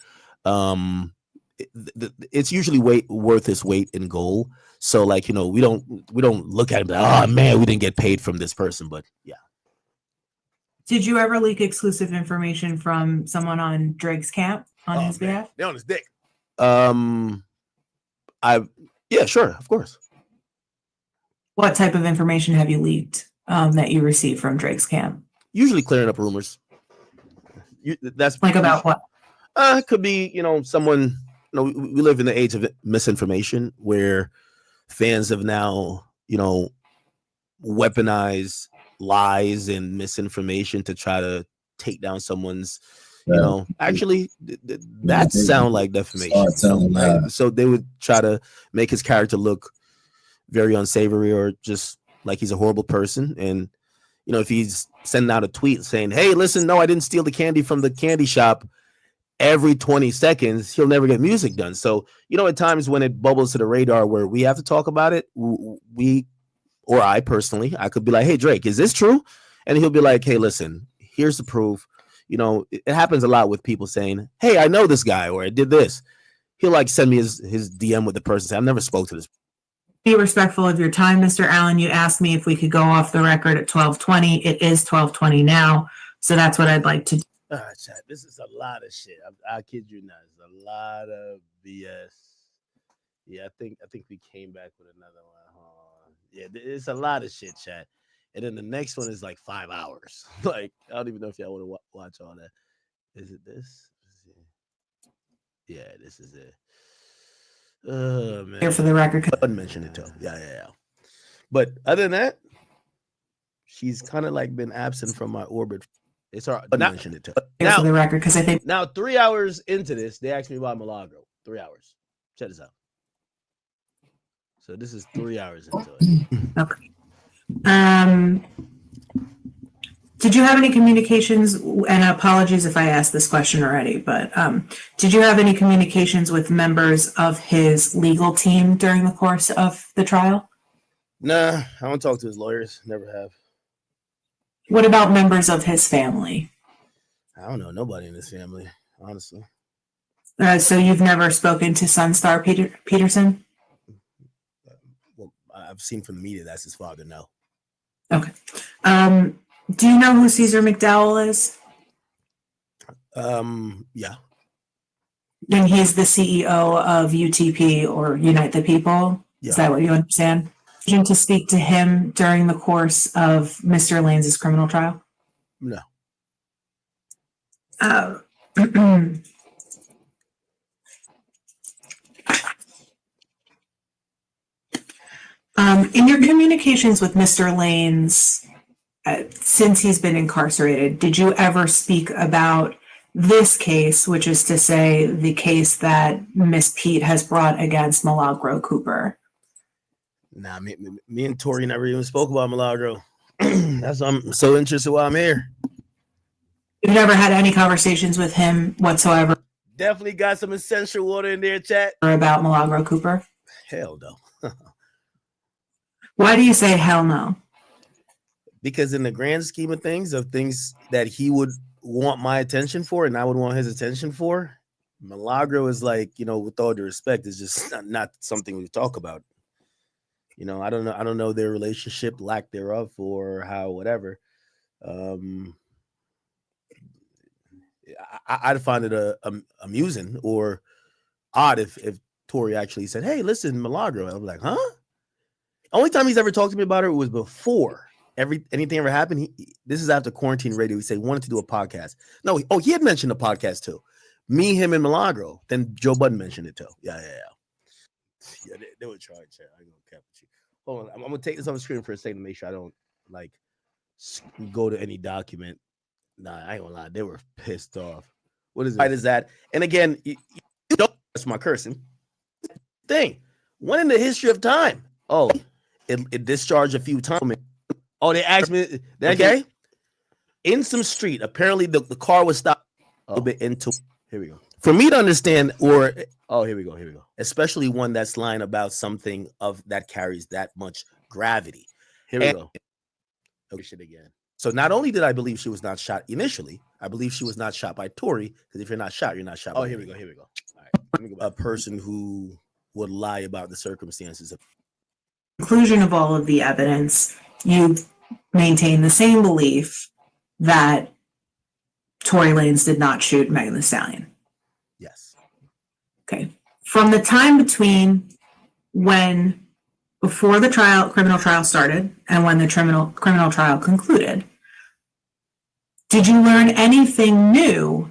It's usually worth its weight in gold. So, like, we don't look at it like, oh man, we didn't get paid from this person. But yeah. Did you ever leak exclusive information from someone on Drake's camp on his behalf? They're on his dick. Yeah, sure, of course. What type of information have you leaked that you received from Drake's camp? Usually clearing up rumors. That's like about what? It could be, someone. We live in the age of misinformation where fans have now, weaponized lies and misinformation to try to take down someone's. Actually, that sound like defamation. So they would try to make his character look very unsavory or just like he's a horrible person. And, if he's sending out a tweet saying, hey, listen, no, I didn't steal the candy from the candy shop, every 20 seconds, he'll never get music done. So, at times when it bubbles to the radar where we have to talk about it, or I personally, I could be like, hey, Drake, is this true? And he'll be like, hey, listen, here's the proof. It happens a lot with people saying, hey, I know this guy, or I did this. He'll like send me his DM with the person, say, I've never spoke to this. Be respectful of your time, Mr. Allen. You asked me if we could go off the record at 12:20. It is 12:20 now. So that's what I'd like to do. Chat, this is a lot of shit. I kid you not. It's a lot of BS. Yeah, I think we came back with another one. Yeah, it's a lot of shit, chat. And then the next one is like 5 hours. Like, I don't even know if y'all want to watch all that. Is it this? Yeah, this is it. Oh, man. Here for the record. I didn't mention it, too. Yeah. But other than that, she's kind of like been absent from my orbit. It's hard. But not mention it, too. Here for the record, because I think now 3 hours into this, they asked me about Milagro. 3 hours. Check this out. So this is 3 hours into it. Okay. Did you have any communications, and apologies if I asked this question already, but did you have any communications with members of his legal team during the course of the trial? Nah, I don't talk to his lawyers. Never have. What about members of his family? I don't know nobody in his family, honestly. So you've never spoken to Sunstar Peterson? Well, I've seen from the media that's his father. No. Okay. Do you know who Caesar McDowell is? Yeah. And he's the CEO of UTP, or Unite the People. Yeah. Is that what you understand? To speak to him during the course of Mr. Lanes' criminal trial? No. In your communications with Mr. Lanes, since he's been incarcerated, did you ever speak about this case, which is to say the case that Miss Pete has brought against Milagro Cooper? Nah, me and Tori never even spoke about Milagro. That's why I'm so interested why I'm here. You've never had any conversations with him whatsoever Definitely got some essential water in there, chat. about Milagro Cooper? Hell no. Why do you say hell no? Because in the grand scheme of things that he would want my attention for and I would want his attention for, Milagro is like, with all due respect, is just not something we talk about. I don't know their relationship, lack thereof, or how, whatever. I'd find it amusing or odd if Tori actually said, "Hey, listen, Milagro." I'd be like, "Huh?" Only time he's ever talked to me about it was before anything ever happened. This is after quarantine radio. He said he wanted to do a podcast. No, he had mentioned a podcast too. Me, him, and Milagro. Then Joe Budden mentioned it too. Yeah. They were trying. I ain't gonna cap with you. Hold on, I'm gonna take this off the screen for a second to make sure I don't go to any document. Nah, I ain't gonna lie. They were pissed off. What is it? Right, is that? And again, you don't. That's my cursing thing. When in the history of time? Oh, it discharged a few times. Oh, they asked me. Okay. In some street, apparently the car was stopped a little bit into. Here we go. For me to understand, here we go. Especially one that's lying about something that carries that much gravity. Here we go. Okay, shit again. So not only did I believe she was not shot initially, I believe she was not shot by Tori, because if you're not shot, you're not shot. Here we go. All right. Let me go. A person who would lie about the circumstances of Conclusion of all of the evidence, you maintain the same belief that Tory Lanez did not shoot Megan Thee Stallion. Yes. Okay. From the time before the criminal trial started and when the criminal trial concluded, did you learn anything new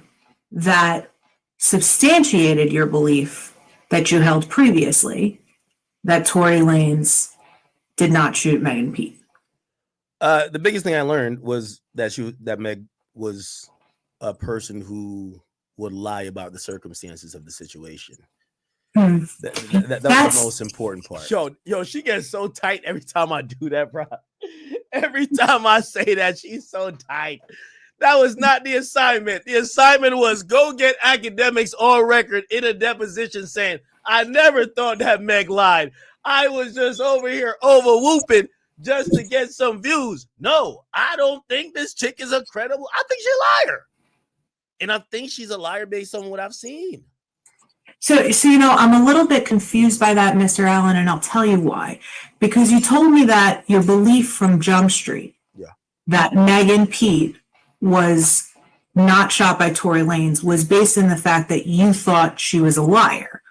that substantiated your belief that you held previously that Tory Lanez did not shoot Megan Pete? The biggest thing I learned was that Meg was a person who would lie about the circumstances of the situation. That was the most important part. Yo, she gets so tight every time I do that, bro. Every time I say that, she's so tight. That was not the assignment. The assignment was go get Akademiks on record in a deposition saying, I never thought that Meg lied. I was just over here over whooping just to get some views. No, I don't think this chick is a credible. I think she's a liar. And I think she's a liar based on what I've seen. So I'm a little bit confused by that, Mr. Allen, and I'll tell you why. Because you told me that your belief from Jump Street, that Megan Pete was not shot by Tory Lanez, was based in the fact that you thought she was a liar.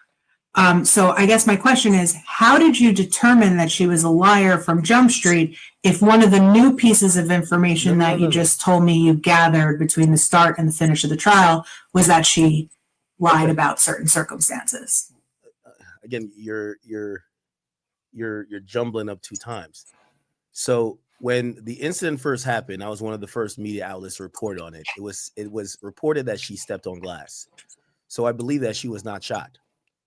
So I guess my question is, how did you determine that she was a liar from Jump Street if one of the new pieces of information that you just told me you gathered between the start and the finish of the trial was that she lied about certain circumstances? Again, you're jumbling up two times. So when the incident first happened, I was one of the first media outlets to report on it. It was reported that she stepped on glass. So I believe that she was not shot.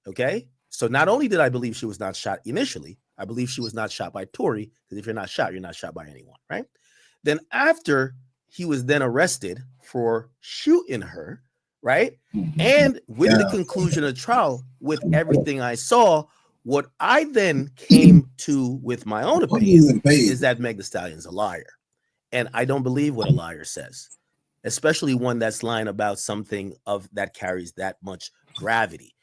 Okay. So not only did I believe she was not shot initially, I believe she was not shot by Tory, because if you're not shot by anyone, right? Then after he was then arrested for shooting her, right? And with the conclusion of the trial, with everything I saw, what I then came to with my own opinion is that Meg Thee Stallion's a liar. And I don't believe what a liar says, especially one that's lying about something that carries that much gravity.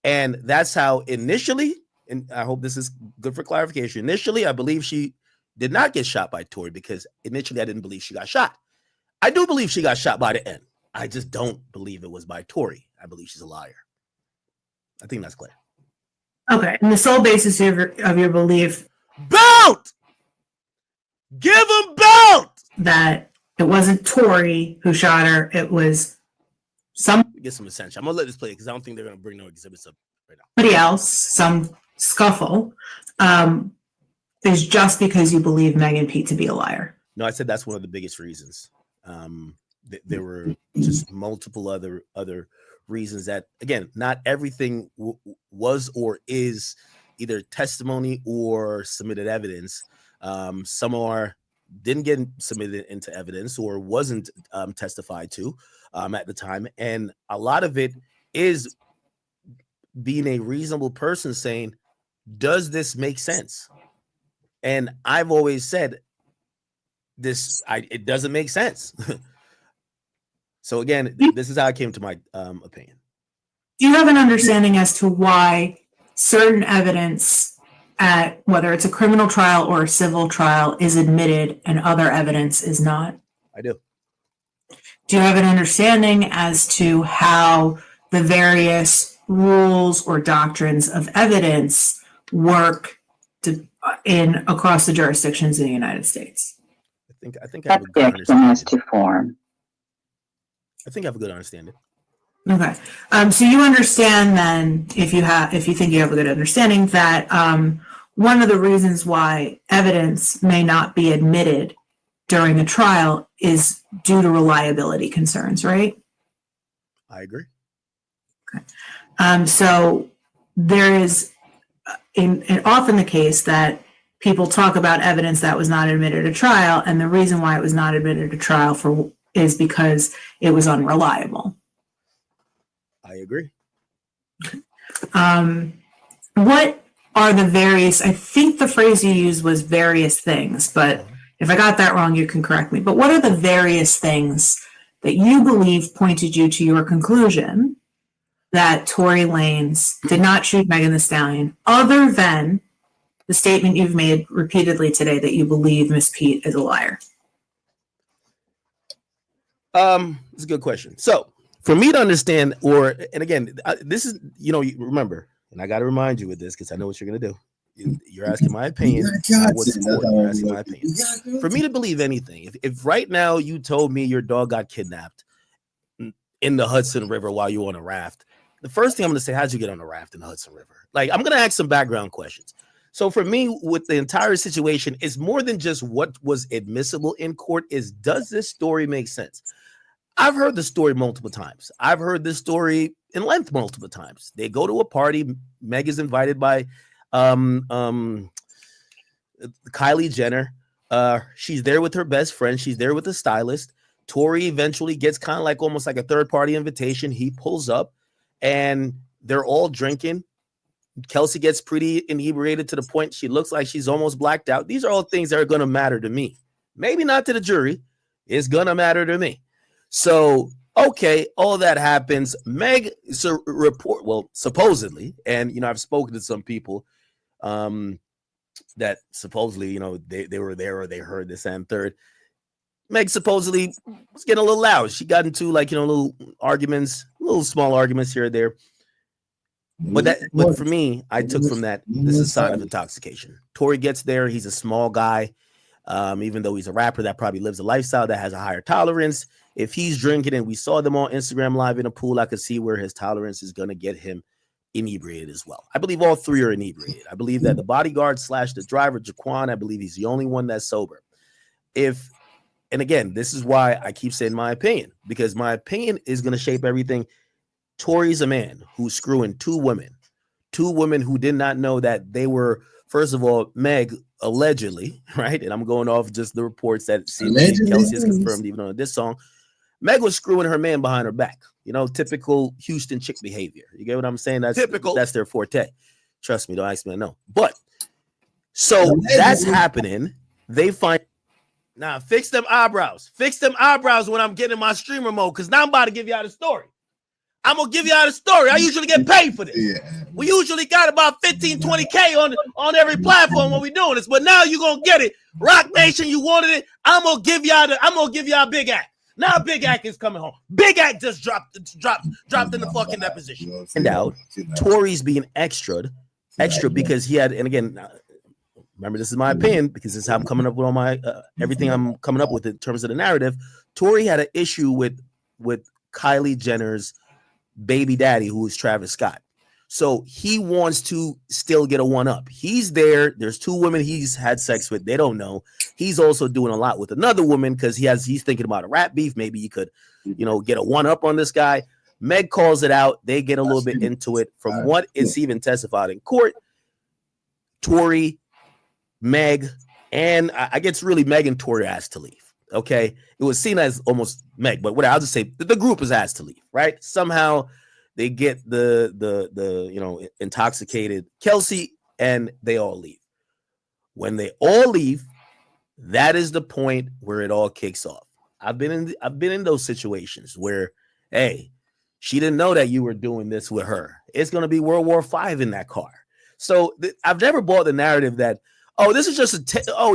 And that's how initially, and I hope this is good for clarification, initially I believe she did not get shot by Tory, because initially I didn't believe she got shot. I do believe she got shot by the end. I just don't believe it was by Tory. I believe she's a liar. I think that's clear. Okay, and the sole basis of your belief, belt, give him belt, that it wasn't Tori who shot her, it was get some attention. I'm gonna let this play because I don't think they're gonna bring no exhibits up right now. somebody else, some scuffle, is just because you believe Megan Pete to be a liar. No, I said that's one of the biggest reasons. There were just multiple other reasons that, again, not everything was or is either testimony or submitted evidence. Some didn't get submitted into evidence or wasn't testified to at the time, and a lot of it is being a reasonable person saying, does this make sense? And I've always said it doesn't make sense. So again, this is how I came to my opinion. Do you have an understanding as to why certain evidence at whether it's a criminal trial or a civil trial is admitted and other evidence is not? I do. Do you have an understanding as to how the various rules or doctrines of evidence work across the jurisdictions in the United States? I think I have a good understanding. I think I have a good understanding. Okay. So you understand then, if you think you have a good understanding, that one of the reasons why evidence may not be admitted during a trial is due to reliability concerns, right? I agree. Okay. So there is often the case that people talk about evidence that was not admitted to trial, and the reason why it was not admitted to trial is because it was unreliable. I agree. What are the various, I think the phrase you used was various things, but if I got that wrong, you can correct me. But what are the various things that you believe pointed you to your conclusion that Tory Lanez did not shoot Megan Thee Stallion, other than the statement you've made repeatedly today that you believe Miss Pete is a liar? It's a good question. So for me to understand, and again, this is, remember, and I got to remind you with this because I know what you're going to do. You're asking my opinion. What's important? You're asking my opinion. For me to believe anything, if right now you told me your dog got kidnapped in the Hudson River while you were on a raft, the first thing I'm going to say, how'd you get on a raft in the Hudson River? Like, I'm going to ask some background questions. So for me, with the entire situation, it's more than just what was admissible in court, is does this story make sense? I've heard the story multiple times. I've heard this story in length multiple times. They go to a party. Meg is invited by Kylie Jenner. She's there with her best friend. She's there with the stylist. Tory eventually gets kind of like almost like a third-party invitation. He pulls up, and they're all drinking. Kelsey gets pretty inebriated to the point she looks like she's almost blacked out. These are all things that are going to matter to me. Maybe not to the jury. It's going to matter to me. So, okay, all that happens. Meg supposedly, and, I've spoken to some people that supposedly, they were there or they heard this and third. Meg supposedly was getting a little loud. She got into little arguments, little small arguments here or there. But for me, I took from that, this is a sign of intoxication. Tory gets there. He's a small guy. Even though he's a rapper that probably lives a lifestyle that has a higher tolerance. If he's drinking, and we saw them on Instagram Live in a pool, I could see where his tolerance is going to get him inebriated as well. I believe all three are inebriated. I believe that the bodyguard / the driver, Jaquan, I believe he's the only one that's sober. And again, this is why I keep saying my opinion, because my opinion is going to shape everything. Tory's a man who's screwing two women who did not know that they were, first of all, Meg allegedly, right? And I'm going off just the reports that Kelsey has confirmed even on this song. Meg was screwing her man behind her back. Typical Houston chick behavior. You get what I'm saying? That's typical. That's their forte. Trust me, don't ask me, I know. But so that's happening. They find fix them eyebrows. Fix them eyebrows when I'm getting my streamer mode, because now I'm about to give y'all the story. I'm going to give y'all the story. I usually get paid for this. Yeah. We usually got about 15, 20K on every platform when we're doing this, but now you're going to get it. Rock Nation, you wanted it. I'm going to give y'all a big act. Now Big Act is coming home. Big Act just dropped in the fucking deposition. And out. Tory's being extra because he had, and again, remember, this is my opinion because this is how I'm coming up with all my everything I'm coming up with in terms of the narrative. Tory had an issue with Kylie Jenner's baby daddy, who is Travis Scott. So he wants to still get a one-up. He's there. There's two women he's had sex with. They don't know. He's also doing a lot with another woman because he's thinking about a rap beef. Maybe he could, get a one-up on this guy. Meg calls it out. They get a little bit into it. From what is even testified in court, Tory, Meg, and I guess really Meg and Tory asked to leave. Okay, it was seen as almost Meg, but I'll just say the group is asked to leave. Right? Somehow they get the intoxicated Kelsey, and they all leave. When they all leave, that is the point where it all kicks off. I've been in those situations where, hey, she didn't know that you were doing this with her. It's going to be World War V in that car. So I've never bought the narrative that, oh, this is just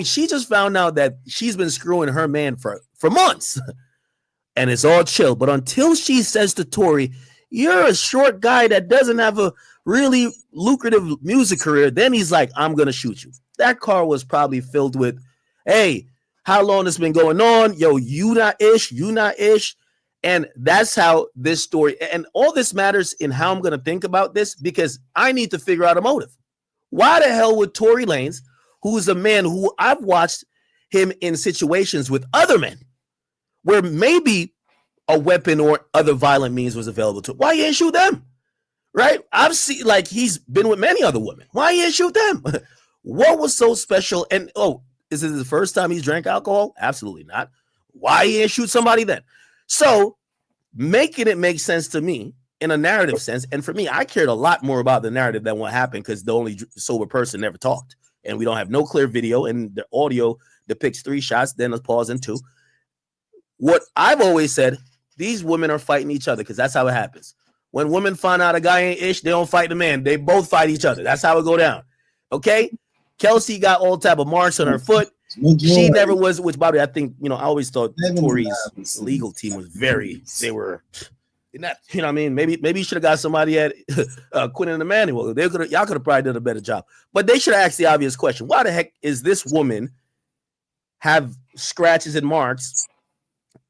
she just found out that she's been screwing her man for months and it's all chill. But until she says to Tory, you're a short guy that doesn't have a really lucrative music career, then he's like, I'm going to shoot you. That car was probably filled with, hey, how long it's been going on? Yo, you not ish. And that's how this story, and all this matters in how I'm going to think about this, because I need to figure out a motive. Why the hell would Tory Lanez, who is a man who I've watched him in situations with other men where maybe a weapon or other violent means was available to him, why you ain't shoot them? Right? I've seen, like, he's been with many other women. Why you ain't shoot them? What was so special? And, is it the first time he's drank alcohol? Absolutely not. Why you ain't shoot somebody then? So making it make sense to me in a narrative sense. And for me, I cared a lot more about the narrative than what happened because the only sober person never talked. And we don't have no clear video, and the audio depicts 3 shots, then a pause and 2. What I've always said, these women are fighting each other because that's how it happens. When women find out a guy ain't ish, they don't fight the man. They both fight each other. That's how it go down. Okay? Kelsey got all type of marks on her foot. She never was, which by the way, I think, I always thought Tory's legal team was they were inept. You know what I mean? Maybe you should have got somebody at Quinn and Emmanuel. Y'all could have probably done a better job. But they should have asked the obvious question. Why the heck is this woman have scratches and marks?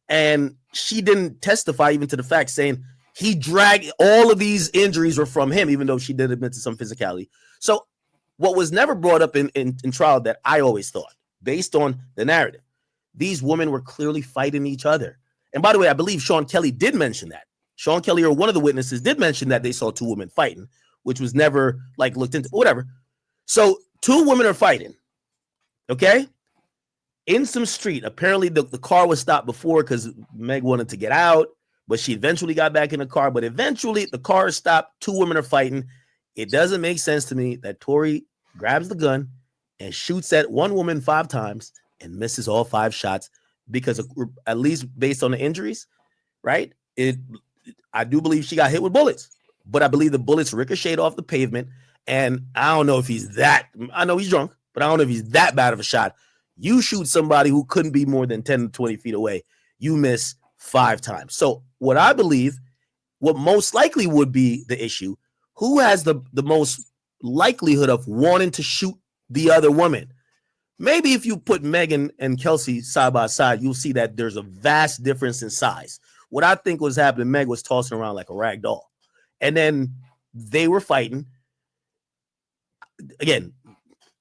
And she didn't testify even to the fact saying he dragged all of these injuries were from him, even though she did admit to some physicality. So what was never brought up in trial that I always thought, based on the narrative, these women were clearly fighting each other. And by the way, I believe Sean Kelly did mention that. Sean Kelly, or one of the witnesses, did mention that they saw 2 women fighting, which was never looked into, whatever. So 2 women are fighting, okay? In some street. Apparently the car was stopped before because Meg wanted to get out, but she eventually got back in the car. But eventually the car stopped. 2 women are fighting. It doesn't make sense to me that Tory grabs the gun and shoots at one woman 5 times and misses all 5 shots because at least based on the injuries, right? I do believe she got hit with bullets, but I believe the bullets ricocheted off the pavement. And I don't know if I know he's drunk, but I don't know if he's that bad of a shot. You shoot somebody who couldn't be more than 10 to 20 feet away, you miss 5 times. So what I believe, what most likely would be the issue, who has the most likelihood of wanting to shoot the other woman? Maybe if you put Megan and Kelsey side by side, you'll see that there's a vast difference in size. What I think was happening, Meg was tossing around like a rag doll. And then they were fighting. Again,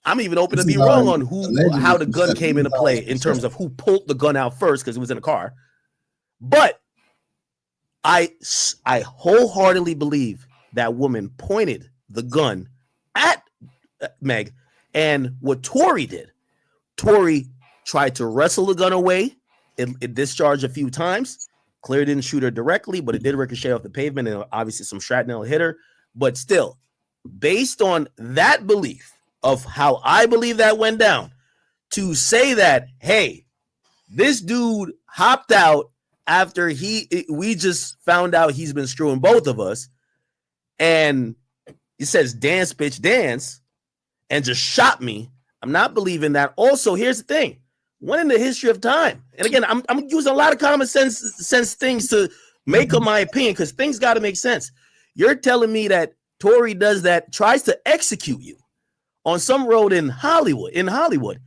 I'm even open to be wrong on how the gun came into play in terms of who pulled the gun out first because it was in a car. But I wholeheartedly believe that woman pointed the gun at Meg. And what Tory did, Tory tried to wrestle the gun away. It discharged a few times. Claire didn't shoot her directly, but it did ricochet off the pavement, and obviously some shrapnel hit her. But still, based on that belief of how I believe that went down, to say that, hey, this dude hopped out after we just found out he's been screwing both of us, and he says, dance, bitch, dance, and just shot me. I'm not believing that. Also, here's the thing. When in the history of time? And again, I'm using a lot of common sense things to make up my opinion because things got to make sense. You're telling me that Tory does that, tries to execute you on some road in Hollywood,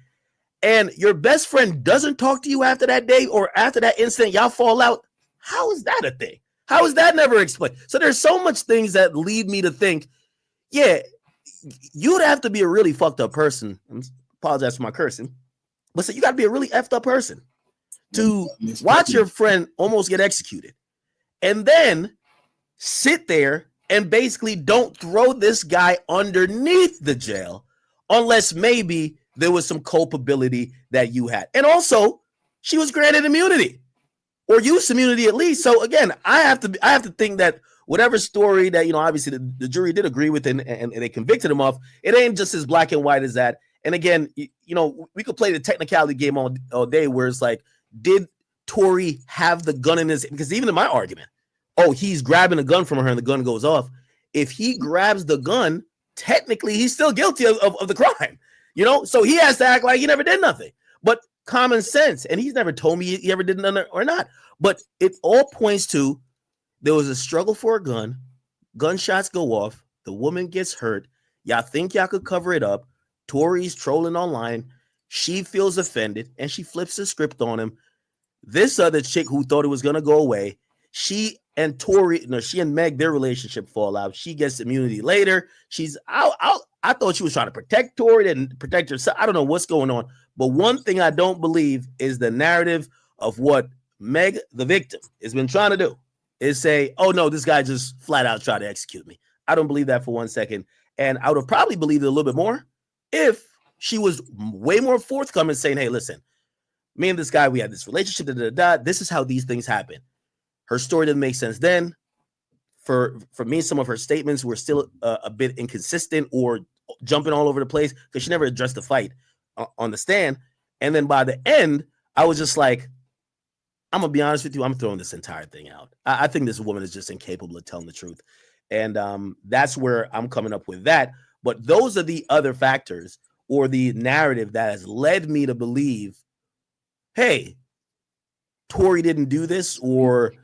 and your best friend doesn't talk to you after that day or after that incident, y'all fall out. How is that a thing? How is that never explained? So there's so much things that lead me to think, yeah, you'd have to be a really fucked up person. I apologize for my cursing. But so you got to be a really effed up person to watch your friend almost get executed and then sit there and basically don't throw this guy underneath the jail unless maybe there was some culpability that you had. And also, she was granted immunity or use immunity at least. So again, I have to think that whatever story that, obviously the jury did agree with and they convicted him of, it ain't just as black and white as that. And again, we could play the technicality game all day where it's like, did Tory have the gun in his, because even in my argument, he's grabbing a gun from her and the gun goes off. If he grabs the gun, technically he's still guilty of the crime, so he has to act like he never did nothing. But common sense, and he's never told me he ever did nothing or not, but it all points to there was a struggle for a gun, gunshots go off, the woman gets hurt, y'all think y'all could cover it up, Tory's trolling online, she feels offended, and she flips the script on him. This other chick who thought it was going to go away, she and Meg, their relationship fall out. She gets immunity later. She's out. I thought she was trying to protect Tory, didn't protect herself. I don't know what's going on. But one thing I don't believe is the narrative of what Meg, the victim, has been trying to do is say, oh, no, this guy just flat out tried to execute me. I don't believe that for 1 second. And I would have probably believed it a little bit more if she was way more forthcoming saying, hey, listen, me and this guy, we had this relationship, this is how these things happen. Her story didn't make sense then. For me, some of her statements were still a bit inconsistent or jumping all over the place because she never addressed the fight on the stand. And then by the end, I was just like, I'm going to be honest with you, I'm throwing this entire thing out. I think this woman is just incapable of telling the truth. And that's where I'm coming up with that. But those are the other factors or the narrative that has led me to believe, hey, Tory didn't do this or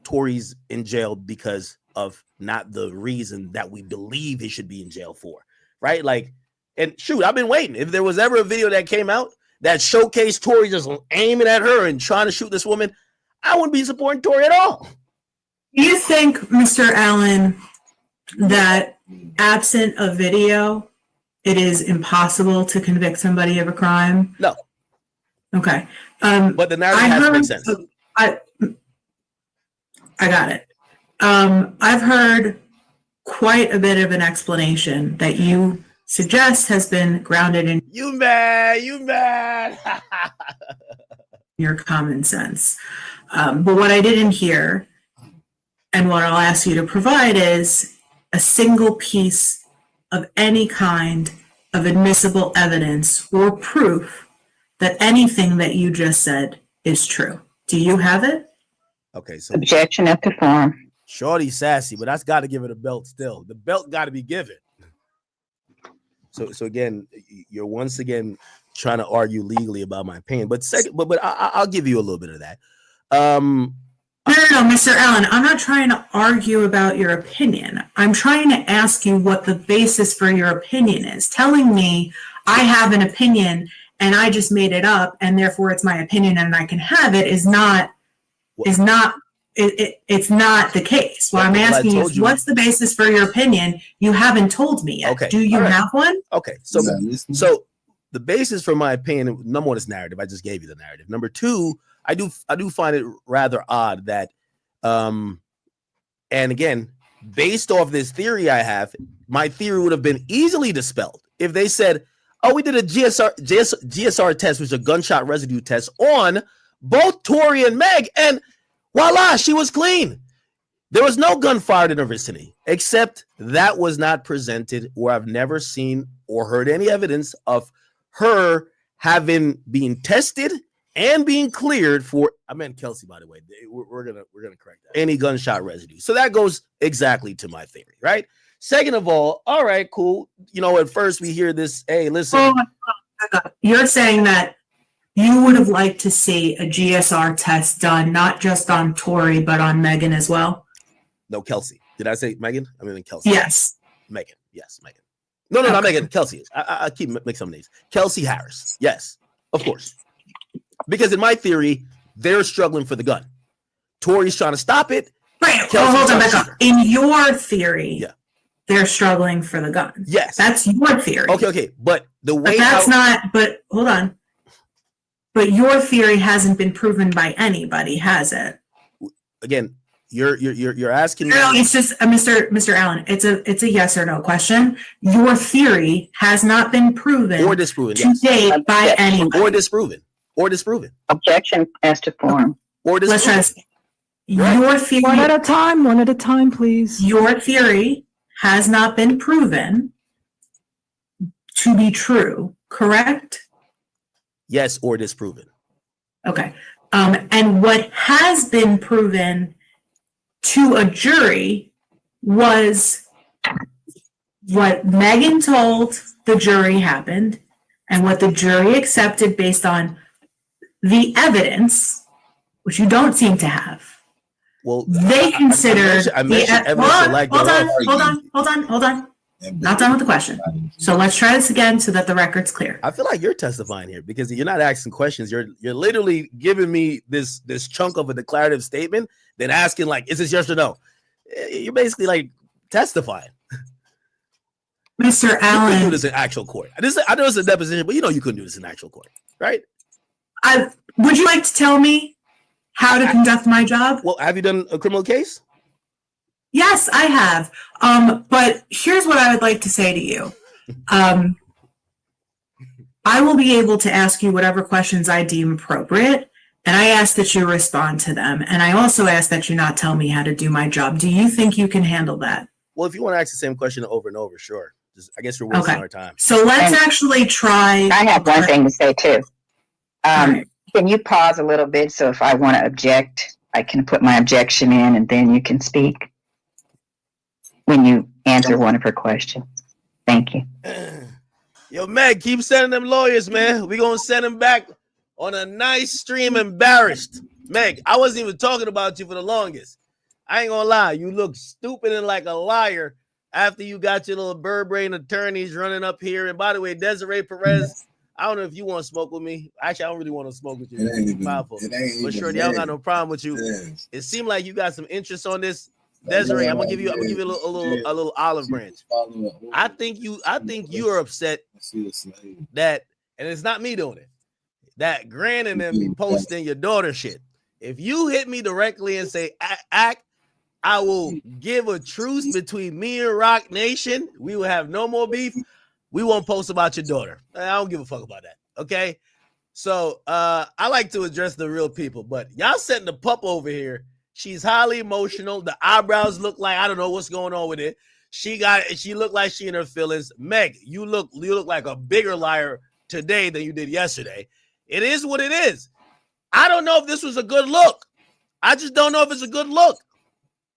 Tory's in jail because of not the reason that we believe he should be in jail for, right? Like, and shoot, I've been waiting. If there was ever a video that came out that showcased Tory just aiming at her and trying to shoot this woman, I wouldn't be supporting Tory at all. Do you think, Mr. Allen, that absent a video, it is impossible to convict somebody of a crime? No. Okay. But the narrative has to make sense. I got it. I've heard quite a bit of an explanation that you suggest has been grounded in you mad your common sense. But what I didn't hear and what I'll ask you to provide is a single piece of any kind of admissible evidence or proof that anything that you just said is true. Do you have it? Okay, so objection at the form. Shorty sassy, but that's got to give it a belt still. The belt got to be given. So again, you're once again trying to argue legally about my opinion, but I'll give you a little bit of that. No, Mr. Allen, I'm not trying to argue about your opinion. I'm trying to ask you what the basis for your opinion is. Telling me I have an opinion and I just made it up and therefore it's my opinion and I can have it it's not the case. What I'm asking you is what's the basis for your opinion? You haven't told me yet. Okay. Do you have one? Okay. So the basis for my opinion, number one is narrative. I just gave you the narrative. Number two, I do find it rather odd that, and again, based off this theory I have, my theory would have been easily dispelled if they said, oh, we did a GSR test, which is a gunshot residue test on both Tory and Meg, and voila, she was clean. There was no gun fired in her vicinity, except that was not presented, or I've never seen or heard any evidence of her having been tested and being cleared for. I meant Kelsey, by the way. We're gonna correct that. Any gunshot residue. So that goes exactly to my theory, right? Second of all right, cool. At first we hear this. Hey, listen. You're saying that you would have liked to see a GSR test done, not just on Tori, but on Megan as well? No, Kelsey. Did I say Megan? I mean Kelsey. Yes. Megan. Yes, Megan. No, not Megan. Kelsey. I keep mixing up names. Kelsey Harris. Yes, of course. Because in my theory, they're struggling for the gun. Tori's trying to stop it. Right. Well, hold on, back up. In your theory, they're struggling for the gun. Yes. That's your theory. Okay. But the way but hold on. But your theory hasn't been proven by anybody, has it? Again, you're asking me. No, it's just Mr. Allen. It's a yes or no question. Your theory has not been proven or disproven to date by anybody. Or disproven. Objection as to form. Or disproven. Let's try this. Your theory. One at a time, please. Your theory has not been proven to be true, correct? Yes, or disproven. Okay. And what has been proven to a jury was what Megan told the jury happened and what the jury accepted based on the evidence, which you don't seem to have. Well, they considered I mentioned hold on. Not done with the question. So let's try this again so that the record's clear. I feel like you're testifying here because you're not asking questions. You're literally giving me this chunk of a declarative statement, then asking like, is this yes or no? You're basically like testifying. Mr. Allen, you couldn't do this in actual court. I know it's a deposition, but you know you couldn't do this in actual court, right? Would you like to tell me how to conduct my job? Well, have you done a criminal case? Yes, I have. But here's what I would like to say to you. I will be able to ask you whatever questions I deem appropriate, and I ask that you respond to them. And I also ask that you not tell me how to do my job. Do you think you can handle that? Well, if you want to ask the same question over and over, sure. I guess we're wasting our time. So let's actually try. I have one thing to say too. Can you pause a little bit so if I want to object, I can put my objection in and then you can speak when you answer one of her questions. Thank you. Yo, Meg, keep sending them lawyers, man. We're going to send them back on a nice stream embarrassed. Meg, I wasn't even talking about you for the longest. I ain't going to lie. You look stupid and like a liar after you got your little bird brain attorneys running up here. And by the way, Desiree Perez, I don't know if you want to smoke with me. Actually, I don't really want to smoke with you. But sure, I don't got no problem with you. It seemed like you got some interest on this. Desiree, I'm gonna give you a little olive branch. I think you are upset that, and it's not me doing it, that Grant and them be posting your daughter shit. If you hit me directly and say act, I will give a truce between me and Rock Nation. We will have no more beef. We won't post about your daughter. I don't give a fuck about that. Okay. So I like to address the real people, but y'all setting the pup over here. She's highly emotional. The eyebrows look like I don't know what's going on with it. She looked like she in her feelings. Meg, you look like a bigger liar today than you did yesterday. It is what it is. I don't know if this was a good look. I just don't know if it's a good look.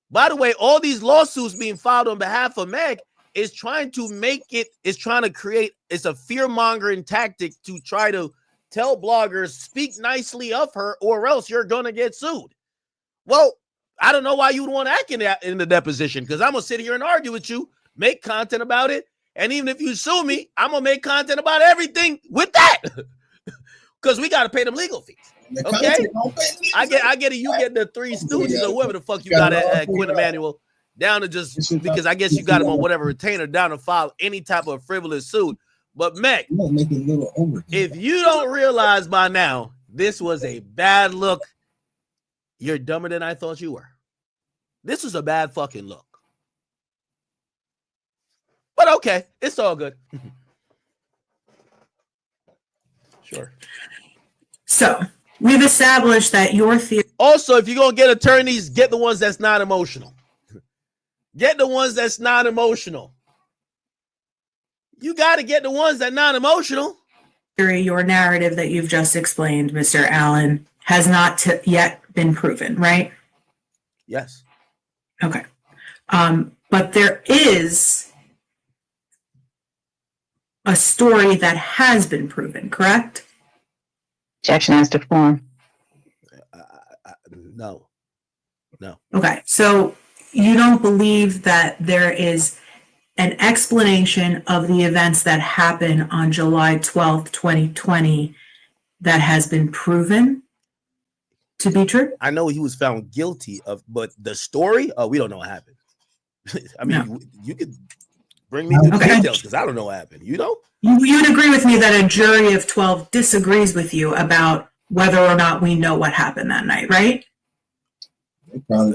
By the way, all these lawsuits being filed on behalf of Meg is trying to create, it's a fear-mongering tactic to try to tell bloggers, speak nicely of her or else you're going to get sued. Well, I don't know why you would want to act in the deposition because I'm going to sit here and argue with you, make content about it. And even if you sue me, I'm going to make content about everything with that because we got to pay them legal fees. Okay? I get it. You get the Three Stooges or whoever the fuck you got at Quinn Emanuel down to just because I guess you got him on whatever retainer down to file any type of frivolous suit. But Meg, if you don't realize by now this was a bad look, you're dumber than I thought you were. This was a bad fucking look. But okay, it's all good. Sure. So we've established that your theory. Also, if you're going to get attorneys, get the ones that's not emotional. Get the ones that's not emotional. You got to get the ones that not emotional. Your narrative that you've just explained, Mr. Allen, has not yet been proven, right? Yes. Okay. But there is a story that has been proven, correct? Objection as to form. No. Okay, so you don't believe that there is an explanation of the events that happened on July 12th, 2020 that has been proven to be true? I know he was found guilty of, but the story, we don't know what happened. I mean, you could bring me to the details because I don't know what happened. You know? You would agree with me that a jury of 12 disagrees with you about whether or not we know what happened that night, right? A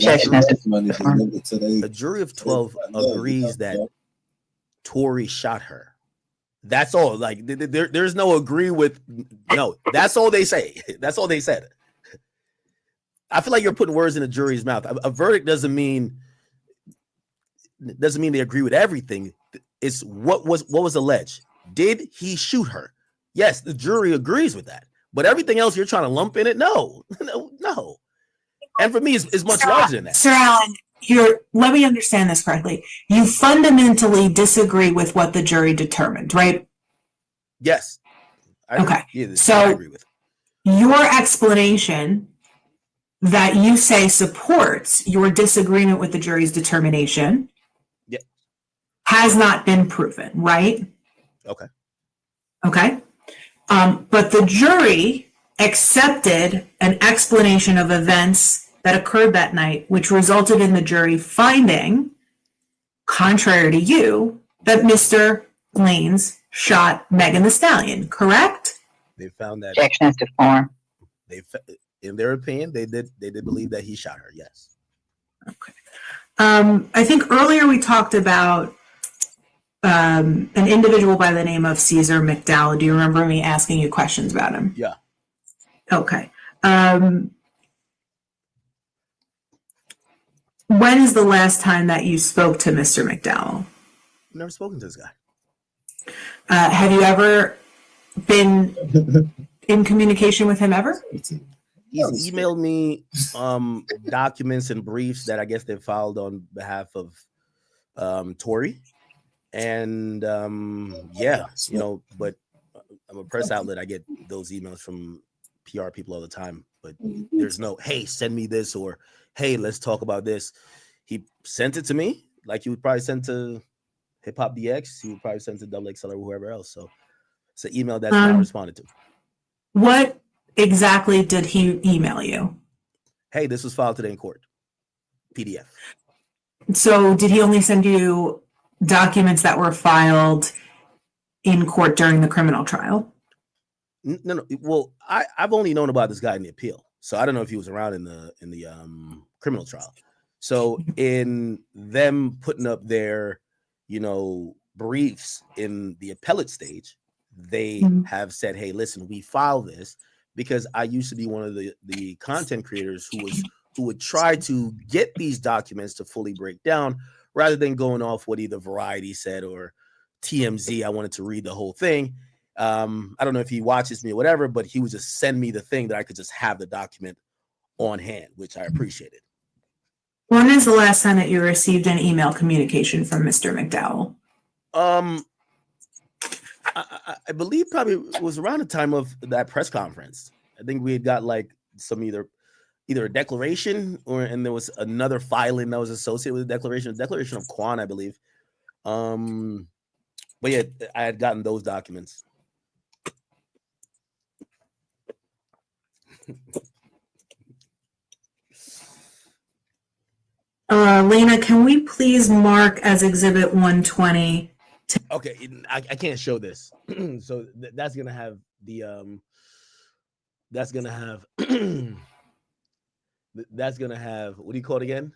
jury of 12 agrees that Tory shot her. That's all. Like there's no agree with. No, that's all they say. That's all they said. I feel like you're putting words in the jury's mouth. A verdict doesn't mean they agree with everything. It's what was alleged. Did he shoot her? Yes, the jury agrees with that. But everything else you're trying to lump in it, no. And for me, it's much larger than that. Sir Allen, let me understand this correctly. You fundamentally disagree with what the jury determined, right? Yes. Okay. I So agree with your explanation that you say supports your disagreement with the jury's determination has not been proven, right? Okay. Okay. But the jury accepted an explanation of events that occurred that night, which resulted in the jury finding, contrary to you, that Mr. Lanes shot Megan Thee Stallion, correct? They found that. Objection as to form. In their opinion, they did believe that he shot her. Yes. I think earlier we talked about an individual by the name of Caesar McDowell. Do you remember me asking you questions about him? Yeah. Okay. When is the last time that you spoke to Mr. McDowell? I've never spoken to this guy. Have you ever been in communication with him ever? He's emailed me documents and briefs that I guess they filed on behalf of Tory. And but I'm a press outlet. I get those emails from PR people all the time, but there's no, hey, send me this, or hey, let's talk about this. He sent it to me like you would probably send to Hip Hop DX. He would probably send to Double XL or whoever else. So it's an email that's not responded to. What exactly did he email you? Hey, this was filed today in court. PDF. So did he only send you documents that were filed in court during the criminal trial? No. Well, I've only known about this guy in the appeal, so I don't know if he was around in the criminal trial. So in them putting up their, briefs in the appellate stage, they have said, "Hey, listen, we filed this because I used to be one of the content creators who would try to get these documents to fully break down, rather than going off what either Variety said or TMZ. I wanted to read the whole thing. I don't know if he watches me or whatever, but he would just send me the thing that I could just have the document on hand, which I appreciated." When is the last time that you received an email communication from Mr. McDowell? I believe probably was around the time of that press conference. I think we had got like some either a declaration and there was another filing that was associated with the declaration of Quan, I believe. But yeah, I had gotten those documents. Lena, can we please mark as Exhibit 120? Okay, I can't show this. So that's gonna have the that's gonna have what do you call it again?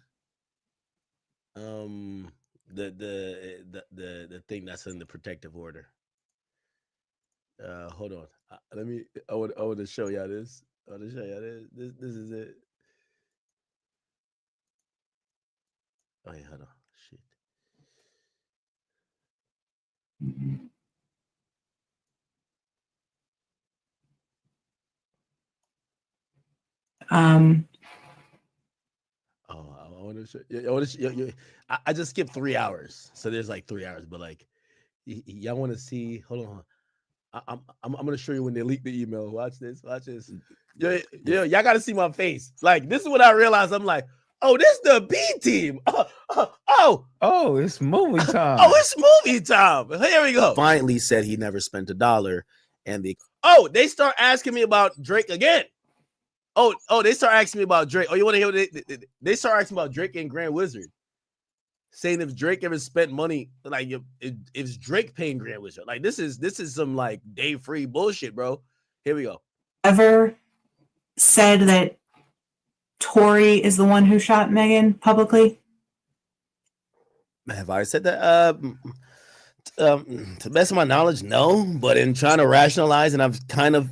The thing that's in the protective order. Hold on. I want to show y'all this. I want to show y'all this. This is it. Oh yeah, hold on. Shit. I want to show. I just skipped 3 hours, so there's like 3 hours. But like, y'all want to see? Hold on. I'm gonna show you when they leak the email. Watch this. Watch this. Yeah, y'all gotta see my face. Like, this is what I realized. I'm like, oh, this the B team. Oh, it's movie time. Oh, it's movie time. Here we go. Finally said he never spent $1, and They start asking me about Drake again. They start asking me about Drake. Oh, you want to hear what they start asking about Drake and Grand Wizard, saying if Drake ever spent money, like if Drake paying Grand Wizard. Like, this is some like day free bullshit, bro. Here we go. Ever said that Tory is the one who shot Megan publicly? Have I said that? To the best of my knowledge, no. But in trying to rationalize, and I've kind of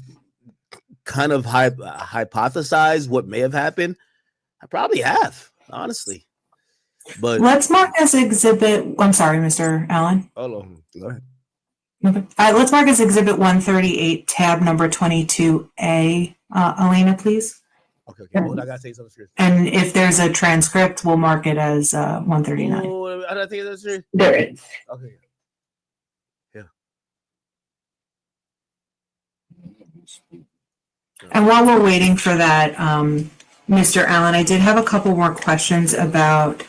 hypothesized what may have happened, I probably have, honestly. But Let's mark as exhibit. I'm sorry, Mr. Allen. hold on, go ahead. Okay. Let's mark as exhibit 138, tab number 22A. Elena, please. Okay. Hold on, I gotta say something serious. And if there's a transcript, we'll mark it as 139. Oh, I gotta say something serious. There is. Okay. Yeah. And while we're waiting for that, Mr. Allen, I did have a couple more questions about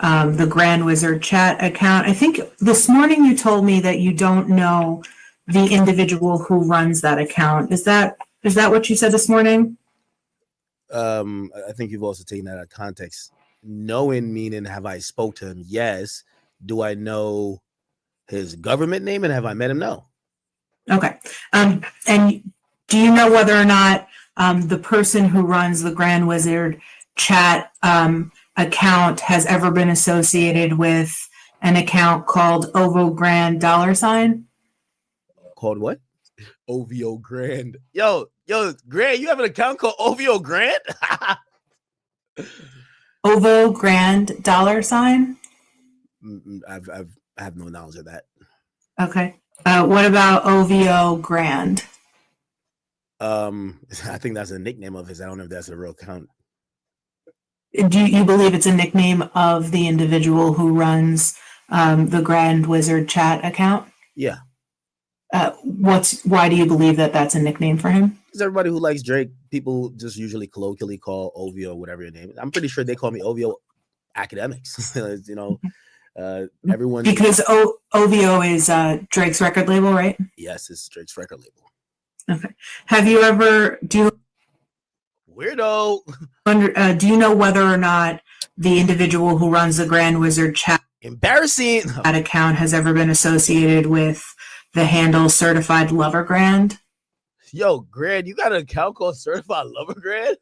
the Grand Wizard chat account. I think this morning you told me that you don't know the individual who runs that account. Is that what you said this morning? I think you've also taken that out of context. Knowing meaning, have I spoke to him? Yes. Do I know his government name, and have I met him? No. Okay. And do you know whether or not the person who runs the Grand Wizard chat account has ever been associated with an account called OVO Grand $? Called what? OVO Grand. Yo, Grand, you have an account called OVO Grand? OVO Grand $? I have no knowledge of that. Okay. What about OVO Grand? I think that's a nickname of his. I don't know if that's a real account. Do you believe it's a nickname of the individual who runs the Grand Wizard chat account? Yeah. Why do you believe that that's a nickname for him? Because everybody who likes Drake, people just usually colloquially call OVO, whatever your name is. I'm pretty sure they call me OVO Akademiks. Everyone. Because OVO is Drake's record label, right? Yes, it's Drake's record label. Okay. Have you ever Weirdo. Do you know whether or not the individual who runs the Grand Wizard chat embarrassing that account has ever been associated with the handle Certified Lover Grand? Yo, Grand, you got an account called Certified Lover Grand?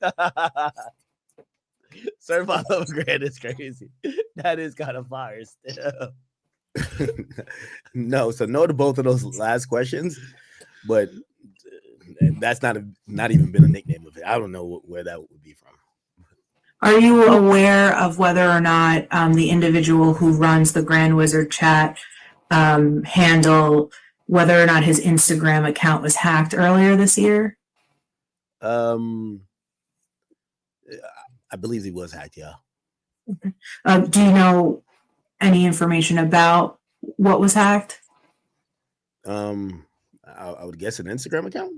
Certified Lover Grand is crazy. That is kind of fire still. No, so no to both of those last questions, but that's not even been a nickname of it. I don't know where that would be from. Are you aware of whether or not the individual who runs the Grand Wizard chat handle, whether or not his Instagram account was hacked earlier this year? I believe he was hacked, yeah. Do you know any information about what was hacked? I would guess an Instagram account.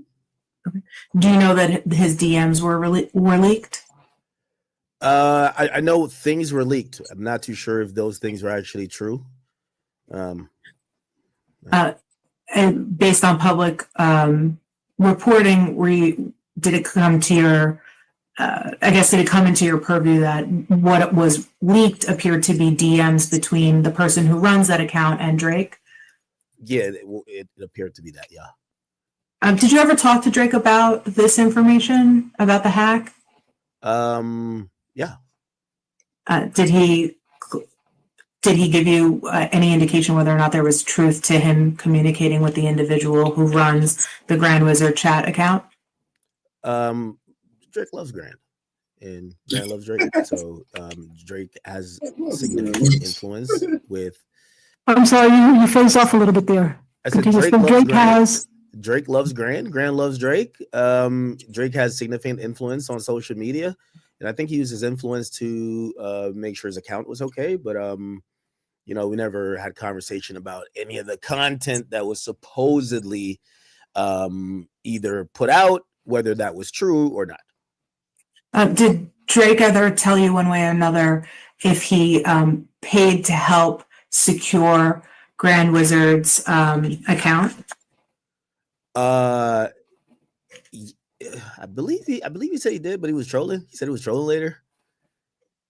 Do you know that his DMs were leaked? I know things were leaked. I'm not too sure if those things were actually true. And based on public reporting, did it come to your? Did it come into your purview that what was leaked appeared to be DMs between the person who runs that account and Drake? Yeah, it appeared to be that. Yeah. Did you ever talk to Drake about this information about the hack? Yeah. Did he give you any indication whether or not there was truth to him communicating with the individual who runs the Grand Wizard chat account? Drake loves Grand, and Grand loves Drake. So Drake has significant influence with. I'm sorry, you phased off a little bit there. I said Drake loves Grand. Grand loves Drake. Drake has significant influence on social media, and I think he used his influence to make sure his account was okay. But we never had conversation about any of the content that was supposedly either put out, whether that was true or not. Did Drake ever tell you one way or another if he paid to help secure Grand Wizard's account? I believe he said he did, but he was trolling. He said he was trolling later.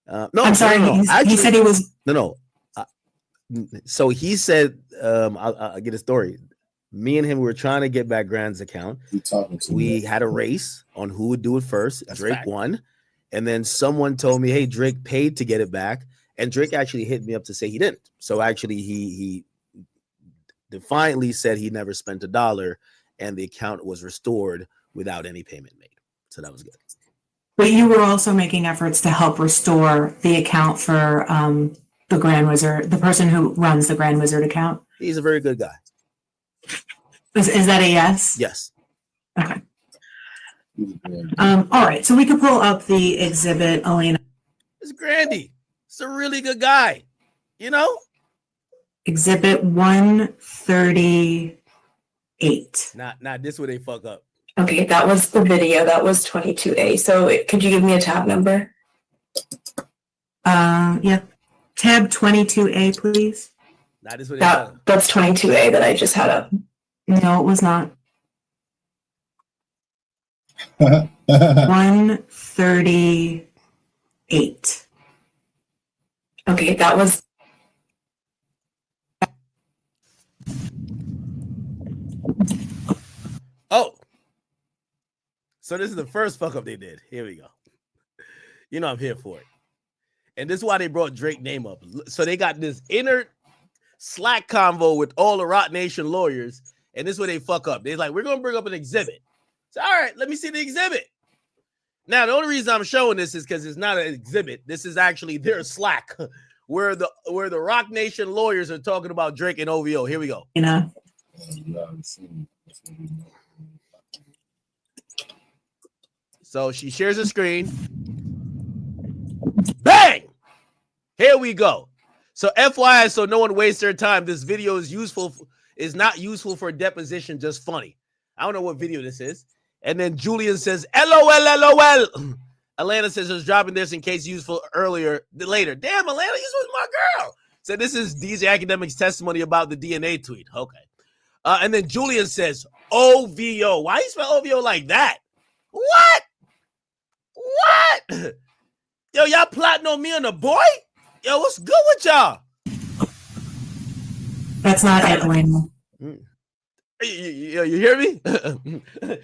No, I'm sorry. no. Actually, he said he was. No. So he said, I'll get a story. Me and him were trying to get back Grand's account. We had a race on who would do it first. That's Drake won. And then someone told me, hey, Drake paid to get it back. And Drake actually hit me up to say he didn't. So actually he defiantly said he never spent $1 and the account was restored without any payment made. So that was good. But you were also making efforts to help restore the account for the Grand Wizard, the person who runs the Grand Wizard account. He's a very good guy. Is that a yes? Yes. Okay. All right. So we could pull up the exhibit, Elena. It's Grandy. It's a really good guy. You know? Exhibit 138. Not this where they fuck up. Okay, that was the video. That was 22A. So could you give me a tab number? Yeah. Tab 22A, please. Not this where they That's 22A that I just had up. No, it was not. 138. Okay, that was. Oh. So this is the first fuck up they did. Here we go. You know I'm here for it. And this is why they brought Drake name up. So they got this inner Slack convo with all the Rock Nation lawyers. And this is where they fuck up. They're like, we're going to bring up an exhibit. So, all right, let me see the exhibit. Now, the only reason I'm showing this is because it's not an exhibit. This is actually their Slack where the Rock Nation lawyers are talking about Drake and OVO. Here we go. You know. So she shares a screen. Bang! Here we go. So FYI, so no one wastes their time. This video is not useful for deposition, just funny. I don't know what video this is. And then Julian says, LOL, LOL. Atlanta says, I was dropping this in case useful later. Damn, Atlanta, you was my girl. So this is DJ Akademiks' testimony about the DNA tweet. Okay. And then Julian says, OVO. Why you spell OVO like that? What? Yo, y'all plotting on me and the boy? Yo, what's good with y'all? That's not Atlanta. You hear me?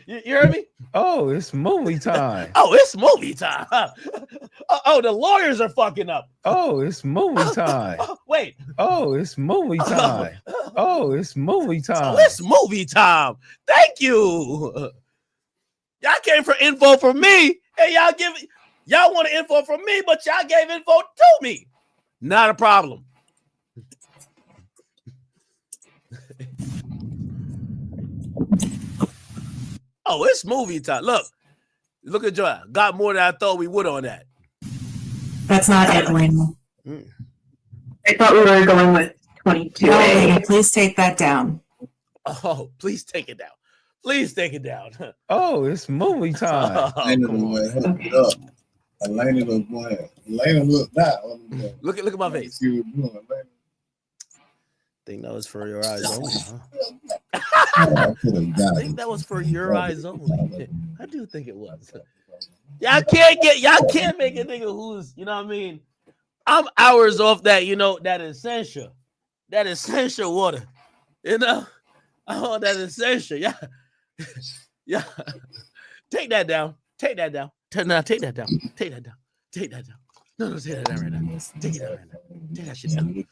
You hear me? Oh, it's movie time. Oh, it's movie time. Oh, the lawyers are fucking up. Oh, it's movie time. Wait. Oh, it's movie time. Oh, it's movie time. Oh, it's movie time. Thank you. Y'all came for info from me, and y'all wanted info from me, but y'all gave info to me. Not a problem. Oh, it's movie time. Look at Joy. Got more than I thought we would on that. That's not Atlanta. I thought we were going with 22A. Please take that down. Oh, please take it down. Please take it down. Oh, it's movie time. Elena looked down. Look at my face. She was doing Think that was for your eyes only, huh? I think that was for your eyes only. I do think it was. Y'all can't make a nigga who's, you know what I mean? I'm hours off that, that essential water. You know? I want that essential. Yeah. Yeah. Take that down. Take that down. Take that down. Take that down. Take that down. No, take that down right now. Take it down right now. Take that shit down. You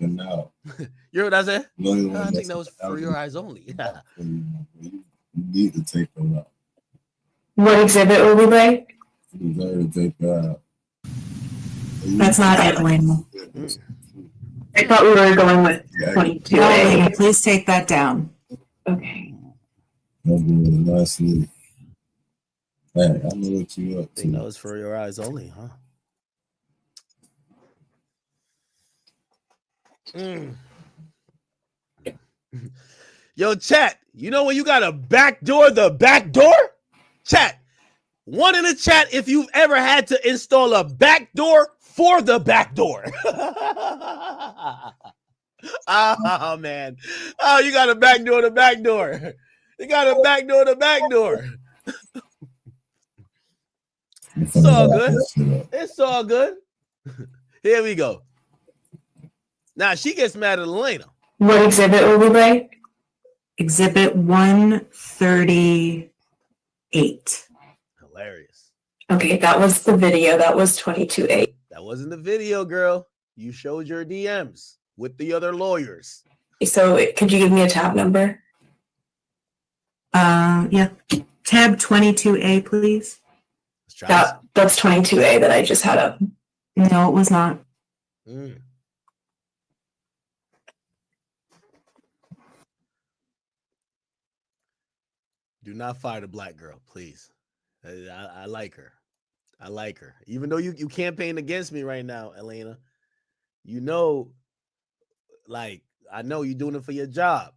heard what I said? I think that was for your eyes only. Yeah. You need to take them out. What exhibit will we like? You deserve to take that out. That's not Atlanta. I thought we were going with 22A. Please take that down. Okay. Nice sleep. Hey, I know what you up to. Think that was for your eyes only, huh? Yo, chat, You know when you got to backdoor the back door? Chat. One in the chat if you've ever had to install a backdoor for the back door. Oh, man. Oh, you got to backdoor the back door. You got to backdoor the back door. It's all good. It's all good. Here we go. Now she gets mad at Elena. What exhibit will we break? Exhibit 138. Hilarious. Okay, that was the video. That was 22A. That wasn't the video, girl. You showed your DMs with the other lawyers. So could you give me a tab number? Yeah. Tab 22A, please. That's 22A that I just had up. No, it was not. Mm. Do not fire the black girl, please. I like her. I like her. Even though you campaign against me right now, Elena, you know, like, I know you're doing it for your job.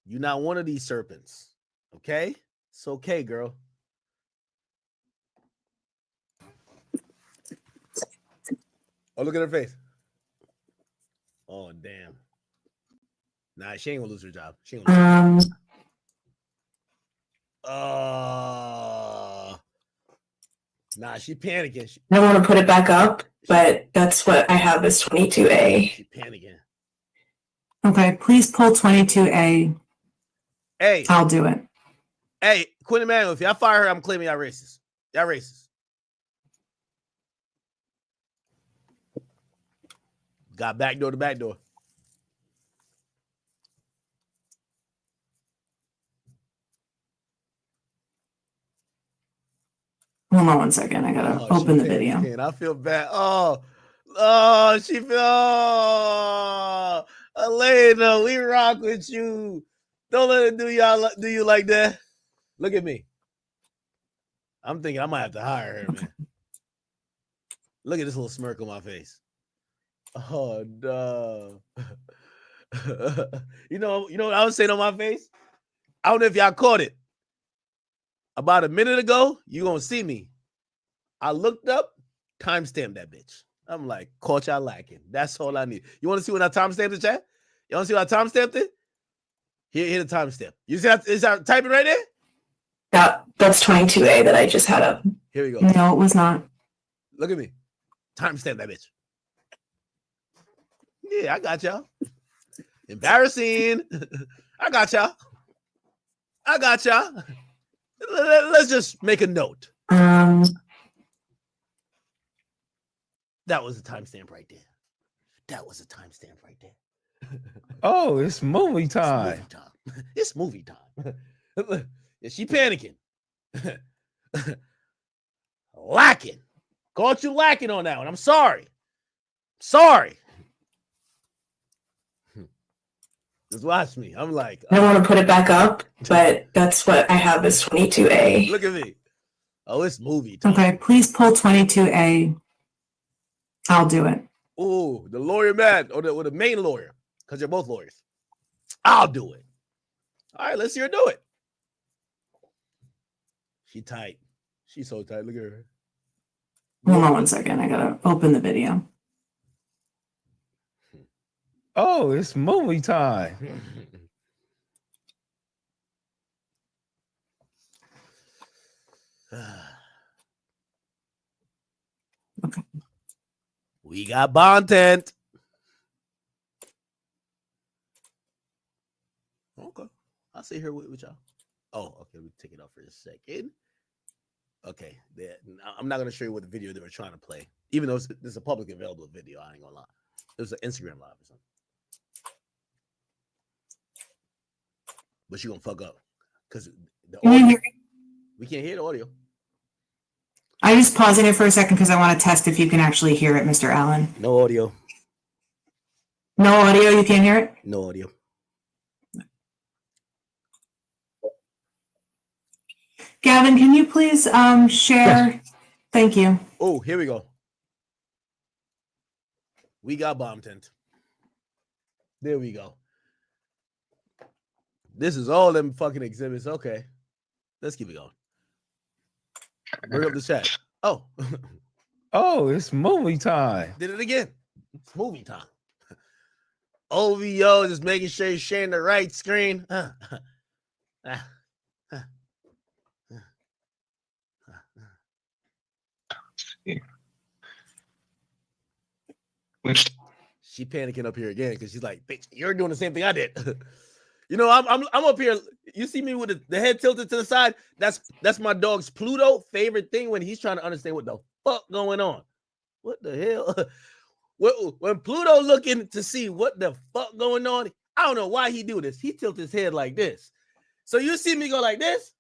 You're not one of these serpents, okay? It's okay, girl. Oh, look at her face. Oh, damn. Nah, she ain't gonna lose her job. She ain't gonna lose her job. Nah, she panicking. I don't want to put it back up, but that's what I have as 22A. She panicking. Okay, please pull 22A. Hey. I'll do it. Hey, Quinn Emanuel, if y'all fire her, I'm claiming y'all racist. Y'all racist. Got backdoor to backdoor. Hold on one second. I gotta open the video. I feel bad. She feel. Elena, we rock with you. Don't let it do you like that. Look at me. I'm thinking I might have to hire her, man. Look at this little smirk on my face. Oh no. You know what I was saying on my face? I don't know if y'all caught it. About a minute ago, you're gonna see me. I looked up, timestamp that bitch. I'm like, caught y'all lacking. That's all I need. You want to see when I timestamped the chat? You want to see when I timestamped it? Here the timestamp. You see that? Is that typing right there? That's 22A that I just had up. Here we go. No, it was not. Look at me. Timestamp that bitch. Yeah, I got y'all. Embarrassing. I got y'all. Let's just make a note. That was a timestamp right there. Oh, it's movie time. It's movie time. Is she panicking? Lacking. Caught you lacking on that one. I'm sorry. Just watch me. I'm like, I don't want to put it back up, but that's what I have as 22A. Look at me. Oh, it's movie time. Okay, please pull 22A. I'll do it. Oh, the lawyer mad, or the main lawyer, because you're both lawyers. I'll do it. All right, let's see her do it. She tight. She's so tight. Look at her. Hold on one second. I gotta open the video. Oh, it's movie time. Okay. We got content. Okay. I'll sit here with y'all. Oh, okay. We take it off for a second. Okay. I'm not going to show you what the video they were trying to play. Even though this is a publicly available video, I ain't going to lie. It was an Instagram live or something. But you're going to fuck up. Because we can't hear the audio. I'm just pausing it for a second because I want to test if you can actually hear it, Mr. Allen. No audio. No audio? You can't hear it? No audio. Gavin, can you please share? Yes. Thank you. Oh, here we go. We got bomb tent. There we go. This is all them fucking exhibits. Okay. Let's keep it going. Bring up the chat. Oh. Oh, it's movie time. Did it again. It's movie time. OVO just making sure you're sharing the right screen. She panicking up here again because she's like, bitch, you're doing the same thing I did. You know, I'm up here. You see me with the head tilted to the side. That's my dog's Pluto favorite thing when he's trying to understand what the fuck going on. What the hell? When Pluto looking to see what the fuck going on, I don't know why he do this. He tilts his head like this. So you see me go like this.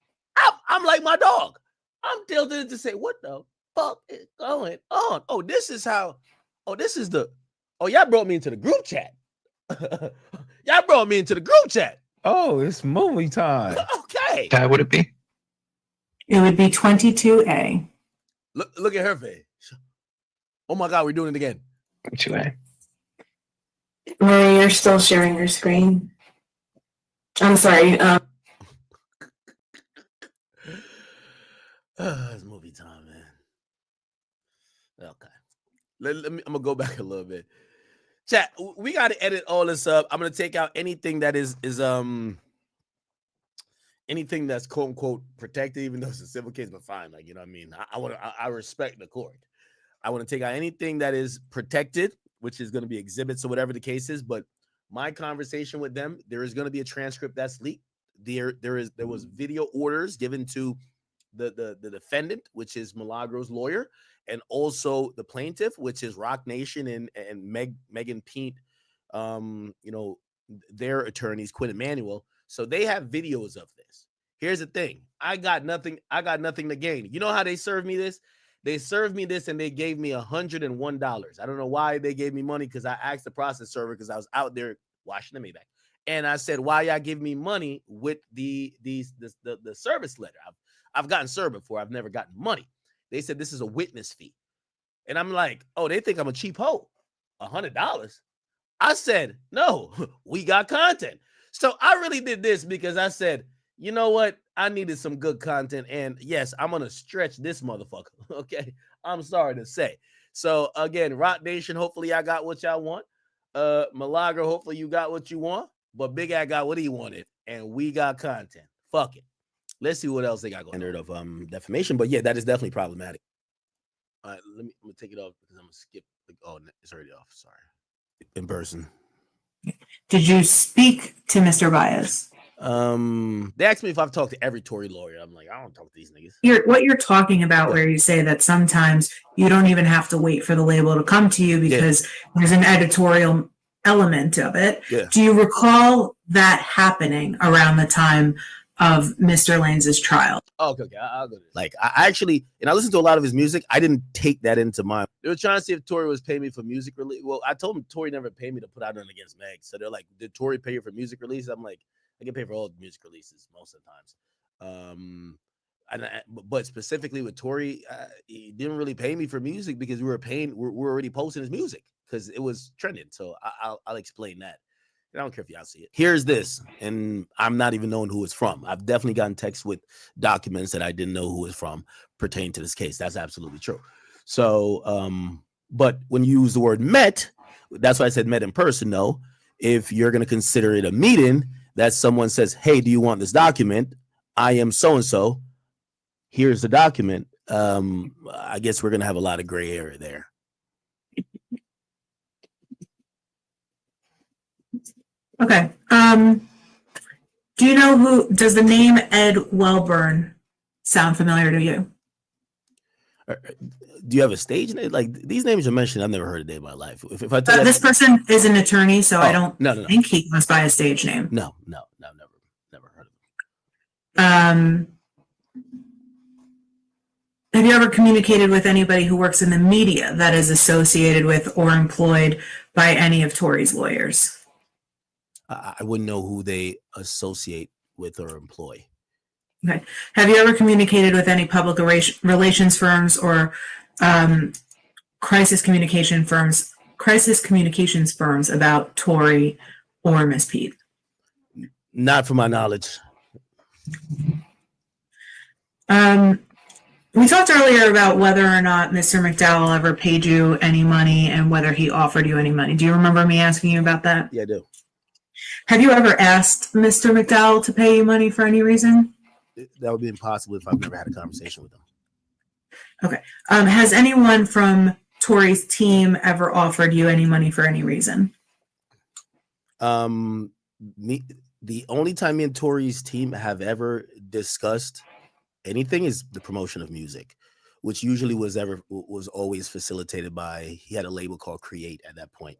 I'm like my dog. I'm tilted to say, what the fuck is going on? Oh, this is how. Oh, this is the. Oh, y'all brought me into the group chat. Y'all brought me into the group chat. Oh, it's movie time. Okay. That would it be? It would be 22A. Look at her face. Oh my God, we're doing it again. 22A. Marie, you're still sharing your screen. I'm sorry. It's movie time, man. Okay. Let me. I'm gonna go back a little bit. Chat. We got to edit all this up. I'm gonna take out anything that is anything that's quote unquote protected, even though it's a civil case. But fine, like, you know what I mean. I respect the court. I want to take out anything that is protected, which is going to be exhibits or whatever the case is. But my conversation with them, there is going to be a transcript that's leaked. There was video orders given to the defendant, which is Milagro's lawyer, and also the plaintiff, which is Rock Nation and Megan Pete, you know, their attorneys, Quinn Emanuel. So they have videos of this. Here's the thing. I got nothing to gain. You know how they served me this? They served me this and they gave me $101. I don't know why they gave me money, because I asked the process server, because I was out there washing the Maybach. And I said, why y'all give me money with the service letter? I've gotten served before. I've never gotten money. They said this is a witness fee. And I'm like, oh, they think I'm a cheap hoe. $100. I said, no, we got content. So I really did this because I said, you know what? I needed some good content. And yes, I'm going to stretch this motherfucker. Okay. I'm sorry to say. So again, Rock Nation, hopefully I got what y'all want. Milagro, hopefully you got what you want. But Big Ad got what he wanted. And we got content. Fuck it. Let's see what else they got going. Standard of defamation. But yeah, that is definitely problematic. All right, I'm gonna take it off because I'm gonna skip. Oh, it's already off. Sorry. In person. Did you speak to Mr. Baez? They asked me if I've talked to every Tory lawyer. I'm like, I don't talk to these niggas. What you're talking about, where you say that sometimes you don't even have to wait for the label to come to you because there's an editorial element of it. Yeah. Do you recall that happening around the time of Mr. Lanes' trial? Oh, okay. I'll go. Like, I actually, and I listened to a lot of his music. I didn't take that into mind. They were trying to see if Tory was paying me for music release. Well, I told them Tory never paid me to put out nothing against Meg. So they're like, did Tory pay you for music releases? I'm like, I get paid for all music releases most of the times. But specifically with Tory, he didn't really pay me for music because we're already posting his music because it was trending. So I'll explain that. I don't care if y'all see it. Here's this, and I'm not even knowing who it's from. I've definitely gotten texts with documents that I didn't know who it's from pertaining to this case. That's absolutely true. So, but when you use the word met, that's why I said met in person. No, if you're going to consider it a meeting, that someone says, hey, do you want this document? I am so-and-so. Here's the document. I guess we're going to have a lot of gray area there. Okay. Do you know does the name Ed Wellburn sound familiar to you? Do you have a stage name? Like, these names are mentioned, I've never heard a day in my life. If I tell this person is an attorney, so I don't no. think he goes by a stage name. No, never heard of him. Have you ever communicated with anybody who works in the media that is associated with or employed by any of Tory's lawyers? I wouldn't know who they associate with or employ. Okay. Have you ever communicated with any public relations firms or crisis communications firms about Tory or Miss Pete? Not from my knowledge. We talked earlier about whether or not Mr. McDowell ever paid you any money and whether he offered you any money. Do you remember me asking you about that? Yeah, I do. Have you ever asked Mr. McDowell to pay you money for any reason? That would be impossible if I've never had a conversation with him. Okay. Has anyone from Tori's team ever offered you any money for any reason? The only time me and Tori's team have ever discussed anything is the promotion of music, which usually was always facilitated by, he had a label called Create at that point.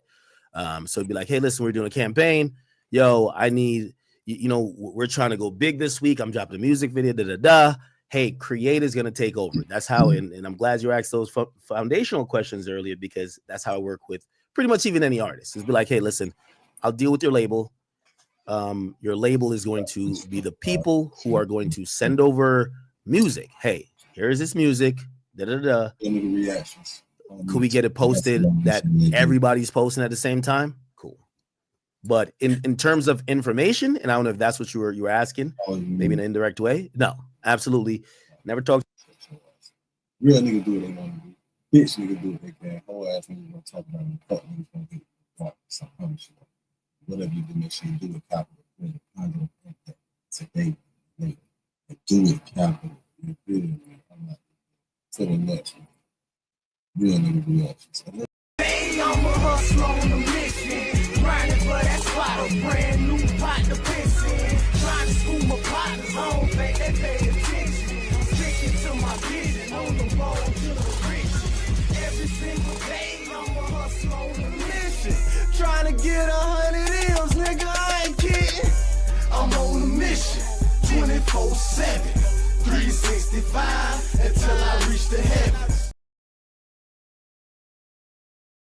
So it'd be like, hey, listen, we're doing a campaign. Yo, I need, we're trying to go big this week. I'm dropping a music video, Hey, Create is going to take over. That's how, and I'm glad you asked those foundational questions earlier, because that's how I work with pretty much even any artist. It's be like, hey, listen, I'll deal with your label. Your label is going to be the people who are going to send over music. Hey, here's this music. Any reactions? Could we get it posted that everybody's posting at the same time? Cool. But in terms of information, and I don't know if that's what you were asking, maybe in an indirect way. No, absolutely. Never talked. Real niggas do what they want to do. Bitch niggas do what they can. Whole ass niggas gonna talk about it. Fuck niggas gonna get caught. Some other shit. Whatever you do, make sure you do it capital. Today, do it capital. You feel me? I'm not to the next one. Real nigga reactions. Hey, I'm a hustler on a mission. Grinding for that spot, a brand new pot to piss in. Trying to school my partners home, they pay attention. I'm sticking to my vision, on the road to the rich. Every single day, I'm a hustler on a mission. Trying to get 100 M's, nigga, I ain't kidding. I'm on a mission, 24/7, 365.